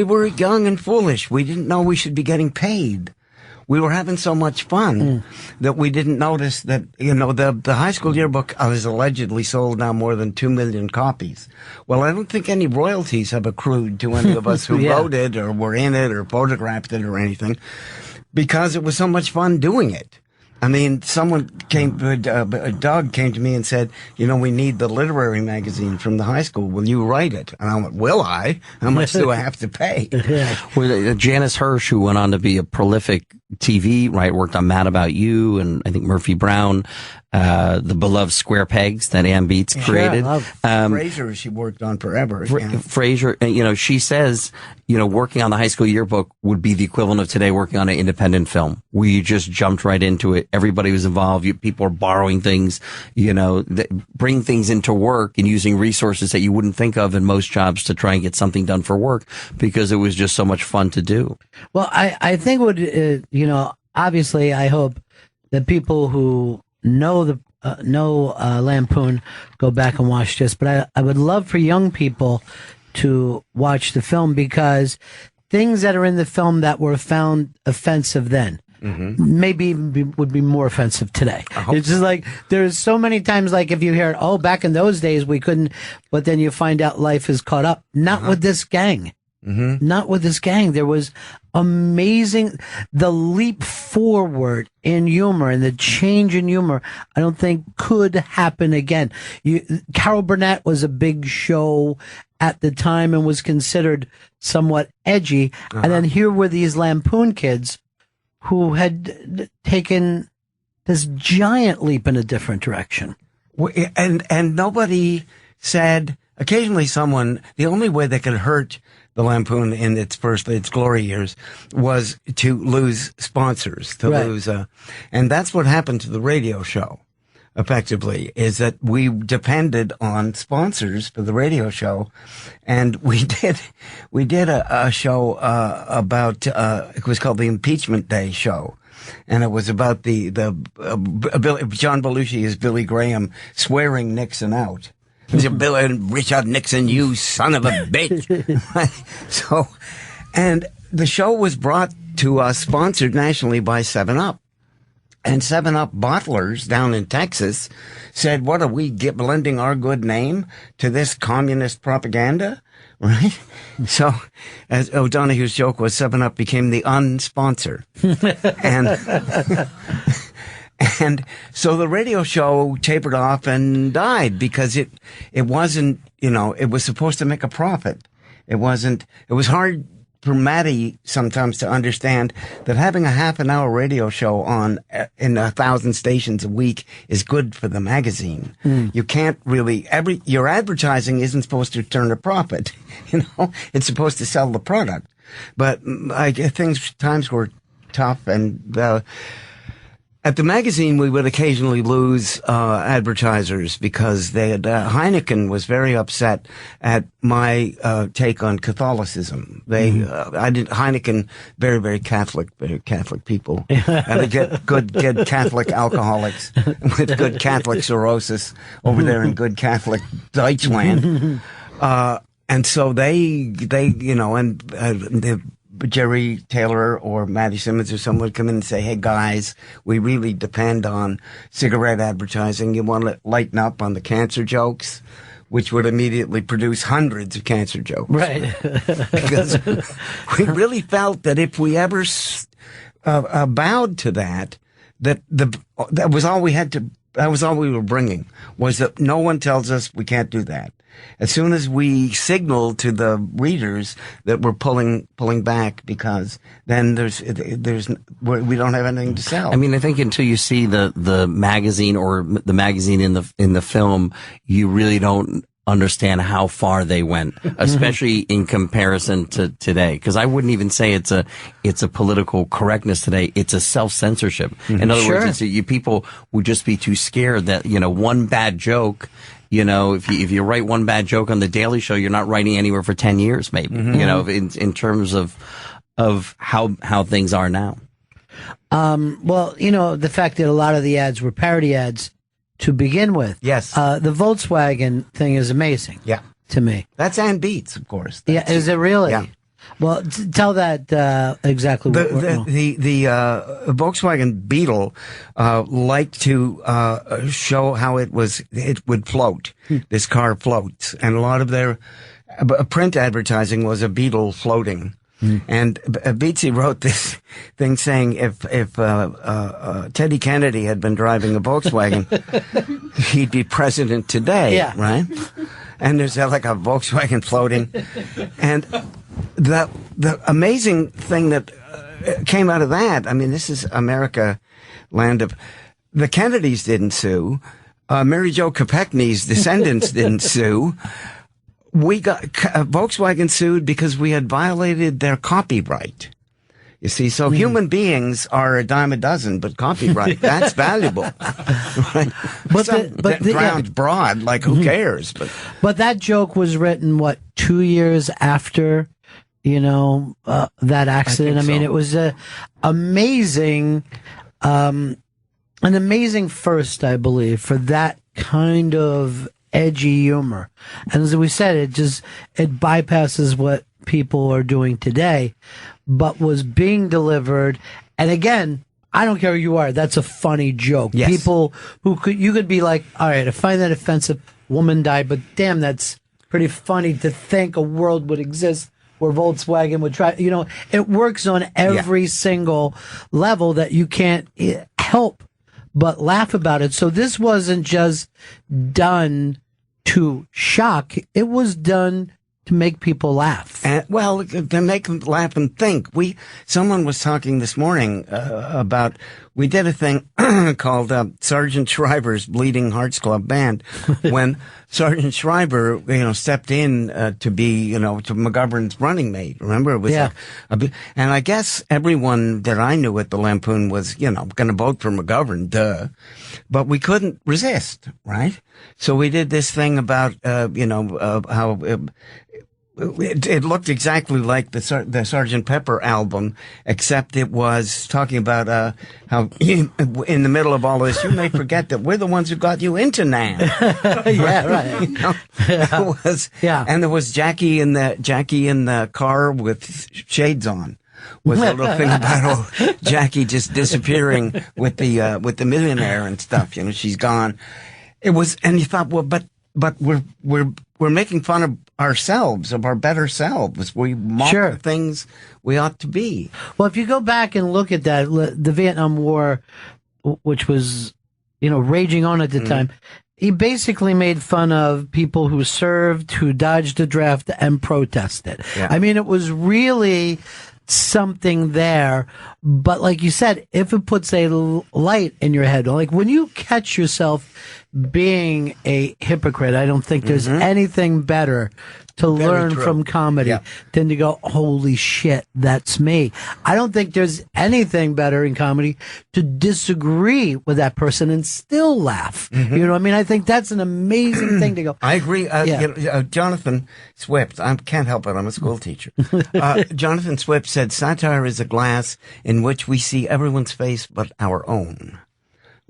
were young and foolish. We didn't know we should be getting paid. We were having so much fun that we didn't notice that, you know, the high school yearbook has allegedly sold now more than 2 million copies. Well, I don't think any royalties have accrued to any of us who wrote it or were in it or photographed it or anything, because it was so much fun doing it. I mean, Doug came to me and said, you know, we need the literary magazine from the high school. Will you write it? And I went, will I? How much do I have to pay? Well, Janice Hirsch, who went on to be a prolific TV, right, worked on Mad About You and I think Murphy Brown, the beloved Square Pegs that Ann Beats created. Frasier, she worked on forever. Frasier, you know, she says, you know, working on the high school yearbook would be the equivalent of today working on an independent film, where you just jumped right into it. Everybody was involved. People are borrowing things, you know, bring things into work and using resources that you wouldn't think of in most jobs to try and get something done for work, because it was just so much fun to do. Well, I think you know, obviously I hope that people who know Lampoon go back and watch this, but I would love for young people to watch the film, because things that are in the film that were found offensive then maybe would be more offensive today. It's just like, there's so many times, like if you hear, oh, back in those days we couldn't, but then you find out life is caught up. Not with this gang. Not with this gang. There was amazing, the leap forward in humor and the change in humor, I don't think could happen again. Carol Burnett was a big show at the time and was considered somewhat edgy. And then here were these Lampoon kids who had taken this giant leap in a different direction. And nobody said, occasionally the only way they could hurt the Lampoon in its glory years was to lose sponsors, lose, and that's what happened to the radio show. Effectively, is that we depended on sponsors for the radio show, and we did a show about it was called the Impeachment Day show, and it was about the John Belushi as Billy Graham swearing Nixon out. Richard Nixon, you son of a bitch. So, and the show was brought to us, sponsored nationally by 7-Up. And 7-Up bottlers down in Texas said, what are we blending our good name to this communist propaganda? Right? So, as O'Donoghue's joke was, 7-Up became the unsponsor. And so the radio show tapered off and died because it wasn't, you know, it was supposed to make a profit. It was hard for Maddie sometimes to understand that having a half-an-hour radio show on in 1,000 stations a week is good for the magazine. You can't really, your advertising isn't supposed to turn a profit. You know, it's supposed to sell the product. But times were tough, and at the magazine, we would occasionally lose advertisers because Heineken was very upset at my take on Catholicism. Heineken, very, very Catholic people, and they get good Catholic alcoholics with good Catholic cirrhosis over there in good Catholic Deutschland, and so they Jerry Taylor or Matty Simmons or someone would come in and say, hey guys, we really depend on cigarette advertising. You want to lighten up on the cancer jokes, which would immediately produce hundreds of cancer jokes. Right. Because we really felt that if we ever bowed to that was all we had to, that was all we were bringing, was that no one tells us we can't do that. As soon as we signal to the readers that we're pulling back, because then we don't have anything to sell. I mean, I think until you see the magazine or the magazine in the film, you really don't understand how far they went, especially in comparison to today. Because I wouldn't even say it's a political correctness today. It's a self-censorship. In other words, people would just be too scared that, one bad joke, if you write one bad joke on the Daily Show, you're not writing anywhere for 10 years, maybe, in terms of how things are now. Well, the fact that a lot of the ads were parody ads to begin with. Yes. The Volkswagen thing is amazing. Yeah. To me. That's Ann Beats, of course. Yeah. Is it really? Yeah. Well, tell that exactly. The Volkswagen Beetle liked to show how it would float. This car floats, and a lot of their print advertising was a Beetle floating. And Beatsy wrote this thing saying if Teddy Kennedy had been driving a Volkswagen, he'd be president today, right? And there's like a Volkswagen floating. And the amazing thing that came out of that, I mean, this is America, land of... The Kennedys didn't sue. Mary Jo Kopechne's descendants didn't sue. We got Volkswagen sued because we had violated their copyright. You see, so human beings are a dime a dozen, but copyright, that's valuable. Right? But ground broad, like who cares? But that joke was written, 2 years after, that accident? I mean, it was an amazing first, I believe, for that kind of edgy humor. And as we said, it bypasses what people are doing today, but was being delivered. And again, I don't care who you are, that's a funny joke. Yes. People you could be like, all right, I find that offensive, woman died, but damn, that's pretty funny to think a world would exist where Volkswagen would try, it works on every single level that you can't help but laugh about it. So this wasn't just done to shock. It was done to make people laugh. Well, to make them laugh and think. Someone was talking this morning about, we did a thing called Sergeant Schreiber's Bleeding Hearts Club Band, when Sergeant Schreiber, stepped in to be, to McGovern's running mate. Remember? It was and I guess everyone that I knew at the Lampoon was, going to vote for McGovern, duh. But we couldn't resist, right? So we did this thing about, how it looked exactly like the Sgt. Pepper album, except it was talking about how in the middle of all this, you may forget that we're the ones who got you into NAM. Yeah, right. It was, and there was Jackie in the car with shades on. Was a little thing about Jackie just disappearing with the millionaire and stuff. She's gone. It was, and you thought, well, but we're making fun of ourselves, of our better selves. We mock the things we ought to be. Well, if you go back and look at that, the Vietnam War, which was, raging on at the time, he basically made fun of people who served, who dodged the draft, and protested. Yeah. I mean, it was really something there, but like you said, if it puts a light in your head, like when you catch yourself being a hypocrite, I don't think there's anything better to learn from comedy than to go, holy shit, that's me. I don't think there's anything better in comedy to disagree with that person and still laugh. You know what I mean? I think that's an amazing thing to go. I agree. Jonathan Swift, I can't help it, I'm a school teacher. Jonathan Swift said, satire is a glass in which we see everyone's face but our own.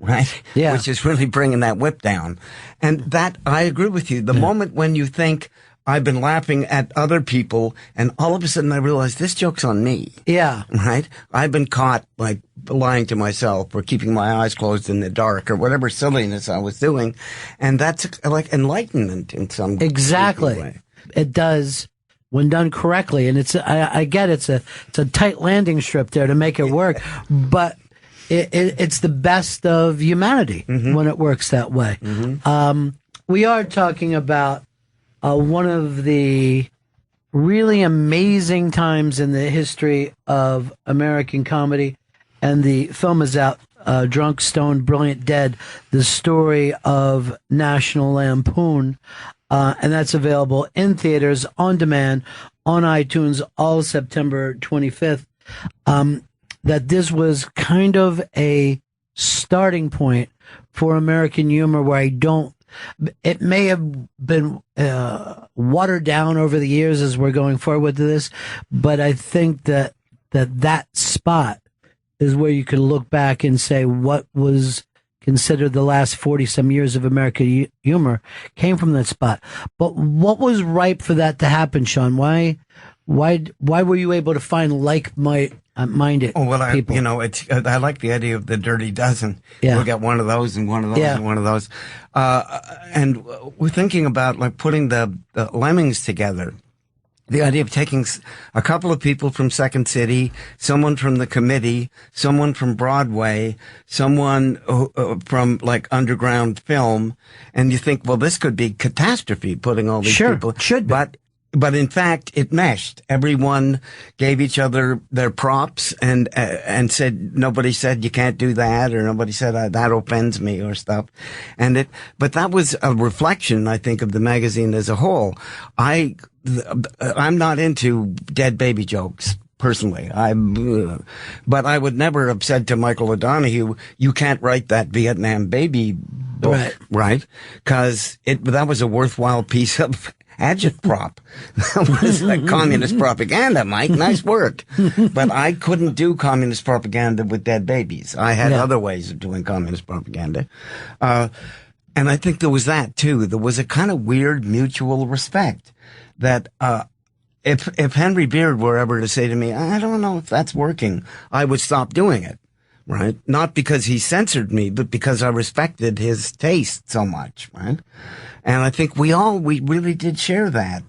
Right? Yeah. Which is really bringing that whip down. And that, I agree with you. The moment when you think, I've been laughing at other people, and all of a sudden I realize this joke's on me. Yeah. Right? I've been caught, like, lying to myself or keeping my eyes closed in the dark or whatever silliness I was doing. And that's, like, enlightenment in some way. It does, when done correctly. And it's, I get it's a tight landing strip there to make it work, but it's the best of humanity when it works that way. We are talking about one of the really amazing times in the history of American comedy. And the film is out, Drunk, Stoned, Brilliant, Dead, the story of National Lampoon. And that's available in theaters, on demand, on iTunes, all September 25th. That this was kind of a starting point for American humor where it may have been watered down over the years as we're going forward with this, but I think that spot is where you could look back and say what was considered the last 40-some years of American humor came from that spot. But what was ripe for that to happen, Sean? Why were you able to find like-minded people? I like the idea of the Dirty Dozen. Yeah. We'll get one of those and one of those and one of those. And we're thinking about like putting the Lemmings together. The idea of taking a couple of people from Second City, someone from the Committee, someone from Broadway, someone from like underground film, and you think, well, this could be catastrophe putting all these people. Should be. But in fact, it meshed. Everyone gave each other their props and said, nobody said you can't do that, or nobody said that offends me or stuff. But that was a reflection, I think, of the magazine as a whole. I'm not into dead baby jokes. Personally, but I would never have said to Michael O'Donoghue, you can't write that Vietnam baby book, right? Because that was a worthwhile piece of agitprop. That was like communist propaganda, Mike. Nice work. But I couldn't do communist propaganda with dead babies. I had other ways of doing communist propaganda. And I think there was that too. There was a kind of weird mutual respect that, if Henry Beard were ever to say to me, I don't know if that's working, I would stop doing it, right? Not because he censored me, but because I respected his taste so much, right? And I think we really did share that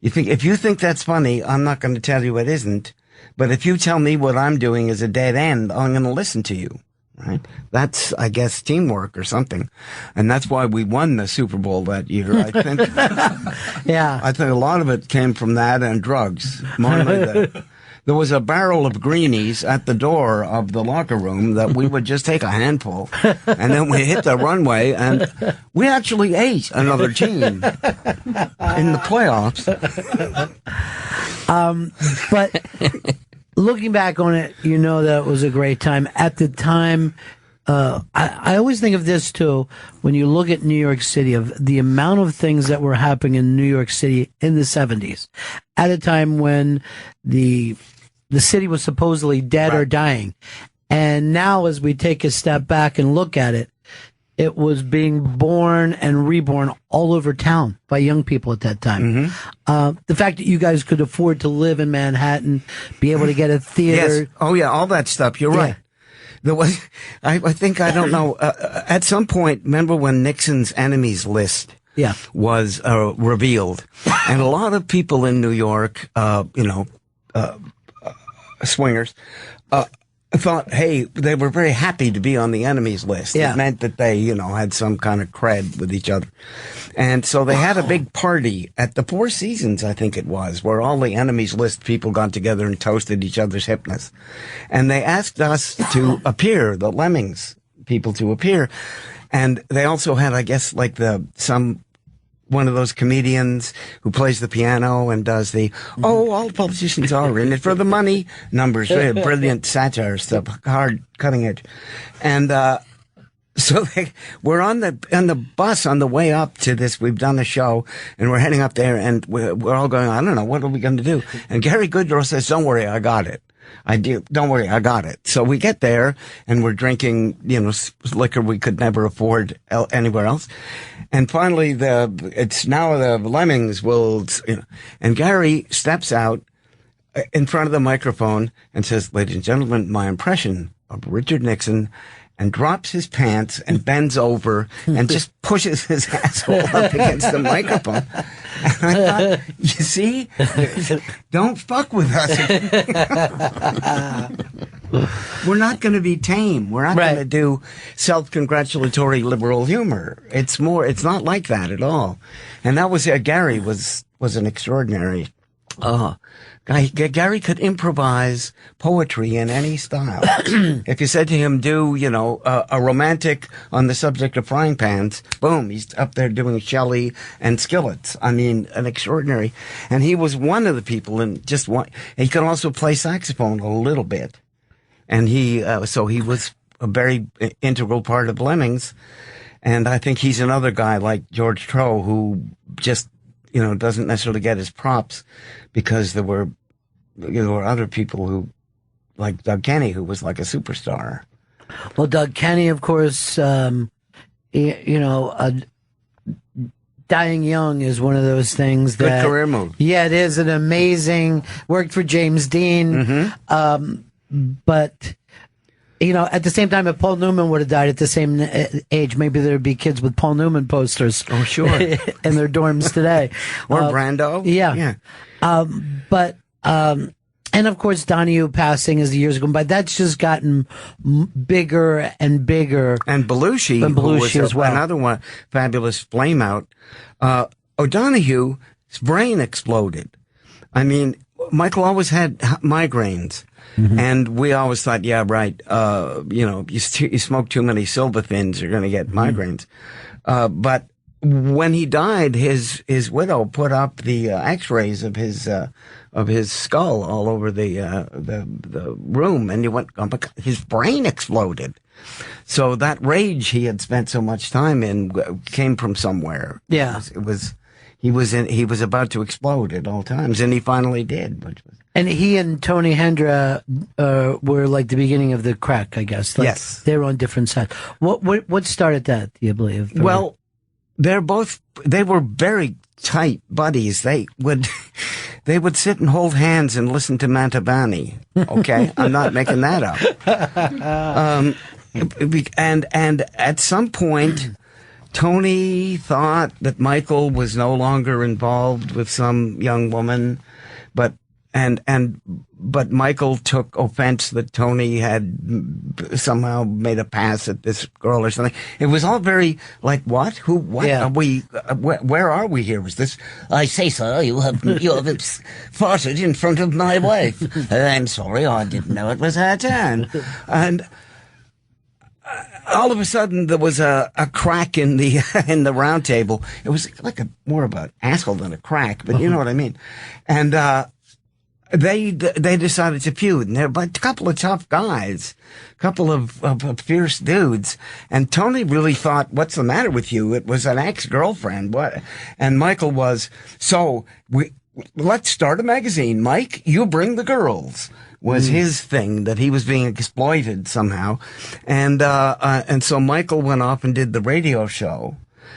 if you think that's funny, I'm not going to tell you it isn't. But if you tell me what I'm doing is a dead end, I'm going to listen to you. Right? That's, I guess, teamwork or something. And that's why we won the Super Bowl that year, I think. I think a lot of it came from that and drugs. There was a barrel of greenies at the door of the locker room that we would just take a handful, and then we hit the runway, and we actually ate another team in the playoffs. But looking back on it, you know that it was a great time. At the time, I always think of this too, when you look at New York City, of the amount of things that were happening in New York City in the 70s, at a time when the city was supposedly dead or dying. And now as we take a step back and look at it, it was being born and reborn all over town by young people at that time. The fact that you guys could afford to live in Manhattan, be able to get a theater. Yes. Oh, yeah, all that stuff. You're right. There was, I think, I don't know, at some point, remember when Nixon's enemies list was revealed? And a lot of people in New York, swingers, thought, hey, they were very happy to be on the enemies list. It meant that they, had some kind of cred with each other. And so they had a big party at the Four Seasons, I think it was, where all the enemies list people got together and toasted each other's hipness. And they asked us to appear, the Lemmings people to appear. And they also had, I guess, like one of those comedians who plays the piano and does all politicians are in it for the money numbers, very brilliant satire stuff, hard, cutting edge. And, so we're on the bus on the way up to this. We've done a show and we're heading up there and we're all going, I don't know, what are we going to do? And Gary Goodrow says, don't worry, I got it. Don't worry, I got it. So we get there and we're drinking, liquor we could never afford anywhere else. And finally, it's now the Lemmings and Gary steps out in front of the microphone and says, ladies and gentlemen, my impression of Richard Nixon, and drops his pants and bends over and just pushes his asshole up against the microphone. And I thought, you see, don't fuck with us. We're not going to be tame. We're not going to do self-congratulatory liberal humor. It's not like that at all. And that was, Gary was an extraordinary, guy. Gary could improvise poetry in any style. If you said to him, do, a romantic on the subject of frying pans, boom, he's up there doing Shelley and Skillets. I mean, an extraordinary. And he was one of the people, and he could also play saxophone a little bit. And so he was a very integral part of Lemmings. And I think he's another guy like George Trow who just, doesn't necessarily get his props because there were other people who, like Doug Kenny, who was like a superstar. Well, Doug Kenny, of course, Dying Young is one of those things that... Good career move. Yeah, it is an amazing... Worked for James Dean. But, at the same time, if Paul Newman would have died at the same age, maybe there'd be kids with Paul Newman posters. Oh, sure. in their dorms today. Or Brando. Yeah. And of course, Donahue passing as the years go by. That's just gotten bigger and bigger. And Belushi, who was as well. Another one, fabulous flame out. O'Donoghue's brain exploded. I mean, Michael always had migraines. And we always thought, yeah, right, you smoke too many Silva Thins, you're going to get migraines. But when he died, his widow put up the X-rays of his skull all over the room, and you went, oh my God, his brain exploded. So that rage he had spent so much time in came from somewhere. Yeah, he was about to explode at all times, and he finally did. And he and Tony Hendra were like the beginning of the crack, I guess. Yes, they were on different sides. What started that? Do you believe? Well, they were very tight buddies. They would sit and hold hands and listen to Mantovani. Okay, I'm not making that up. And at some point, Tony thought that Michael was no longer involved with some young woman, but Michael took offense that Tony had somehow made a pass at this girl or something. It was all very like, what? Who? What? Yeah. Are we? Where are we here? Was this? I say, sir, you have farted in front of my wife. I'm sorry, I didn't know it was her turn. And all of a sudden, there was a crack in the round table. It was like more of an asshole than a crack, but you know what I mean. And they decided to feud, and they're a couple of tough guys, a couple of fierce dudes. And Tony really thought, "What's the matter with you?" It was an ex-girlfriend. What? And Michael was, let's start a magazine. Mike, you bring the girls. Was his thing, that he was being exploited somehow. And so Michael went off and did the radio show,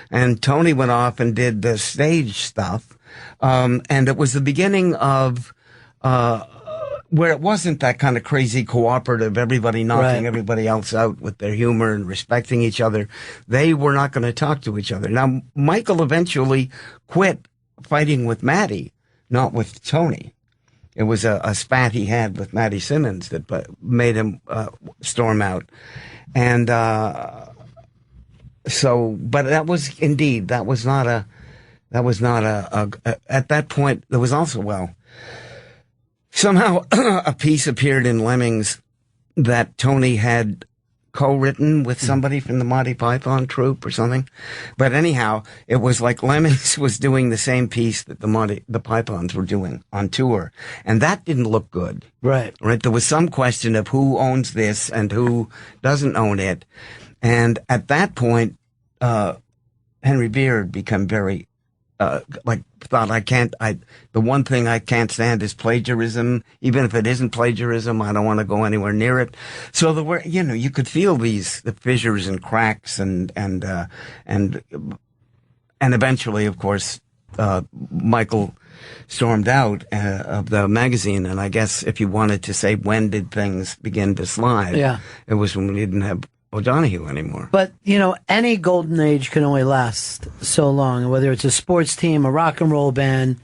and Tony went off and did the stage stuff. And it was the beginning of, where it wasn't that kind of crazy cooperative, everybody knocking everybody else out with their humor and respecting each other. They were not going to talk to each other. Now, Michael eventually quit fighting with Maddie, not with Tony. It was a spat he had with Maddie Simmons that made him storm out. And but that was not at that point, there was also, somehow a piece appeared in Lemmings that Tony had co-written with somebody from the Monty Python troupe or something. But anyhow, it was like Lemmings was doing the same piece that the Pythons were doing on tour. And that didn't look good. Right. There was some question of who owns this and who doesn't own it. And at that point, Henry Beard became very, thought the one thing I can't stand is plagiarism. Even if it isn't plagiarism, I don't want to go anywhere near it. So there were, you could feel the fissures and cracks and eventually, of course, Michael stormed out of the magazine. And I guess if you wanted to say, when did things begin to slide? Yeah. It was when we didn't have O'Donoghue anymore. But, any golden age can only last so long, whether it's a sports team, a rock and roll band,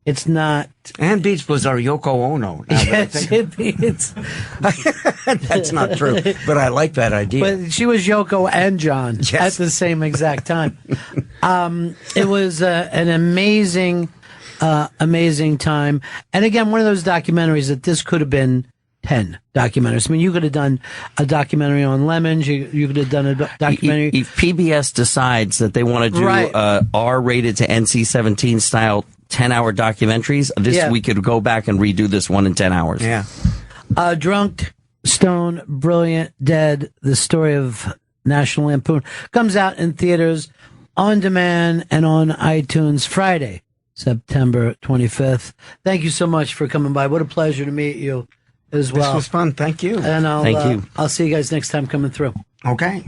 It's not. Ann Beach was our Yoko Ono. Yes, it's. That's not true, but I like that idea. But she was Yoko and John at the same exact time. It was an amazing time. And again, one of those documentaries that this could have been 10 documentaries. I mean, you could have done a documentary on lemons. You could have done a documentary. If PBS decides that they want to do R-rated to NC-17 style 10-hour documentaries, we could go back and redo this one in 10 hours. Yeah. Drunk, Stone, Brilliant, Dead, the story of National Lampoon comes out in theaters on demand and on iTunes Friday, September 25th. Thank you so much for coming by. What a pleasure to meet you as well. This was fun. Thank you. And Thank you. I'll see you guys next time coming through. Okay.